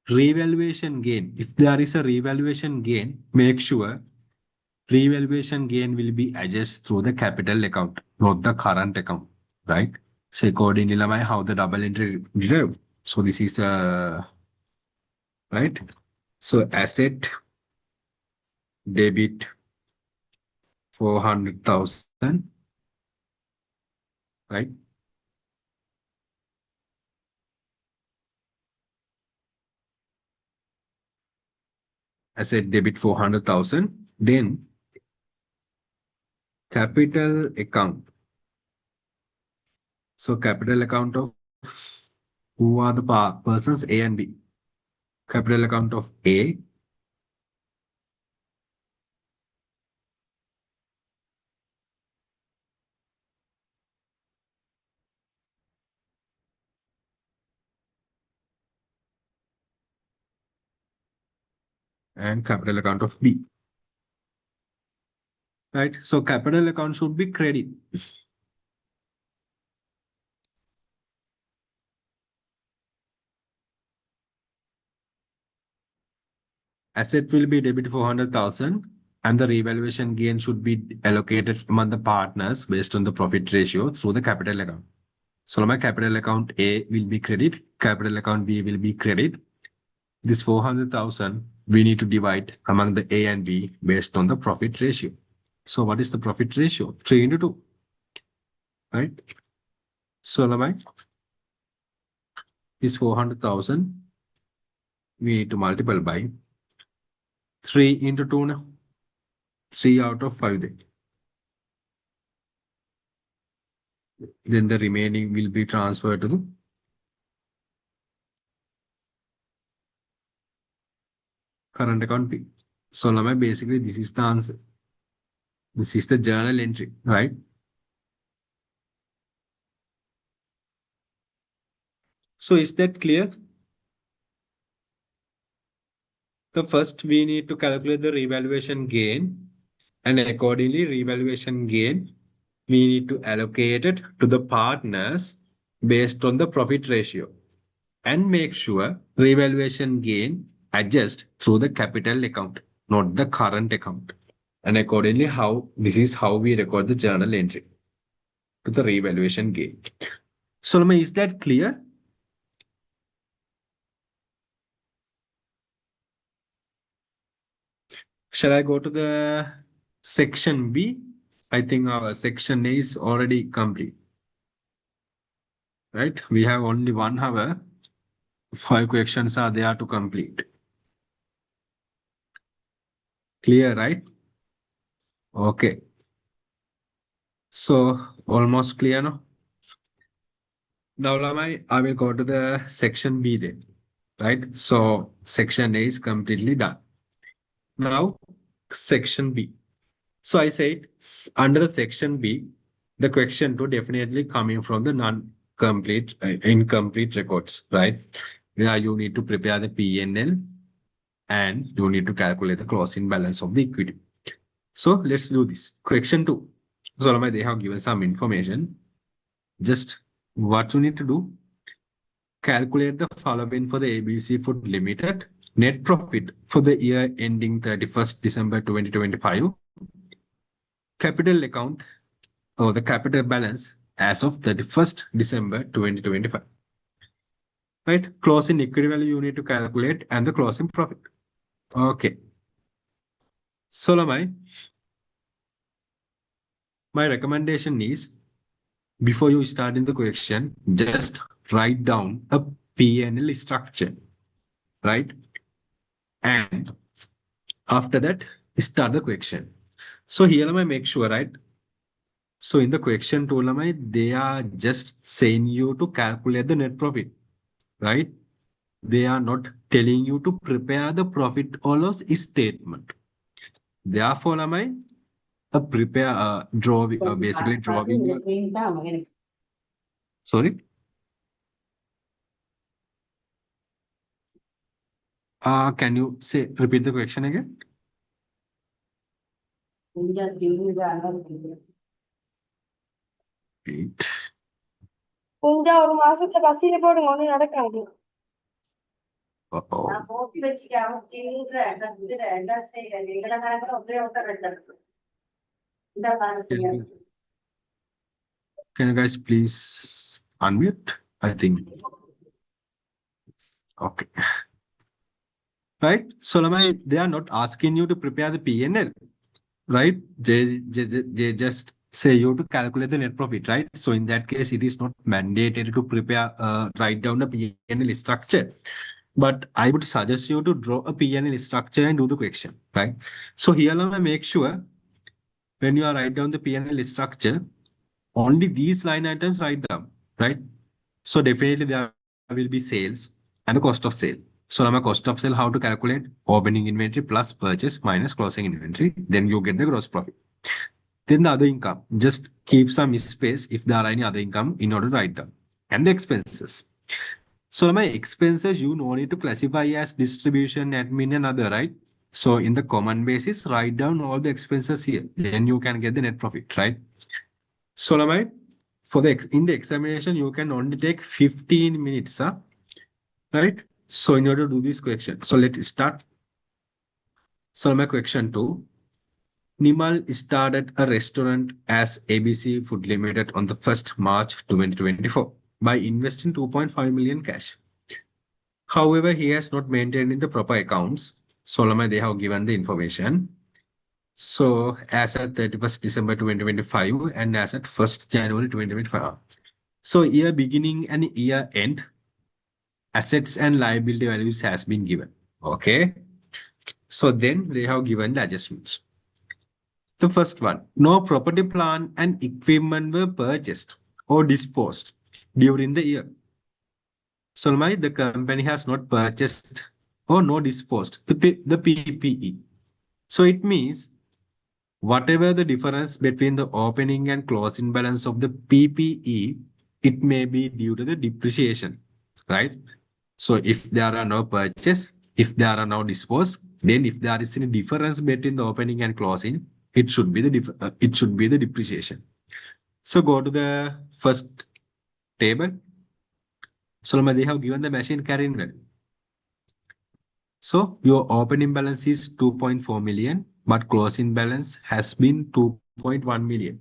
revaluation gain, if there is a revaluation gain, make sure revaluation gain will be adjusted through the capital account, not the current account, right? So accordingly, how the double entry derived. So this is right. So asset debit 400,000, right? I said debit 400,000. Then capital account. So capital account of who are the persons A and B? Capital account of A and capital account of B. Right? So capital account should be credit. Asset will be debit 400,000 and the revaluation gain should be allocated among the partners based on the profit ratio through the capital account. So my capital account A will be credit, capital account B will be credit. This 400,000 we need to divide among the A and B based on the profit ratio. So what is the profit ratio? 3 into 2, right? So this 400,000 we need to multiply by 3 into 2 now. 3 out of 5 then. Then the remaining will be transferred to the current account P. So now basically this is the answer. This is the journal entry, right? So is that clear? The first we need to calculate the revaluation gain, and accordingly revaluation gain we need to allocate it to the partners based on the profit ratio and make sure revaluation gain adjust through the capital account, not the current account. And accordingly, this is how we record the journal entry to the revaluation gain. So, is that clear? Shall I go to the section B? I think our section A is already complete. Right? We have only 1 hour. 5 questions are there to complete. Clear, right? Okay. So almost clear now. Now, I will go to the section B then. Right? So section A is completely done. Now, section B. So I said under the section B, the question 2 definitely coming from the non-complete, incomplete records, right? Where you need to prepare the P&L and you need to calculate the closing balance of the equity. So let's do this. Question 2. So they have given some information. Just what you need to do, calculate the following for the ABC Food Limited net profit for the year ending 31st December 2025. Capital account or the capital balance as of 31st December 2025. Right? Closing equity value you need to calculate and the closing profit. Okay. So my recommendation is before you start in the question, just write down a P&L structure, right? And after that, start the question. So here I make sure, right? So in the question tool, they are just saying you to calculate the net profit, right? They are not telling you to prepare the profit or loss statement. Therefore, prepare drawing basically drawing. Sorry. Can you repeat the question again? Eight. ஒரு மாசத்தை பசியில போடுங்க ஒண்ணும் நடக்காது Can you guys please unmute? I think. Okay. Right? So they are not asking you to prepare the P&L, right? They just say you to calculate the net profit, right? So in that case, it is not mandated to prepare, write down the P&L structure. but I would suggest you to draw a P&L structure and do the question, right? So here let me make sure when you are write down the P&L structure, only these line items write down, right? So definitely there will be sales and the cost of sale. So now my cost of sale, how to calculate? Opening inventory plus purchase minus closing inventory. Then you get the gross profit. Then the other income, just keep some space if there are any other income in order to write down. And the expenses. So my expenses, you no need to classify as distribution, admin, and other, right? So in the common basis, write down all the expenses here. Then you can get the net profit, right? So now for the in the examination, you can only take 15 minutes, right? So in order to do this question, so let's start. So my question 2. Nimal started a restaurant as ABC Food Limited on the 1st March 2024 by investing 2.5 million cash. However, he has not maintained in the proper accounts. Solomon, they have given the information. So as at 31st December 2025 and as at 1st January 2025. So year beginning and year end, assets and liability values has been given. Okay. So then they have given the adjustments. The first one, no property, plant and equipment were purchased or disposed during the year. Solmai, the company has not purchased or no disposed the PPE. So it means whatever the difference between the opening and closing balance of the PPE, it may be due to the depreciation, right? So if there are no purchase, if there are no disposed, then if there is any difference between the opening and closing, it should be the depreciation. So go to the first table. So they have given the machine carrying value. So your opening balance is 2.4 million, but closing balance has been 2.1 million.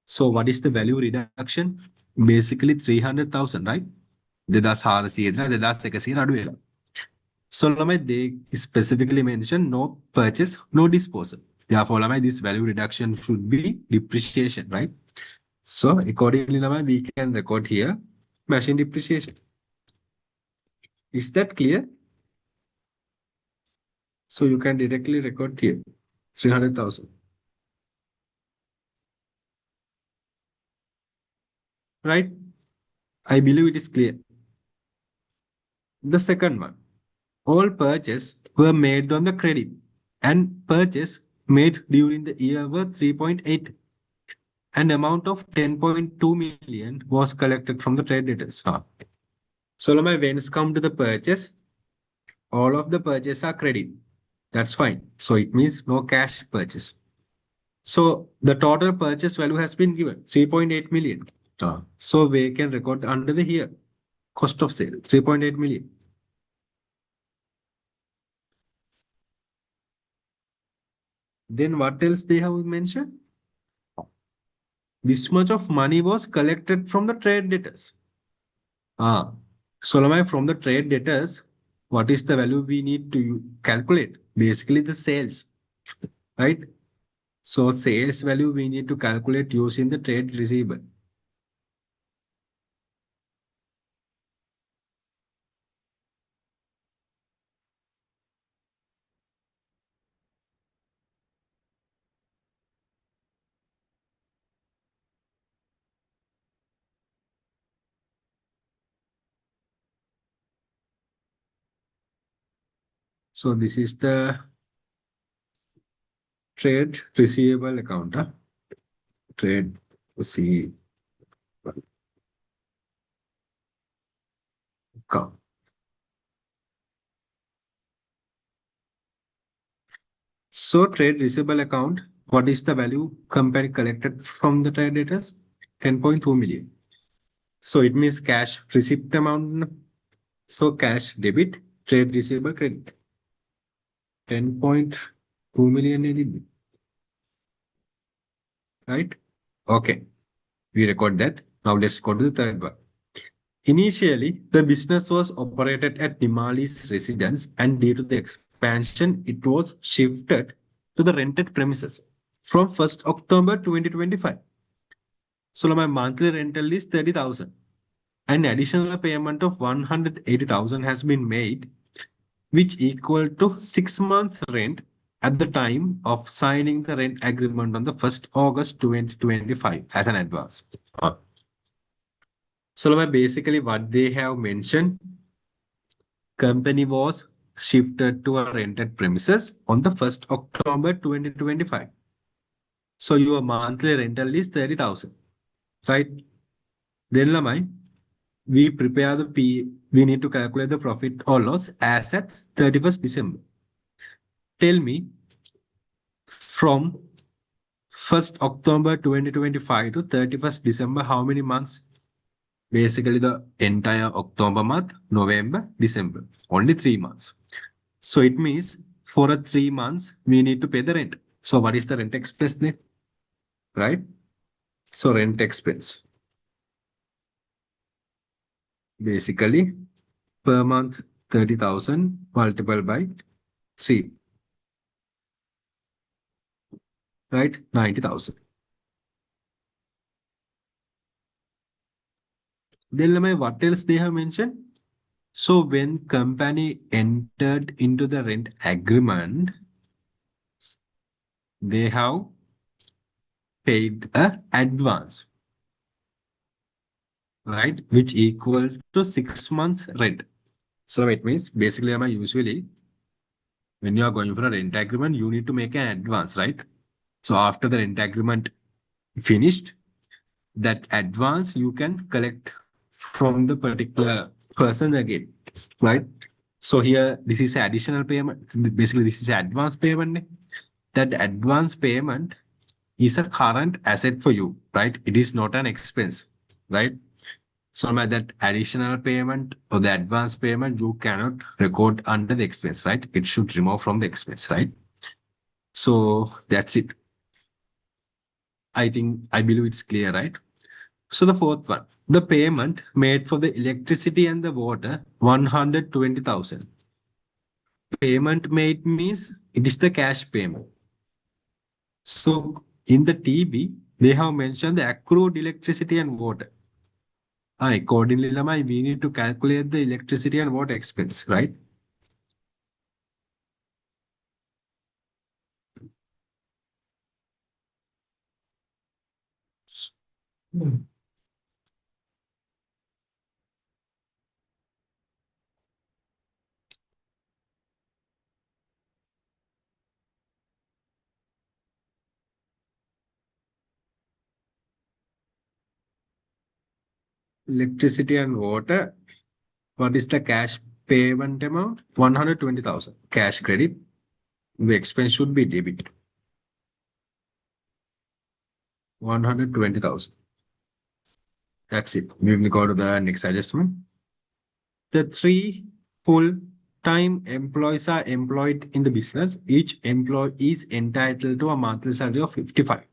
So what is the value reduction? Basically 300,000, right? 2,600 අඩු වෙලා. So they specifically mention no purchase, no disposal. Therefore, this value reduction should be depreciation, right? So accordingly, we can record here machine depreciation. Is that clear? So you can directly record here 300,000. Right? I believe it is clear. The second one, all purchases were made on the credit and purchase made during the year were 3.8. An amount of 10.2 million was collected from the trade debtors. So when it comes to the purchase, all of the purchases are credit. That's fine. So it means no cash purchase. So the total purchase value has been given 3.8 million. So we can record under the here cost of sale 3.8 million. Then what else they have mentioned? This much of money was collected from the trade debtors. So from the trade debtors, what is the value we need to calculate? Basically the sales, right? So sales value we need to calculate using the trade receivable. So this is the trade receivable account. Trade receivable account. So trade receivable account, what is the value compared collected from the trade debtors? 10.2 million. So it means cash receipt amount. So cash debit, trade receivable credit. 10.2 million. Right? Okay. We record that. Now let's go to the third one. Initially, the business was operated at Nimali's residence, and due to the expansion, it was shifted to the rented premises from 1st October 2025. So my monthly rental is 30,000. an additional payment of 180,000 has been made, which equal to 6 months rent at the time of signing the rent agreement on the 1st August 2025 as an advance. So basically what they have mentioned, company was shifted to a rented premises on the 1st October 2025. So your monthly rental is 30,000, right? Then Lamai, we prepare the we need to calculate the profit or loss as at 31st December. Tell me, from 1st October 2025 to 31st December, how many months? Basically, the entire October month, November, December. Only 3 months. So it means for a 3 months, we need to pay the rent. So what is the rent expense then? Right? So rent expense. Basically, per month, 30,000 multiplied by 3. Right? 90,000. Then what else they have mentioned? So when company entered into the rent agreement, they have paid a advance, right? Which equal to 6 months rent. So it means basically, usually when you are going for a rent agreement, you need to make an advance, right? So after the rent agreement finished, that advance you can collect from the particular person again, right? So here, this is additional payment. Basically, this is advance payment. That advance payment is a current asset for you, right? It is not an expense, right? So that additional payment or the advance payment, you cannot record under the expense, right? It should remove from the expense, right? So that's it. I believe it's clear, right? So the fourth one, the payment made for the electricity and the water, 120,000. Payment made means it is the cash payment. So in the TB, they have mentioned the accrued electricity and water. Accordingly, we need to calculate the electricity and water expense, right? Hmm. Electricity and water. What is the cash payment amount? 120,000. Cash credit. The expense should be debit. 120,000. That's it. We will go to the next adjustment. The three full-time employees are employed in the business. Each employee is entitled to a monthly salary of 55.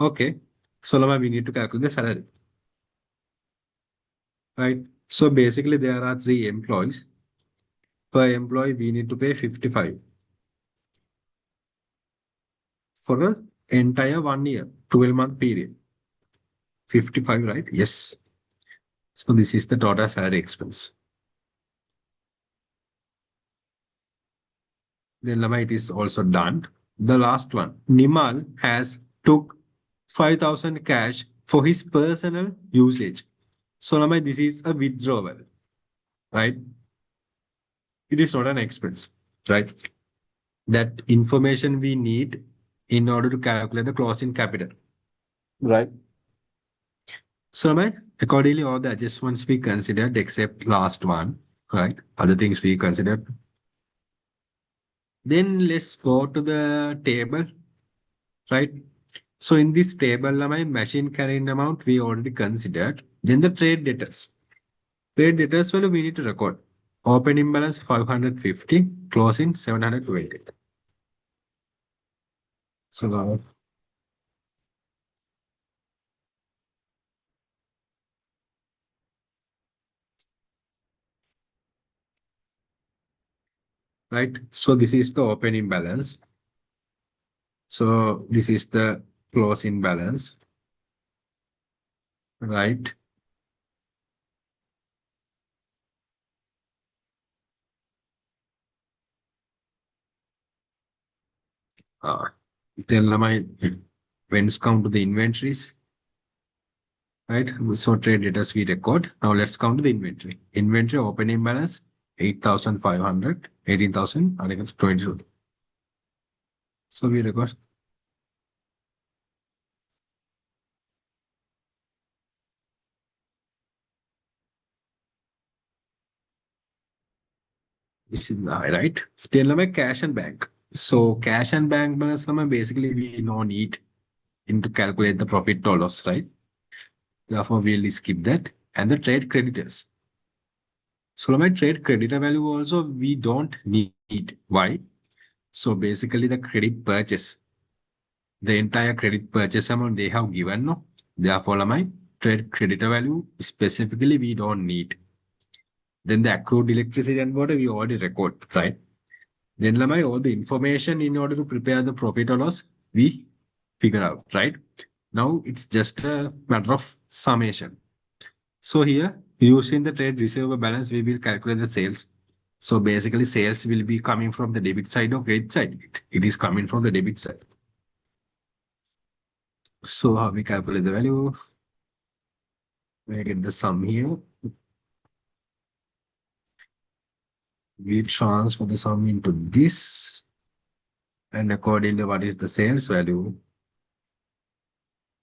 Okay. So now we need to calculate the salary. Right. So basically there are 3 employees. Per employee, we need to pay 55 for an entire 1 year, 12-month period. 55, right? Yes. So this is the total salary expense. Then it is also done. The last one, Nimal has took 5,000 cash for his personal usage. So this is a withdrawal, right? It is not an expense, right? That information we need in order to calculate the closing capital, right? So accordingly, all the adjustments we considered except last one, right? Other things we considered. Then let's go to the table, right? So in this table, my machine carrying amount we already considered. Then the trade debtors. Trade debtors value we need to record. Opening balance 550, closing 720. So right. So this is the opening balance. So this is the closing balance, right? then my when it's come to the inventories, right? So trade debtors we record. Now let's count the inventory. Inventory opening balance 8,500, 18,000, and equals 22. So we record. This is right. Then my cash and bank. So cash and bank balance basically we no need in to calculate the profit or loss, right? Therefore we'll skip that. And the trade creditors. So my trade creditor value also we don't need. Why? So basically the credit purchase, the entire credit purchase amount they have given, no? Therefore my trade creditor value specifically we don't need. Then the accrued electricity and water we already record, right? Then Lamai, all the information in order to prepare the profit or loss, we figure out, right? Now it's just a matter of summation. So here, using the trade receivable balance, we will calculate the sales. So basically, sales will be coming from the debit side or credit side. It is coming from the debit side. So how we calculate the value? We get the sum here. We transfer the sum into this. And accordingly, what is the sales value?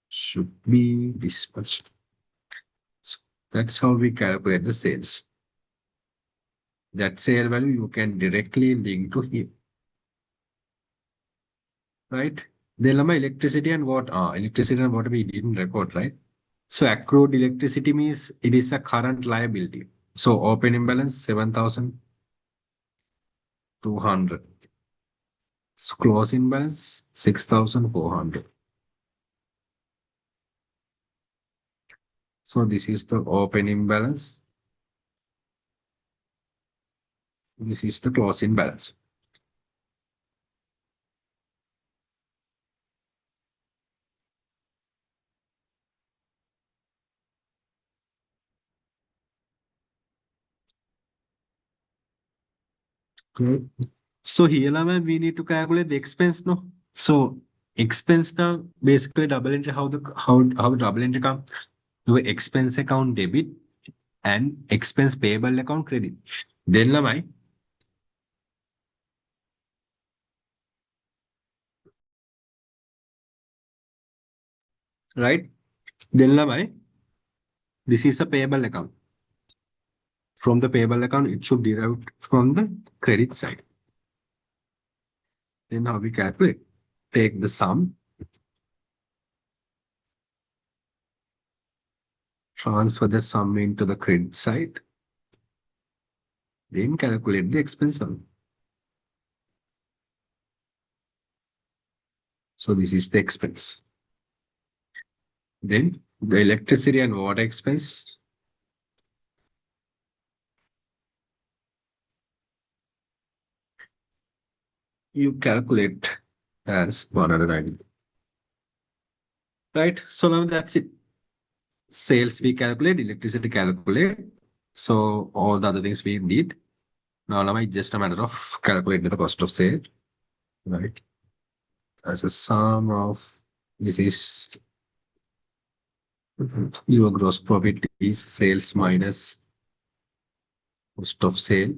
Should be this much. So that's how we calculate the sales. That sale value you can directly link to here. Right? Then my electricity and water. Electricity and water we didn't record, right? So accrued electricity means it is a current liability. So opening balance 7,200. So closing balance 6,400. So this is the opening balance. This is the closing balance. Okay. So here Lama, we need to calculate the expense, no? So expense now basically double entry how the double entry come to expense account debit and expense payable account credit. Then Lama, right? Then Lama, this is a payable account. From the payable account, it should derive from the credit side. Then how we calculate? Take the sum, transfer the sum into the credit side, then calculate the expense sum. So this is the expense. Then the electricity and water expense. You calculate as 190. Right? So now that's it. Sales we calculate, electricity calculate. So all the other things we need. Now it's just a matter of calculating the cost of sale. Right? As a sum of this is your gross profit is sales minus cost of sale.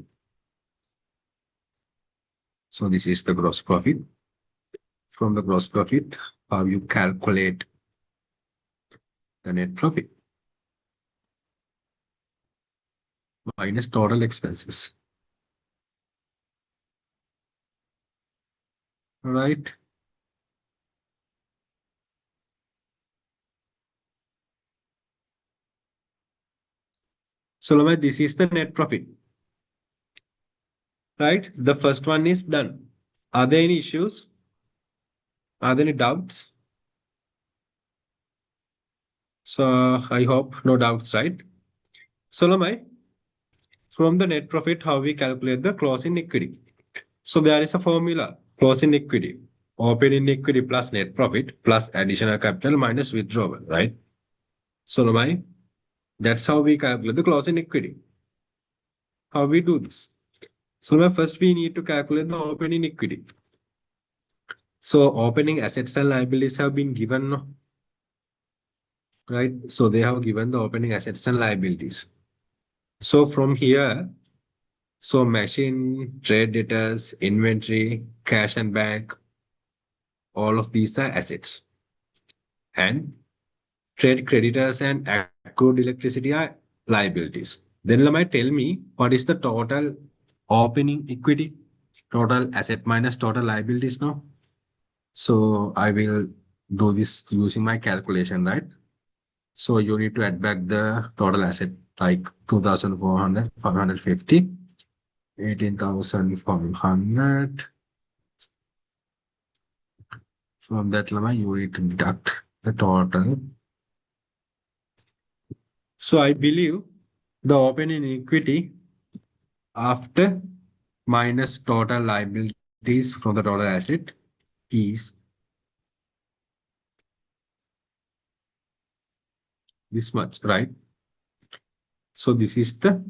So this is the gross profit. From the gross profit, how you calculate the net profit minus total expenses. All right. So Lamai, this is the net profit. Right? The first one is done. Are there any issues? Are there any doubts? So I hope no doubts, right? So Lamai, from the net profit, how we calculate the closing equity? So there is a formula, closing equity, opening equity plus net profit plus additional capital minus withdrawal, right? So Lamai, that's how we calculate the closing equity. How we do this? So now first we need to calculate the opening equity. So opening assets and liabilities have been given, no? Right? So they have given the opening assets and liabilities. So from here, so machine, trade debtors, inventory, cash and bank, all of these are assets. And trade creditors and accrued electricity are liabilities. Then Lamai tell me what is the total opening equity, total asset minus total liabilities now. So I will do this using my calculation, right? So you need to add back the total asset like 2,400, 550, 18,500. From that, Lama, you need to deduct the total. So I believe the opening equity after minus total liabilities from the total asset is this much, right? So this is the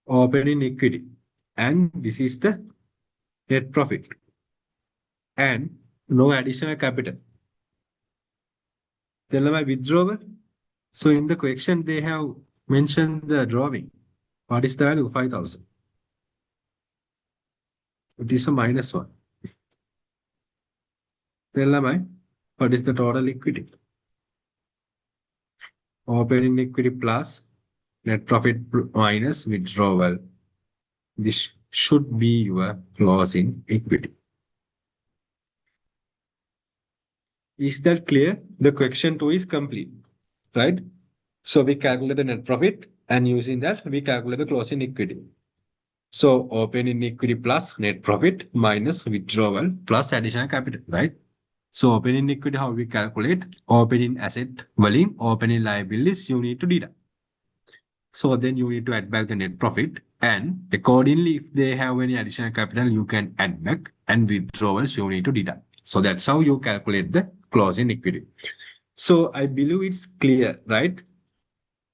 opening equity, and this is the net profit, and no additional capital. Then my withdrawal. So in the question, they have mentioned the drawing. What is the value? 5,000. It is a minus one. Then what is the total equity? Opening equity plus net profit minus withdrawal. This should be your closing equity. Is that clear? The question 2 is complete, right? So we calculate the net profit, and using that, we calculate the closing equity. So opening equity plus net profit minus withdrawal plus additional capital, right? So opening equity, how we calculate? Opening asset volume, opening liabilities, you need to deduct. So then you need to add back the net profit, and accordingly, if they have any additional capital, you can add back, and withdrawals you need to deduct. So that's how you calculate the closing equity. So I believe it's clear, right?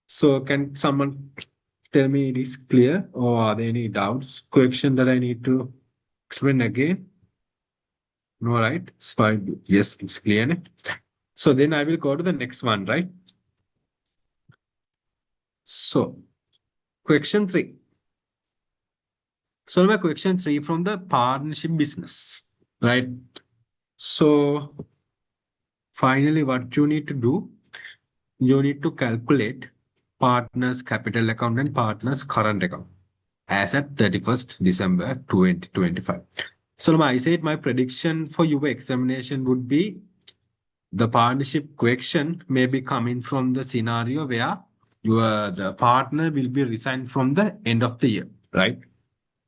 So can someone tell me it is clear, or are there any doubts, question that I need to explain again? No, right? So yes, it's clear. So then I will go to the next one, right? So question 3. So my question 3 from the partnership business, right? So finally, what you need to do, you need to calculate partners capital account and partners current account as at 31st December 2025. So I said my prediction for your examination would be the partnership question may be coming from the scenario where the partner will be resigned from the end of the year, right?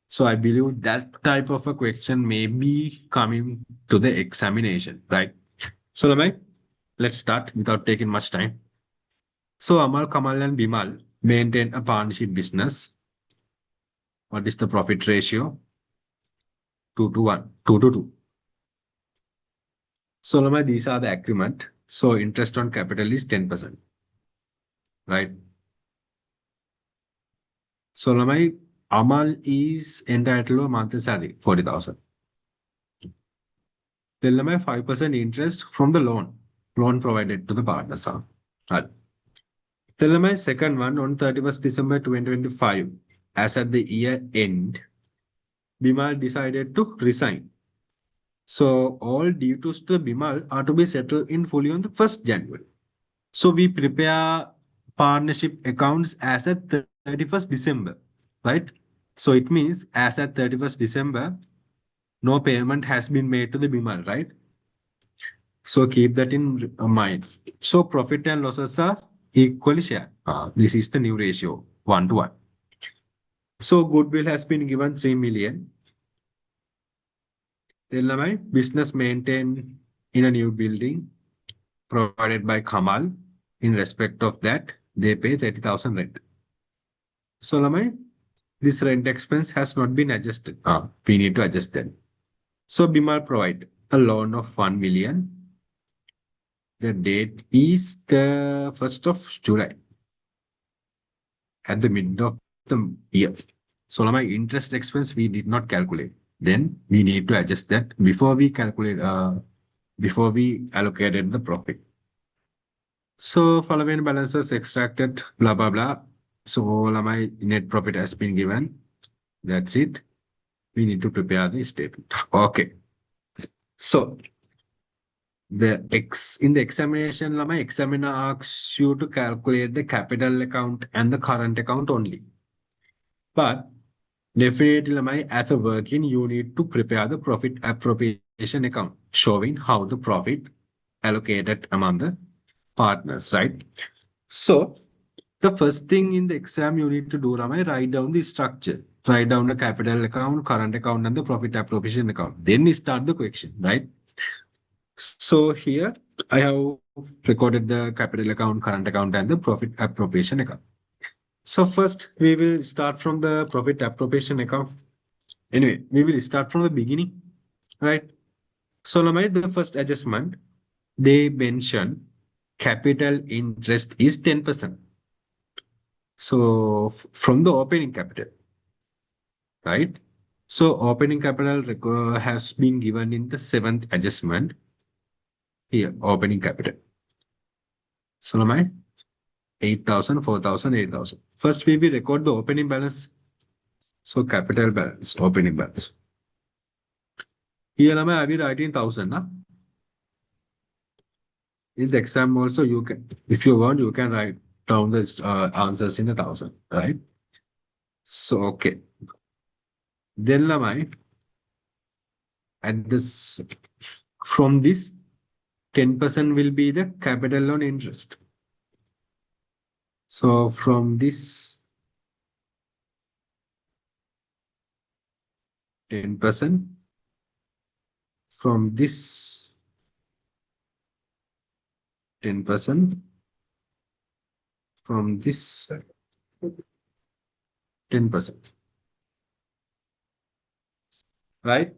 So I believe that type of a question may be coming to the examination, right? So Lamai, let's start without taking much time. So Amal, Kamal, and Bimal maintain a partnership business. What is the profit ratio? 2 to 1, 2 to 2. So Lamai, these are the agreement. So interest on capital is 10%, right? So Lamai, Amal is entitled to a monthly salary, 40,000. Then Lamai, 5% interest from the loan provided to the partners. Right. Then my second one on 31st December 2025, as at the year end, Bimal decided to resign. So all duties to Bimal are to be settled in fully on the 1st January. So we prepare partnership accounts as at 31st December, right? So it means as at 31st December, no payment has been made to the Bimal, right? So keep that in mind. So profit and losses are equally shared. This is the new ratio, 1 to 1. So goodwill has been given 3 million. Then my business maintained in a new building provided by Kamal. In respect of that, they pay 30,000 rent. So Lamai, this rent expense has not been adjusted. We need to adjust that. So Bimal provide a loan of 1 million. The date is the 1st of July at the mid of the year. So my interest expense we did not calculate. Then we need to adjust that before we calculate, before we allocated the profit. So following balances extracted, blah, blah, blah. So all of my net profit has been given. That's it. We need to prepare the statement. Okay. So in the examination, my examiner asks you to calculate the capital account and the current account only. But definitely, as a working, you need to prepare the profit appropriation account, showing how the profit allocated among the partners, right? So the first thing in the exam you need to do, Ramai, write down the structure. Write down the capital account, current account, and the profit appropriation account. Then you start the question, right? So here I have recorded the capital account, current account, and the profit appropriation account. So first we will start from the profit appropriation account. Anyway, we will start from the beginning, right? So Lamai, the first adjustment, they mention capital interest is 10%. So from the opening capital, right? So opening capital has been given in the seventh adjustment. Here, opening capital. So Lamai, 8,000, 4,000, 8,000. First, we will record the opening balance. So capital balance, opening balance. Here, I will write in 1,000. In the exam also, you can, if you want, you can write down the answers in 1,000, right? So, okay. Then, at this, from this, 10% will be the capital loan interest. So, from this, 10%, from this, 10%, from this, 10%, right?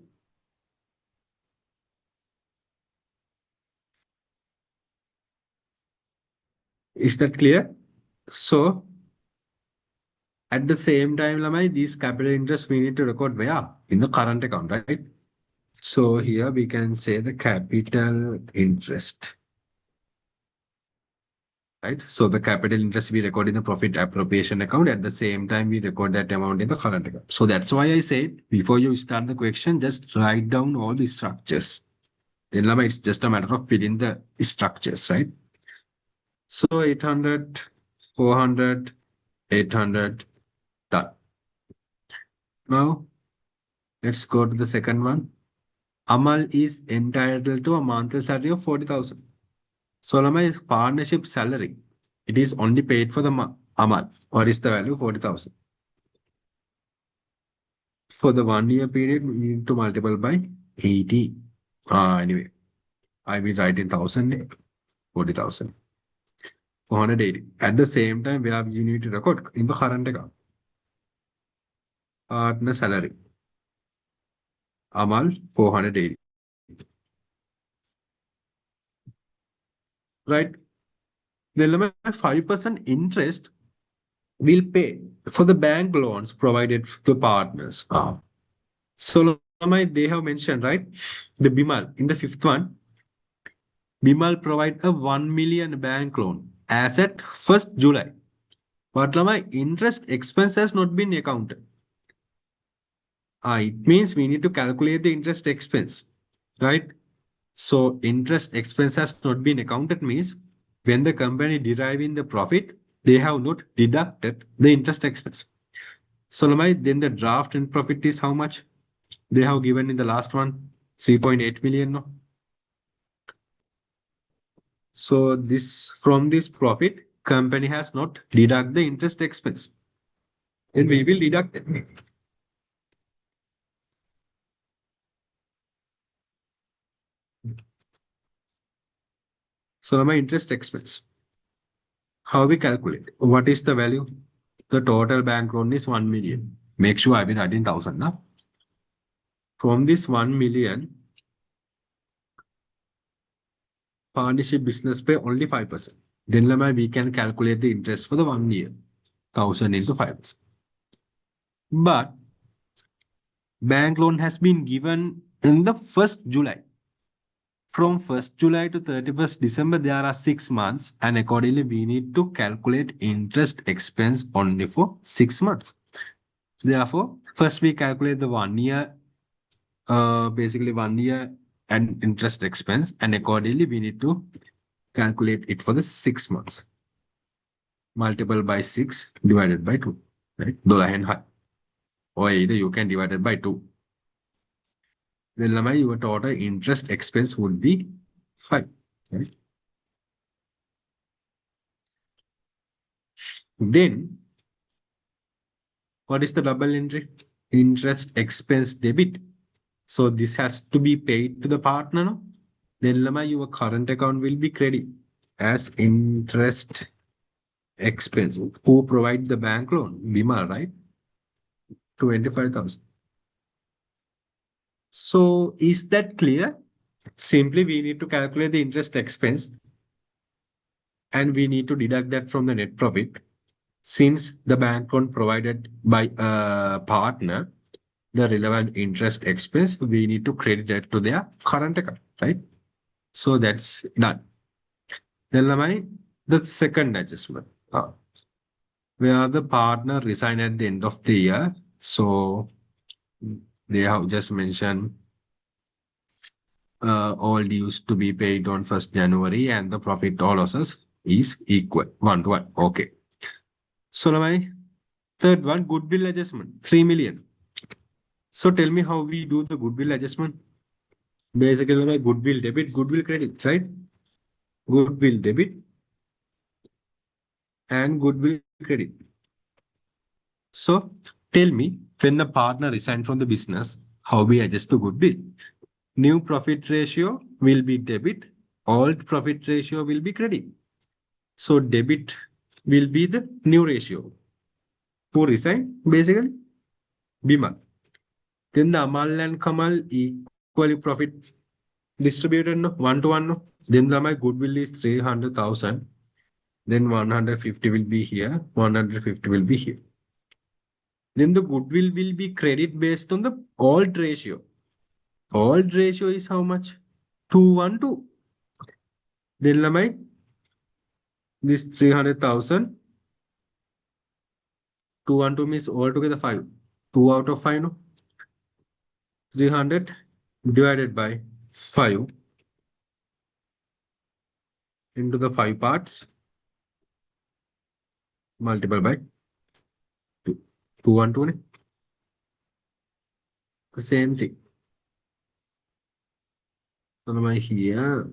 Is that clear? So, at the same time, Lamai, these capital interest we need to record where? In the current account, right? So here we can say the capital interest, right? So the capital interest we record in the profit appropriation account. At the same time, we record that amount in the current account. So that's why I said before you start the question, just write down all the structures. Then Lamai, it's just a matter of filling the structures, right? So 800, 400, 800, done. Now, let's go to the second one. Amal is entitled to a monthly salary of 40,000. So Lama is partnership salary. It is only paid for the Amal. What is the value? 40,000. For the 1 year period, we need to multiply by 80. Anyway, I will write in 1,000, 40,000. 480. At the same time, we have you need to record in the current account. Partner salary. Amal 480. Right? Then 5% interest will pay for the bank loans provided to partners. So they have mentioned, right? The Bimal in the fifth one, Bimal provide a 1 million bank loan as at 1st July. But interest expense has not been accounted. It means we need to calculate the interest expense, right? So interest expense has not been accounted means when the company deriving the profit, they have not deducted the interest expense. So then the draft and profit is how much? They have given in the last one, 3.8 million. No? So this from this profit, company has not deduct the interest expense. Then we will deduct it. So my interest expense. How we calculate? What is the value? The total bank loan is 1 million. Make sure I've been adding 1,000 now. From this 1 million, partnership business pay only 5%. Then we can calculate the interest for the 1 year. 1,000 into 5%. But bank loan has been given in the 1st July. From 1st July to 31st December, there are 6 months, and accordingly, we need to calculate interest expense only for 6 months. Therefore, first we calculate the 1 year, basically 1 year and interest expense, and accordingly, we need to calculate it for the 6 months. Multiple by 6 divided by 2, right? 12 or either you can divide it by 2. Then your total interest expense would be 5, right? Then what is the double entry? Interest expense debit. So this has to be paid to the partner. No? Then your current account will be credit as interest expense. Who provide the bank loan? Bima, right? 25,000. So is that clear? Simply we need to calculate the interest expense and we need to deduct that from the net profit. Since the bank loan provided by a partner, the relevant interest expense, we need to credit it to their current account, right? So that's done. Then the second adjustment, where the partner resign at the end of the year. So they have just mentioned all dues to be paid on 1st January and the profit or losses is equal 1 to 1. Okay. So now my third one, goodwill adjustment, 3 million. So tell me how we do the goodwill adjustment. Basically, my goodwill debit, goodwill credit, right? Goodwill debit and goodwill credit. So tell me, when the partner resigned from the business, how we adjust the goodwill? New profit ratio will be debit, old profit ratio will be credit. So debit will be the new ratio. Who resigned? Basically, Bima. Then the Amal and Kamal equally profit distributed 1 to 1. Then my goodwill is 300,000. Then 150 will be here. 150 will be here. Then the goodwill will be credit based on the old ratio. Old ratio is how much? 212. Then this 300,000. 212 means altogether 5. 2 out of 5, no? 300 divided by 5 into the 5 parts. Multiple by 2. 212. The same thing. So now here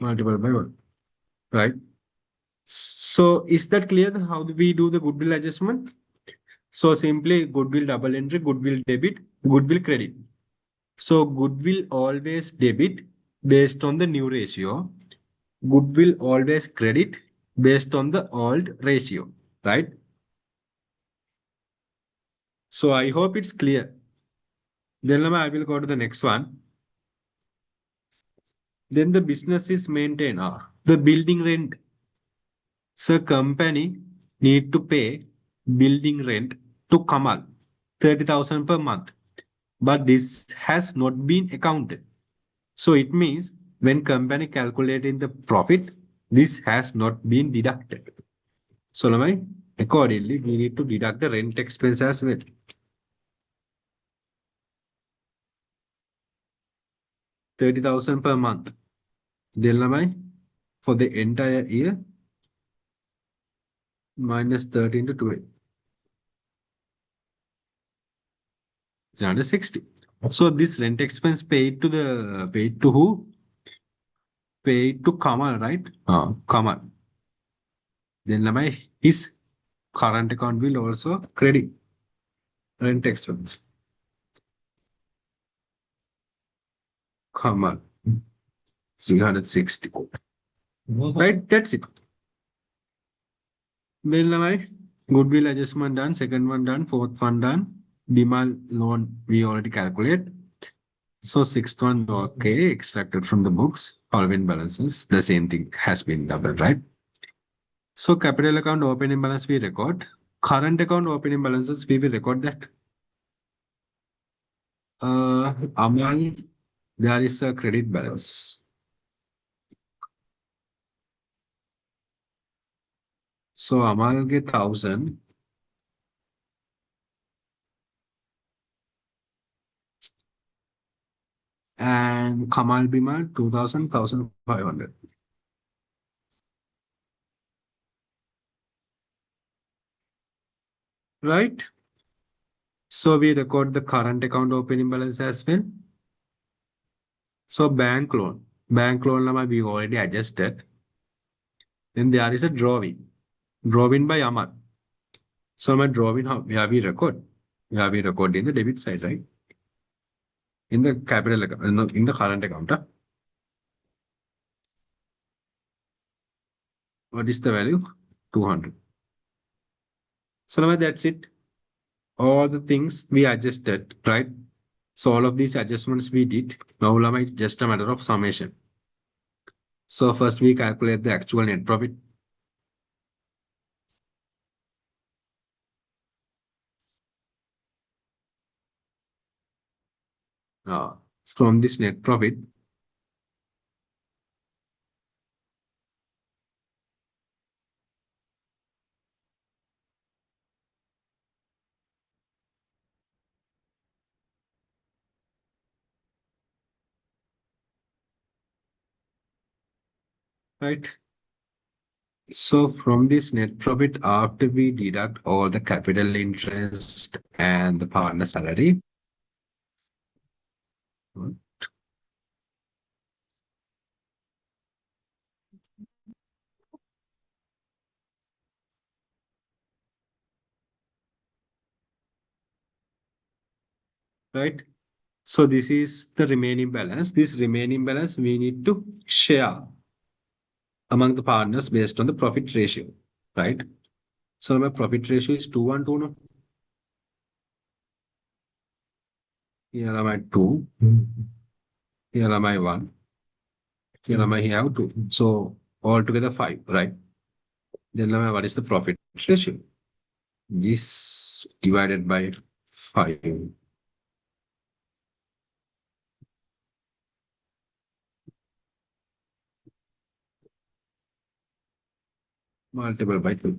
multiple by 1. Right? So is that clear how we do the goodwill adjustment? So simply goodwill double entry, goodwill debit, goodwill credit. So goodwill always debit based on the new ratio. Goodwill always credit based on the old ratio, right? So I hope it's clear. Then I will go to the next one. Then the business is maintained. The building rent. So company need to pay building rent to Kamal 30,000 per month. But this has not been accounted. So it means when company calculating the profit, this has not been deducted. So accordingly, we need to deduct the rent expense as well. 30,000 per month. Then for the entire year, minus 13 to 12. 360. So this rent expense paid to who? Paid to Kamal, right? Kamal. Then his current account will also credit rent expense. Kamal. 360. Right? That's it. Then goodwill adjustment done, second one done, fourth one done. Bima loan we already calculate. So sixth one, okay, extracted from the books, following balances, the same thing has been doubled, right? So capital account opening balance we record. Current account opening balances, we will record that. Amal, there is a credit balance. So Amal get 1,000. And Kamal Bimal 2,000, 1,500. Right? So we record the current account opening balance as well. So bank loan. Bank loan lama we already adjusted. Then there is a drawing. Drawing by Amal. So my drawing, how where we record? Where we record in the debit side, right? In the capital account, no, in the current account. What is the value? 200. So now that's it. All the things we adjusted, right? So all of these adjustments we did. Now Lama is just a matter of summation. So first we calculate the actual net profit. From this net profit, right? So from this net profit, after we deduct all the capital interest and the partner salary, right? So this is the remaining balance. This remaining balance we need to share among the partners based on the profit ratio, right? So my profit ratio is 2:1 now. Here am I 2. Here am I 1. Here am I here 2. So altogether 5, right? Then what is the profit ratio? This divided by 5 multiplied by 2.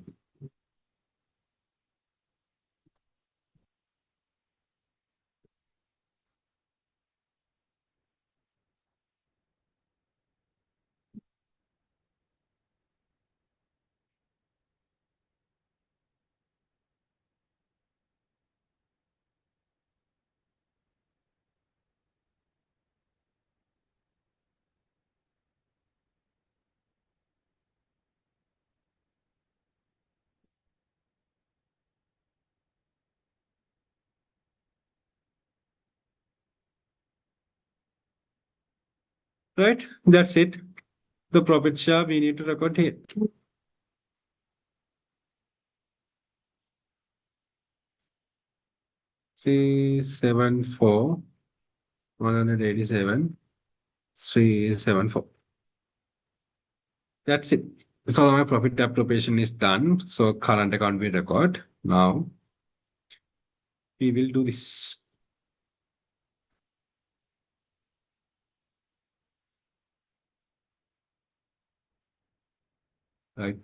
Right? That's it. The profit share we need to record here. 374 187 374. That's it. So my profit appropriation is done. So current account we record. Now we will do this. Right.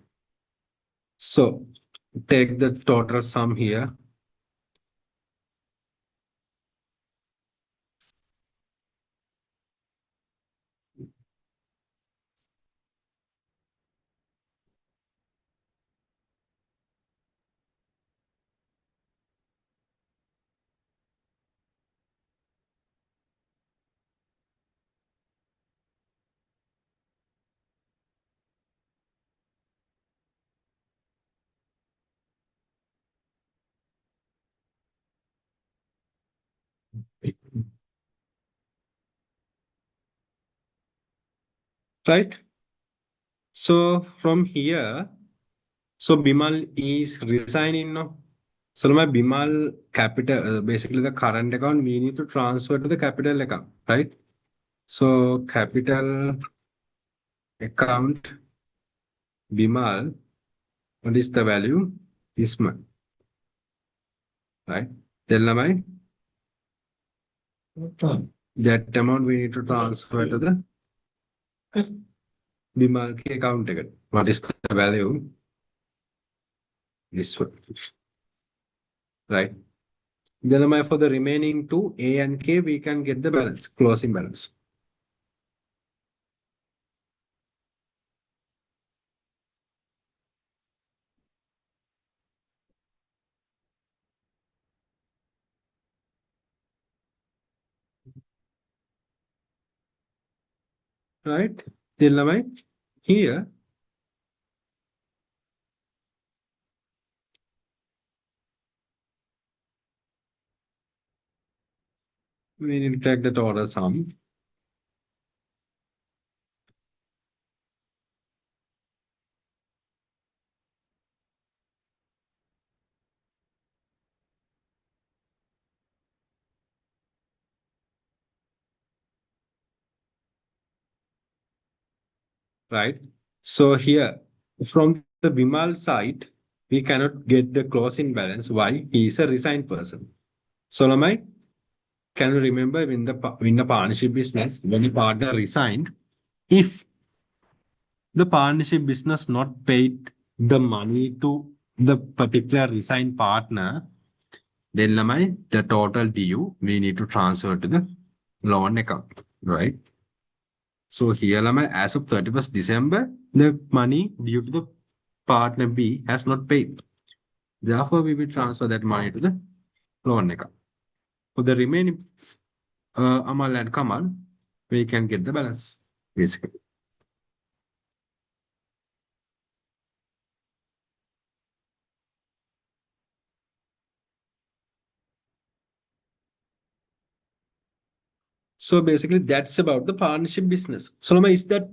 So take the total sum here. Right. So from here, so Bimal is resigning now. So my Bimal capital, basically the current account, we need to transfer to the capital account, right? So capital account Bimal, what is the value? This month, right? Tell me, That amount we need to transfer to the Bimalki account ticket. What is the value? This one, right? Then for the remaining two, A and K, we can get the balance, closing balance. Right? Then here, we need to take the total sum. Right? So here, from the Bimal side, we cannot get the closing balance. Why? He is a resigned person. So can you remember in the partnership business, when the partner resigned, if the partnership business not paid the money to the particular resigned partner, then the total due we need to transfer to the loan account, right? So here as of 31st December, the money due to the partner B has not paid. Therefore, we will transfer that money to the loan account. For the remaining Amal and Kamal, we can get the balance, basically. So basically, that's about the partnership business. So is that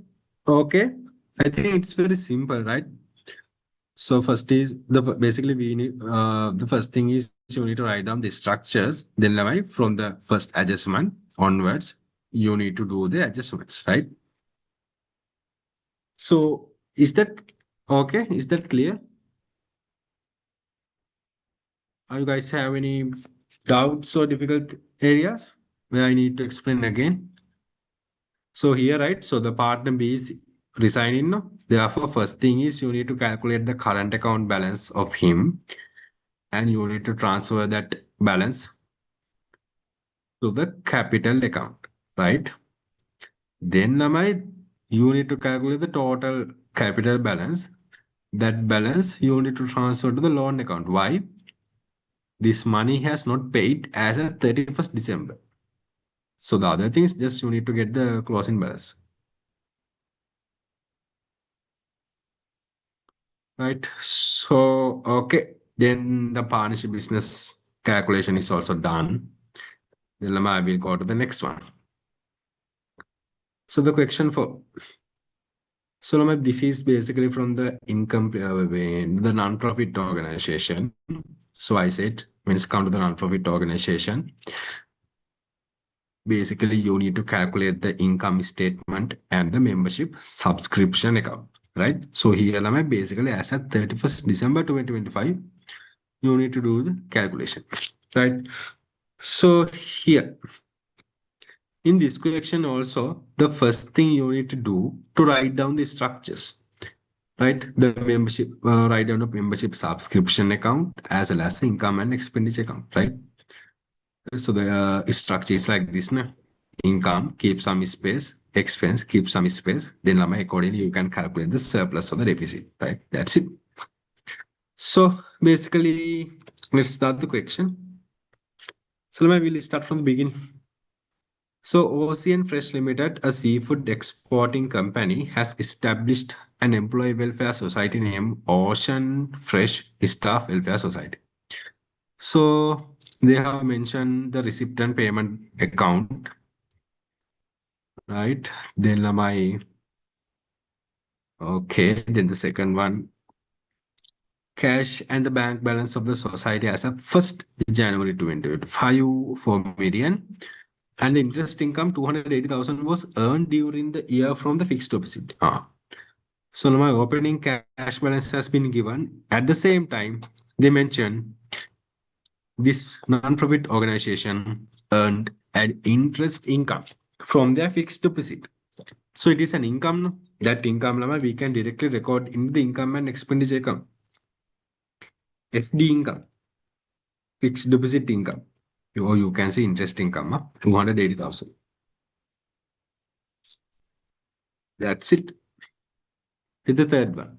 okay? I think it's very simple, right? So first is basically we need the first thing is you need to write down the structures. Then from the first adjustment onwards, you need to do the adjustments, right? So is that okay? Is that clear? Are you guys have any doubts or difficult areas where I need to explain again? So here, right? So the partner B is resigning. No? Therefore, first thing is you need to calculate the current account balance of him, and you need to transfer that balance to the capital account, right? Then, you need to calculate the total capital balance. That balance you need to transfer to the loan account. Why? This money has not paid as of 31st December. So the other thing is just you need to get the closing balance. Right. So, okay. Then the partnership business calculation is also done. Then I will go to the next one. So the question for so this is basically from the income the non-profit organization. So I said when it's come to the non-profit organization, basically you need to calculate the income statement and the membership subscription account, right? So here basically as at 31st December 2025, you need to do the calculation, right? So here in this question also, the first thing you need to do to write down the structures, right? The membership, write down the membership subscription account as well as the income and expenditure account, right? So the structure is like this, na? Income, keep some space, expense, keep some space. Then accordingly you can calculate the surplus or the deficit, right? That's it. So basically, let's start the question. So we'll start from the beginning. So Ocean Fresh Limited, a seafood exporting company, has established an employee welfare society named Ocean Fresh Staff Welfare Society. So they have mentioned the receipt and payment account, right? Then okay. Then the second one, cash and the bank balance of the society as of 1st January 2025 4 million. And the interest income 280,000 was earned during the year from the fixed deposit. So my opening cash balance has been given. At the same time, they mention this non-profit organization earned and interest income from their fixed deposit. So it is an income. No? That income we can directly record in the income and expenditure account. FD income, fixed deposit income, or you can say interest income, 280,000. That's it. With the third one.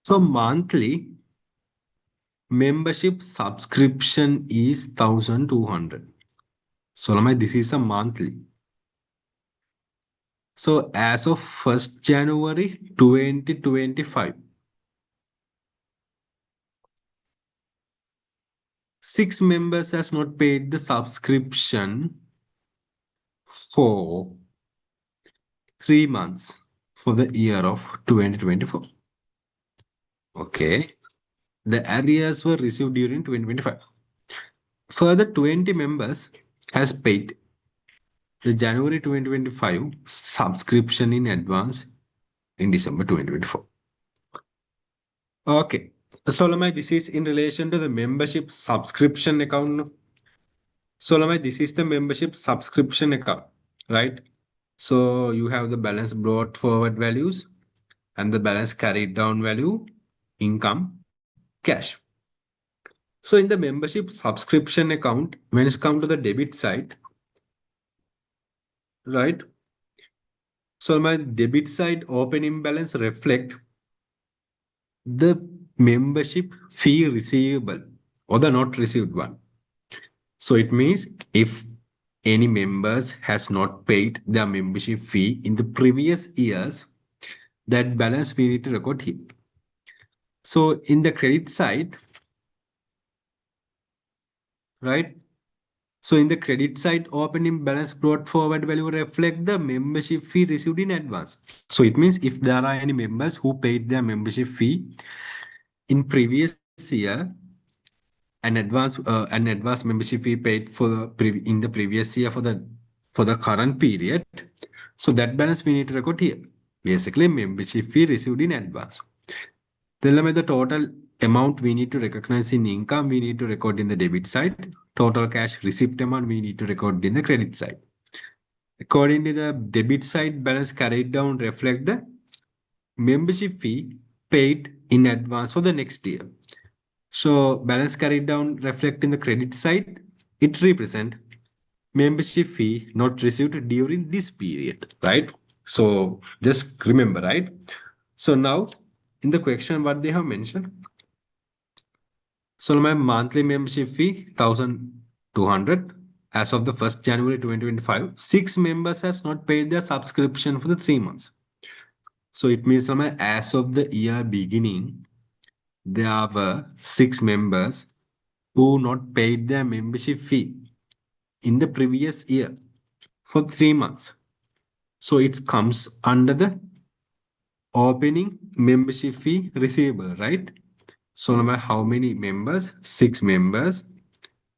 So monthly membership subscription is 1,200. So this is a monthly. So as of 1st January 2025, 6 members has not paid the subscription for 3 months for the year of 2024. Okay. The arrears were received during 2025. Further 20 members has paid the January 2025 subscription in advance in December 2024. Okay. So this is in relation to the membership subscription account. So this is the membership subscription account, right? So you have the balance brought forward values and the balance carried down value, income, cash. So in the membership subscription account, when it's come to the debit side, right? So my debit side opening balance reflect the membership fee receivable or the not received one. So it means if any members has not paid their membership fee in the previous years, that balance we need to record here. So in the credit side, right? So in the credit side, opening balance brought forward value reflect the membership fee received in advance. So it means if there are any members who paid their membership fee in previous year, an advance membership fee paid for in the previous year for the current period. So that balance we need to record here. Basically, membership fee received in advance. Then the total amount we need to recognize in income, we need to record in the debit side. Total cash receipt amount we need to record in the credit side. According to the debit side, balance carried down reflect the membership fee paid in advance for the next year. So balance carried down reflect in the credit side. It represent membership fee not received during this period, right? So just remember, right? So now in the question, what they have mentioned. So my monthly membership fee 1,200 as of the 1st January 2025. 6 members has not paid their subscription for the 3 months. So it means as of the year beginning, there were 6 members who not paid their membership fee in the previous year for 3 months. So it comes under the opening membership fee receivable, right? So no matter how many members, 6 members,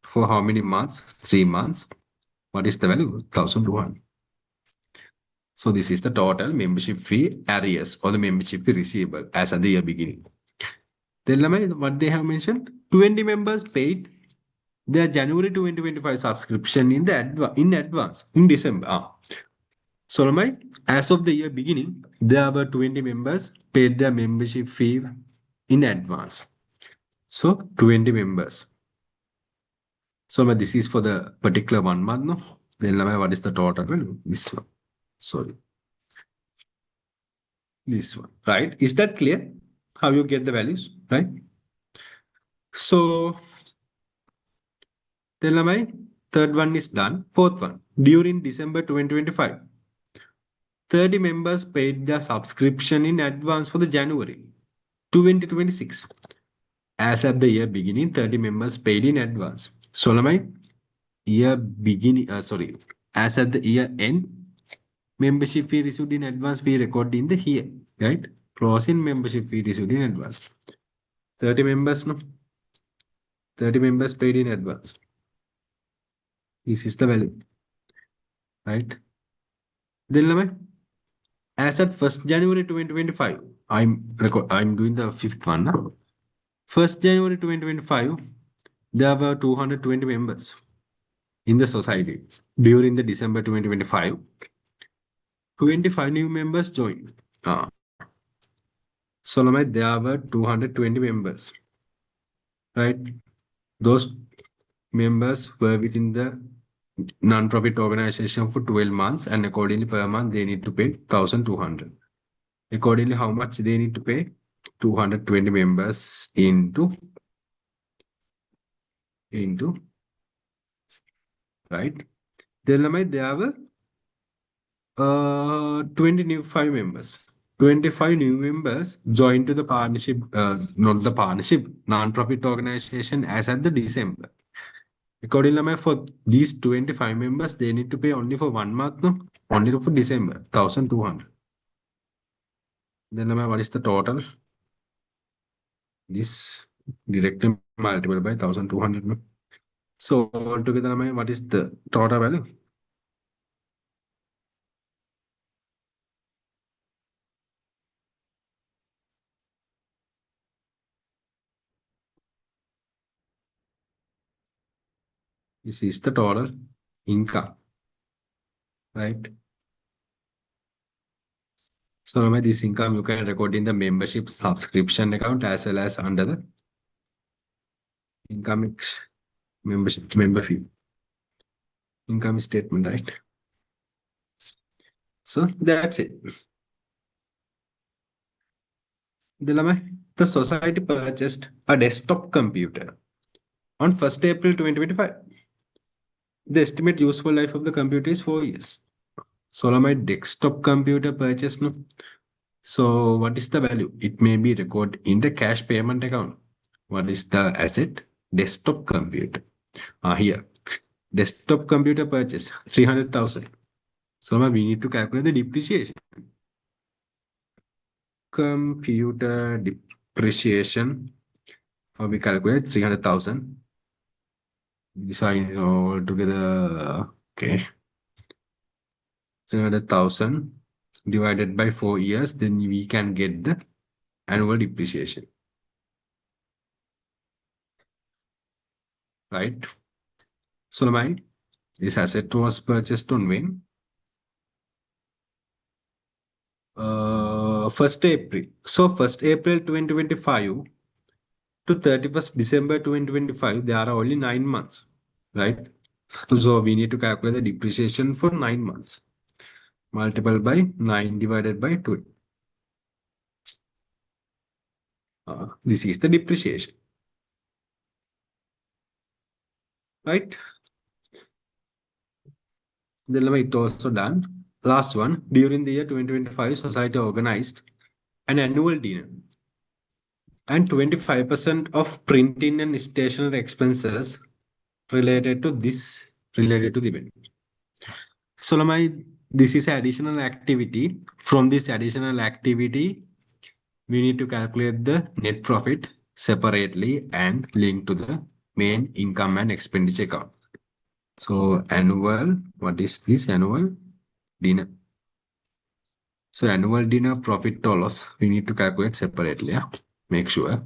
for how many months? 3 months. What is the value? 1,200. So this is the total membership fee arrears or the membership fee receivable as at the year beginning. Then what they have mentioned, 20 members paid their January 2025 subscription in advance in December. So as of the year beginning, there were 20 members paid their membership fee in advance. So 20 members. So this is for the particular 1 month. No? Then what is the total value? This one. Sorry. This one. Right? Is that clear? How you get the values? Right? So then my third one is done. Fourth one. During December 2025, 30 members paid their subscription in advance for the January 2026. As at the year beginning, 30 members paid in advance. So year beginning, as at the year end, membership fee received in advance, we record in the here, right? Closing membership fee received in advance. 30 members, no? 30 members paid in advance. This is the value, right? Then as at 1st January 2025, I'm doing the fifth one now. 1st January 2025, there were 220 members. in the society during the December 2025. 25 new members joined. So there were 220 members, right? Those members were within the non-profit organization for 12 months, and accordingly per month they need to pay 1,200. Accordingly, how much they need to pay? 220 members into right. Then there were 25 members. 25 new members joined to the partnership, not the partnership, non-profit organization as at the December. Accordingly, for these 25 members, they need to pay only for 1 month, no? Only for December, 1,200. Then what is the total? This directly multiplied by 1,200. No? So altogether, what is the total value? This is the total income, right? So this income you can record in the membership subscription account as well as under the income membership member fee income statement, right? So that's it. The society purchased a desktop computer on 1st April 2025. The estimate useful life of the computer is 4 years. So my desktop computer purchase, no? So what is the value? It may be recorded in the cash payment account. What is the asset? Desktop computer. Here. Desktop computer purchase 300,000. So we need to calculate the depreciation. Computer depreciation. We calculate 300,000. Design all together. Okay. 300,000 divided by 4 years, then we can get the annual depreciation. Right? So this asset was purchased on when? 1st April. So 1st April 2025 to 31st December 2025, there are only 9 months, right? So we need to calculate the depreciation for 9 months. Multiple by 9 divided by 2. This is the depreciation. Right? Then it also done. Last one, during the year 2025, society organized an annual dinner and 25% of printing and stationery expenses related to the event. So this is an additional activity. From this additional activity, we need to calculate the net profit separately and link to the main income and expenditure account. So annual, what is this annual dinner? So annual dinner profit or loss, we need to calculate separately. Yeah, make sure.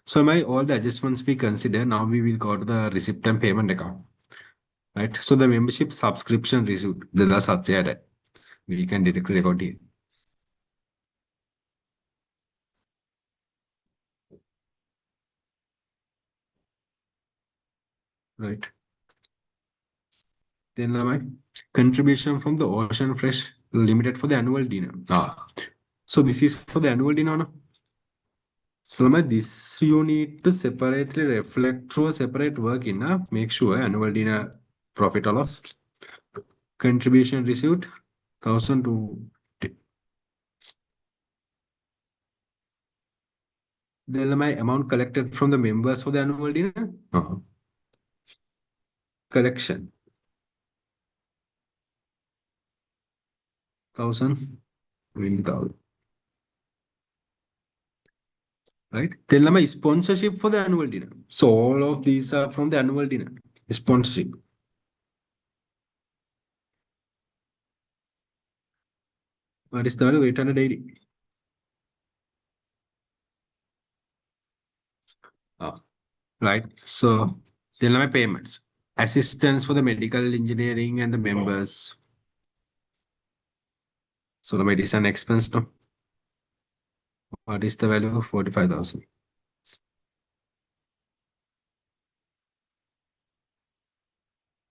So all the adjustments we consider, now we will go to the receipt and payment account. Right. So the membership subscription receipt, that's FCA. We can directly record here. Right. Then my contribution from the Ocean Fresh Limited for the annual dinner. So this is for the annual dinner. No? So this you need to separately reflect through a separate work in make sure annual dinner profit or loss. Contribution received 1,002. Then my amount collected from the members for the annual dinner. Collection 1,000. 20,000. Right? Then my sponsorship for the annual dinner. So all of these are from the annual dinner. Sponsorship. What is the value? 880. Right. So then my payments. assistance for the medical engineering and the members. So the medicine expense, no? What is the value of 45,000?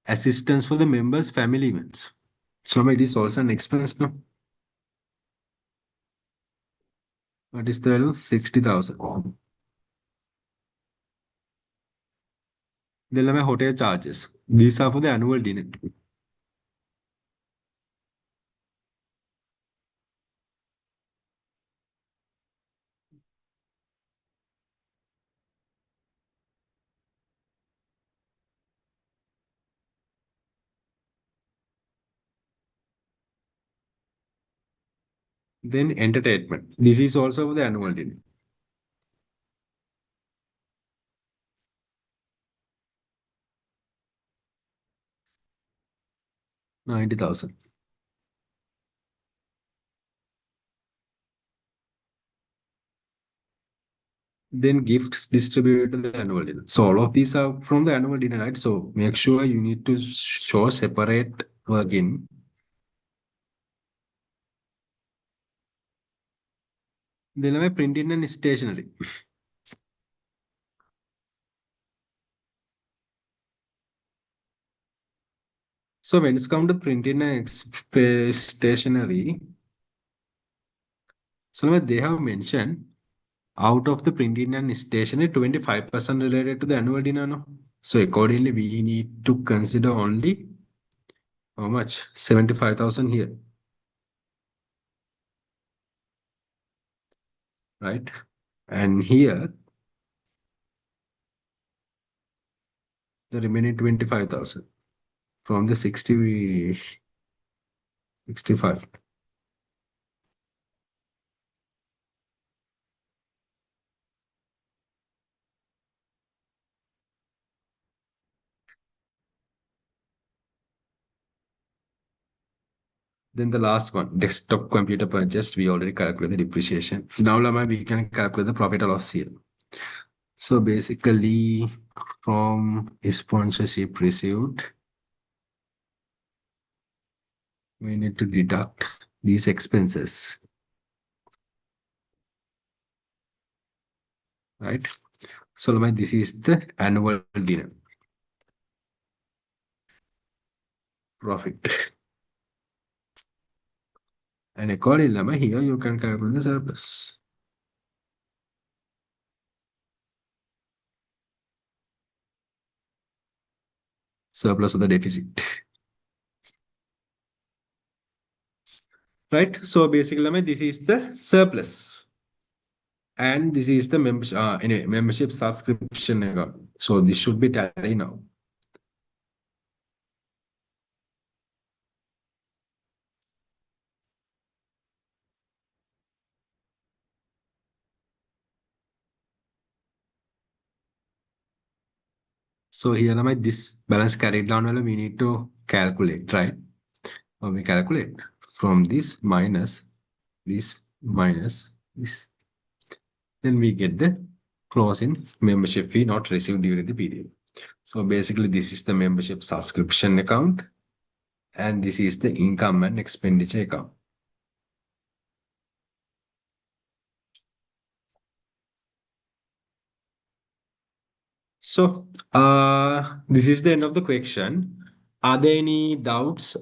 Assistance for the members' family events. So it is also an expense, no? What is the value? 60,000. Then my hotel charges. These are for the annual dinner. Then entertainment. This is also for the annual dinner. $90,000. Then gifts distributed to the annual dinner. So all of these are from the annual dinner, right? So make sure you need to show separate again. Then I printing and stationery. So when it's come to printing and stationery, so they have mentioned out of the printing and stationery, 25% related to the annual dinner. No? So accordingly, we need to consider only how much? 75,000 here, right? And here, the remaining 25,000 from the 65. Then the last one, desktop computer purchase, we already calculated the depreciation. Now, Lama, we can calculate the profit or loss here. So basically, from sponsorship received, we need to deduct these expenses, right? So Lama, this is the annual dinner profit. And accordingly, Lama, here you can calculate the surplus. Surplus of the deficit. Right? So basically, this is the surplus. And this is the membership, anyway, membership subscription account. So this should be tally now. So here, this balance carried down, we need to calculate, right? Or we calculate from this minus this minus this. Then we get the closing membership fee not received during the period. So basically, this is the membership subscription account, and this is the income and expenditure account. So this is the end of the question. Are there any doubts?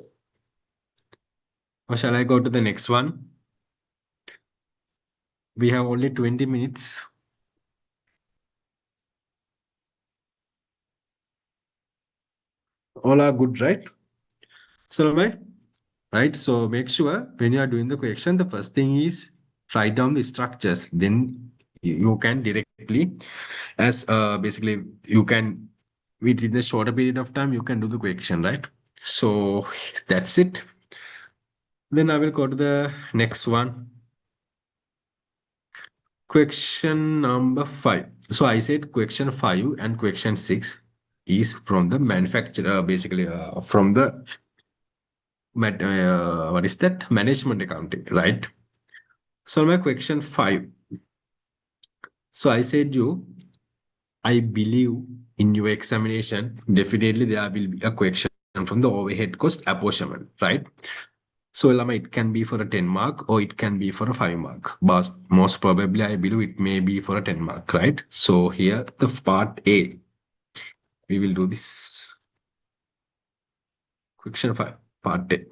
Or shall I go to the next one? We have only 20 minutes. All are good, right? So, right? So make sure when you are doing the question, the first thing is write down the structures. Then you can directly, as basically you can within a shorter period of time, you can do the question, right? So that's it. Then I will go to the next one. Question number 5. So I said question 5 and question 6 is from the manufacturer, basically from the what is that? Management accounting, right? So my question 5. So I said I believe in your examination, definitely there will be a question from the overhead cost apportionment, right? So it can be for a 10 mark or it can be for a 5 mark, but most probably I believe it may be for a 10 mark, right? So here the part A, we will do this question 5, part A.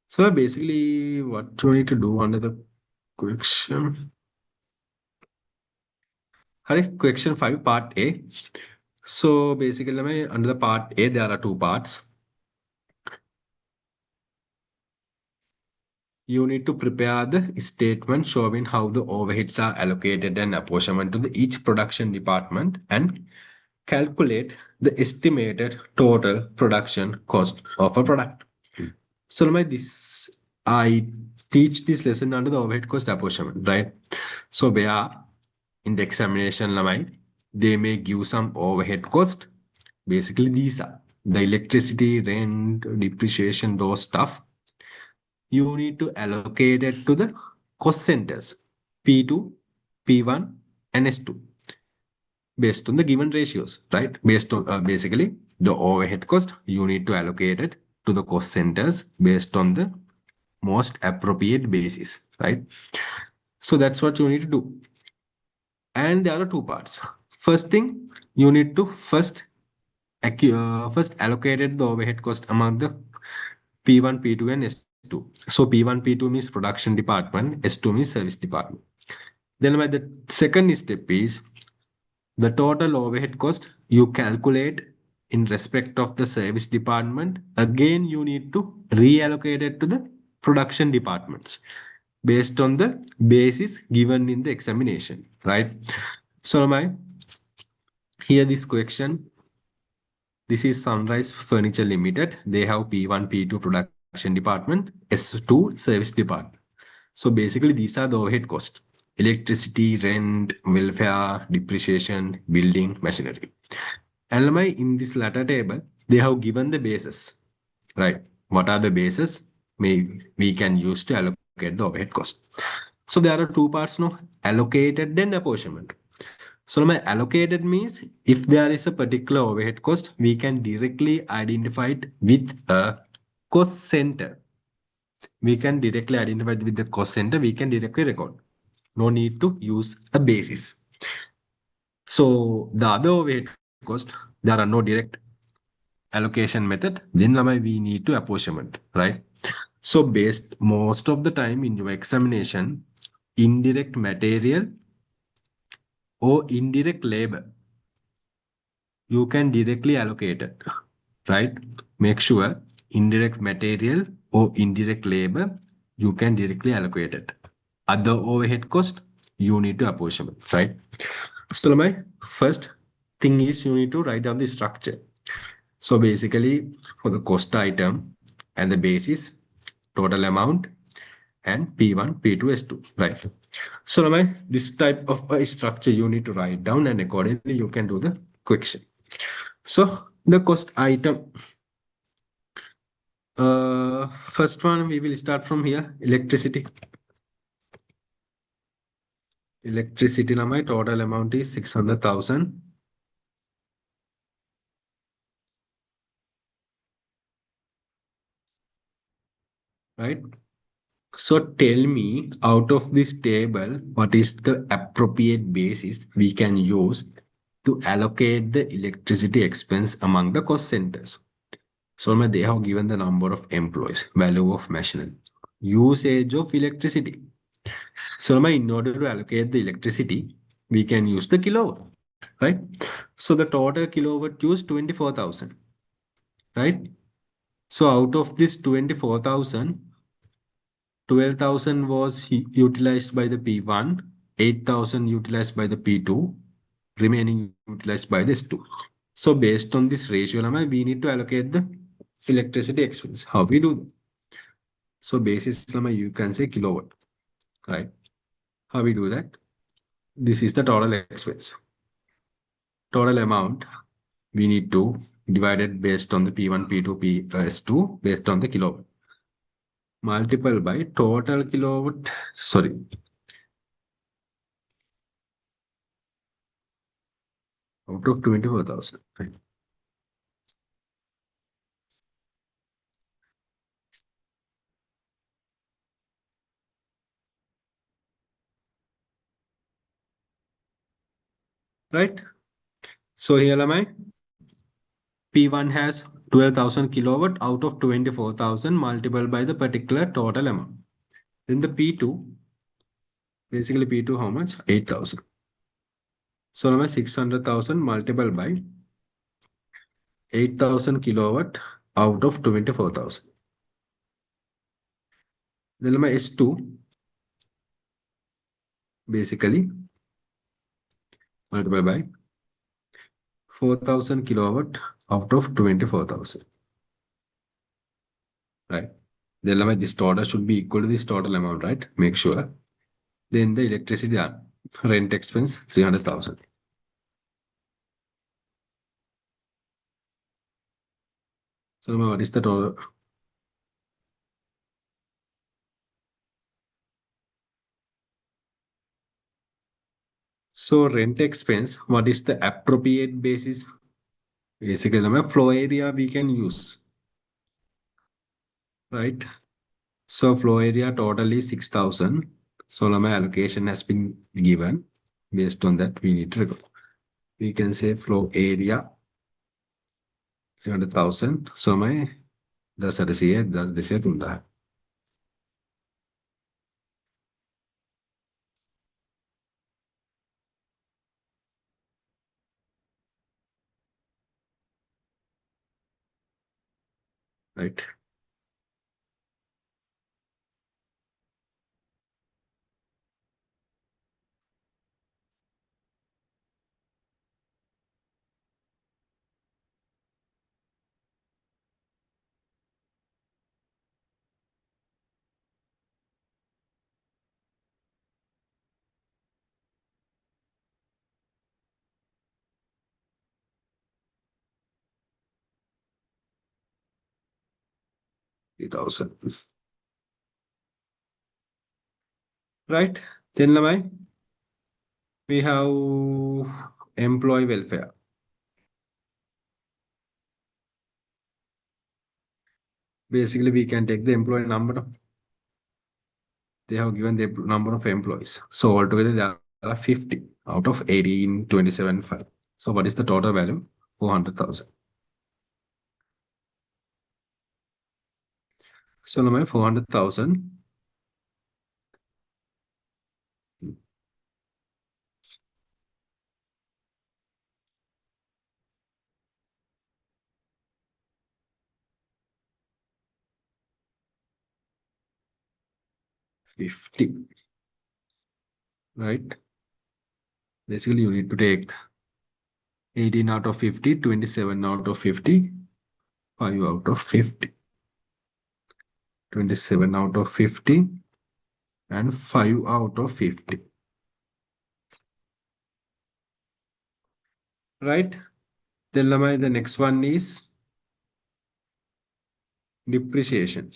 So basically what do we need to do under the question? Question 5, part A. So basically under the part A, there are two parts. You need to prepare the statement showing how the overheads are allocated and apportionment to each production department and calculate the estimated total production cost of a product. So I teach this lesson under the overhead cost apportionment, right? So where in the examination, they may give some overhead cost. Basically, these are the electricity, rent, depreciation, those stuff. You need to allocate it to the cost centers P2, P1, and S2 based on the given ratios, right? Based on basically the overhead cost, you need to allocate it to the cost centers based on the most appropriate basis, right? So that's what you need to do. And there are two parts. First thing, you need to first allocated the overhead cost among the P1, P2, and S2. So P1, P2 means production department, S2 means service department. Then the second step is the total overhead cost you calculate in respect of the service department. Again, you need to reallocate it to the production departments based on the basis given in the examination, right? So here this question, this is Sunrise Furniture Limited. They have P1, P2 production department, S2 service department. So basically these are the overhead costs: electricity, rent, welfare, depreciation, building, machinery. And in this latter table, they have given the bases, right? What are the bases we can use to allocate the overhead cost? So there are two parts now: allocated and apportionment. So my allocated means if there is a particular overhead cost, we can directly identify it with a cost center. We can directly identify it with the cost center. We can directly record. No need to use a basis. So the other overhead cost, there are no direct allocation method. Then we need to apportionment, right? So based most of the time in your examination, indirect material or indirect labor, you can directly allocate it, right? Make sure indirect material or indirect labor, you can directly allocate it. Other overhead cost, you need to apportion, right? So my first thing is you need to write down the structure. So basically for the cost item and the basis, total amount, and P1, P2, S2, right? So this type of structure you need to write down and accordingly you can do the question. So the cost item. First one, we will start from here, electricity. Electricity, my total amount is 600,000. Right? So tell me out of this table, what is the appropriate basis we can use to allocate the electricity expense among the cost centers? So they have given the number of employees, value of machinery, usage of electricity. So in order to allocate the electricity, we can use the kilowatt, right? So the total kilowatt used 24,000, right? So out of this 24,000, 12,000 was utilized by the P1, 8,000 utilized by the P2, remaining utilized by this 2. So based on this ratio, we need to allocate the electricity expense. How we do that? So basis, you can say kilowatt, right? How we do that? This is the total expense. Total amount we need to divide it based on the P1, P2, PS2 based on the kilowatt. Multiple by total kilowatt, sorry. out of 24,000. Right. Right. So here am I. P1 has 12,000 kilowatt out of 24,000 multiplied by the particular total amount. Then the P2, basically P2 how much? 8,000. So now 600,000 multiplied by 8,000 kilowatt out of 24,000. Then my S2, basically multiplied by 4,000 kilowatt out of 24,000. Right. Then this total should be equal to this total amount, right? Make sure. Then the electricity rent expense 300,000. So what is the total? So rent expense, what is the appropriate basis? Basically, the flow area we can use, right? So flow area total is 6,000. So my allocation has been given. Based on that, we need to record. We can say flow area 300,000. So my that's this is right. Three thousand. Right. Then we have employee welfare. Basically, we can take the employee number. They have given the number of employees. So altogether, there are 50 out of 18, 27, 5. So what is the total value? 400,000. So now 400,000. 50. Right? Basically, you need to take 18 out of 50, 27 out of 50, 5 out of 50, 27 out of 50, and 5 out of 50. Right? Then the next one is depreciation.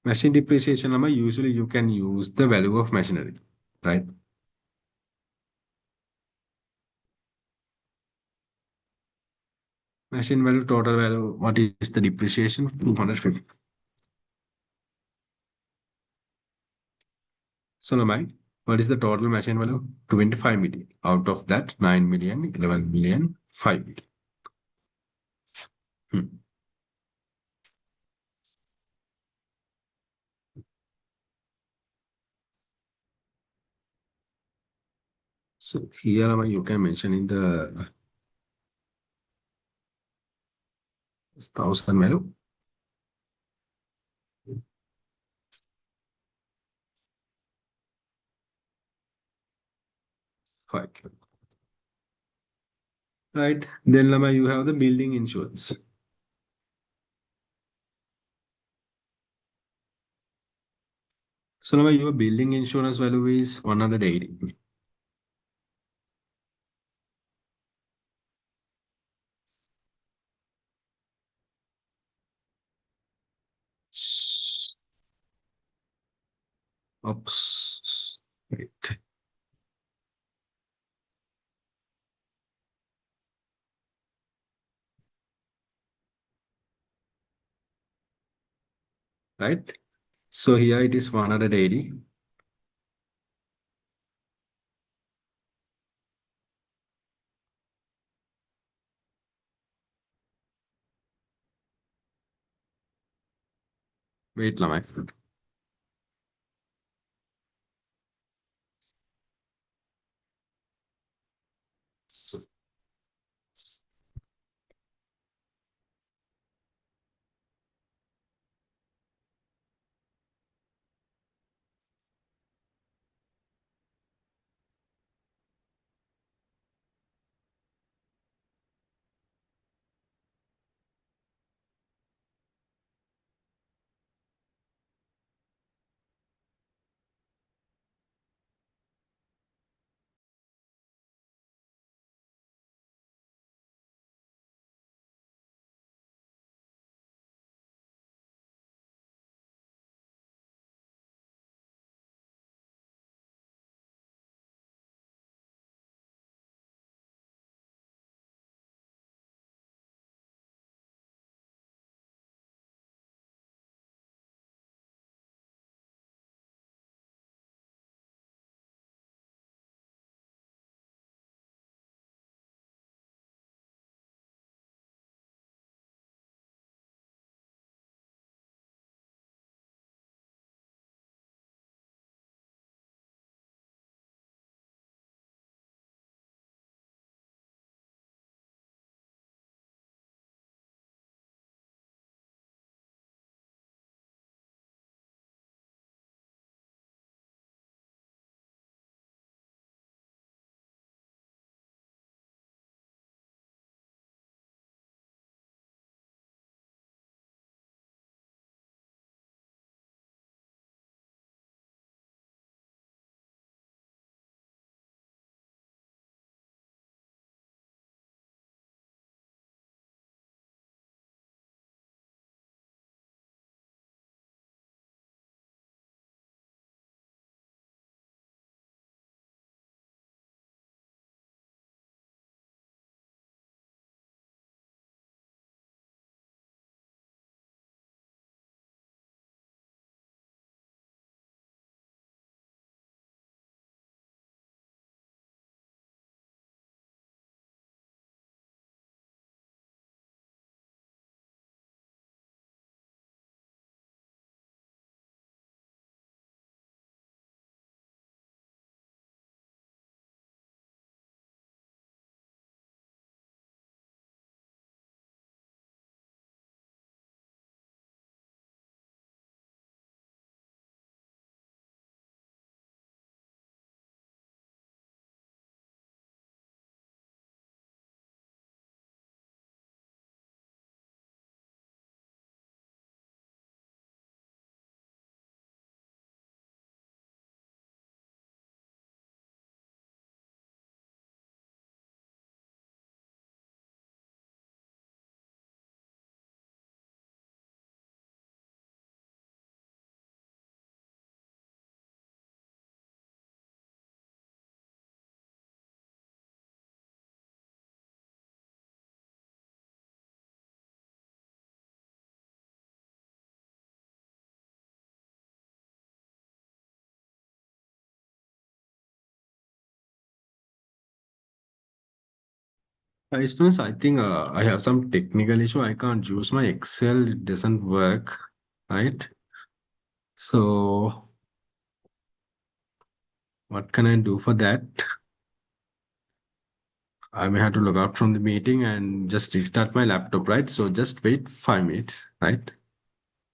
Machine depreciation, usually you can use the value of machinery, right? Machine value, total value, what is the depreciation? 250. So now what is the total machine value? 25 million. Out of that, 9 million, 11 million, 5 million. Hmm. So here you can mention in the 1,000 value. 5. Right. Then you have the building insurance. So now your building insurance value is 180. Oops. Wait. right? So here it is 180. Wait, Lamak. Students, I think I have some technical issue. I can't use my Excel. It doesn't work, right? So what can I do for that? I may have to log out from the meeting and just restart my laptop, right? So just wait 5 minutes, right?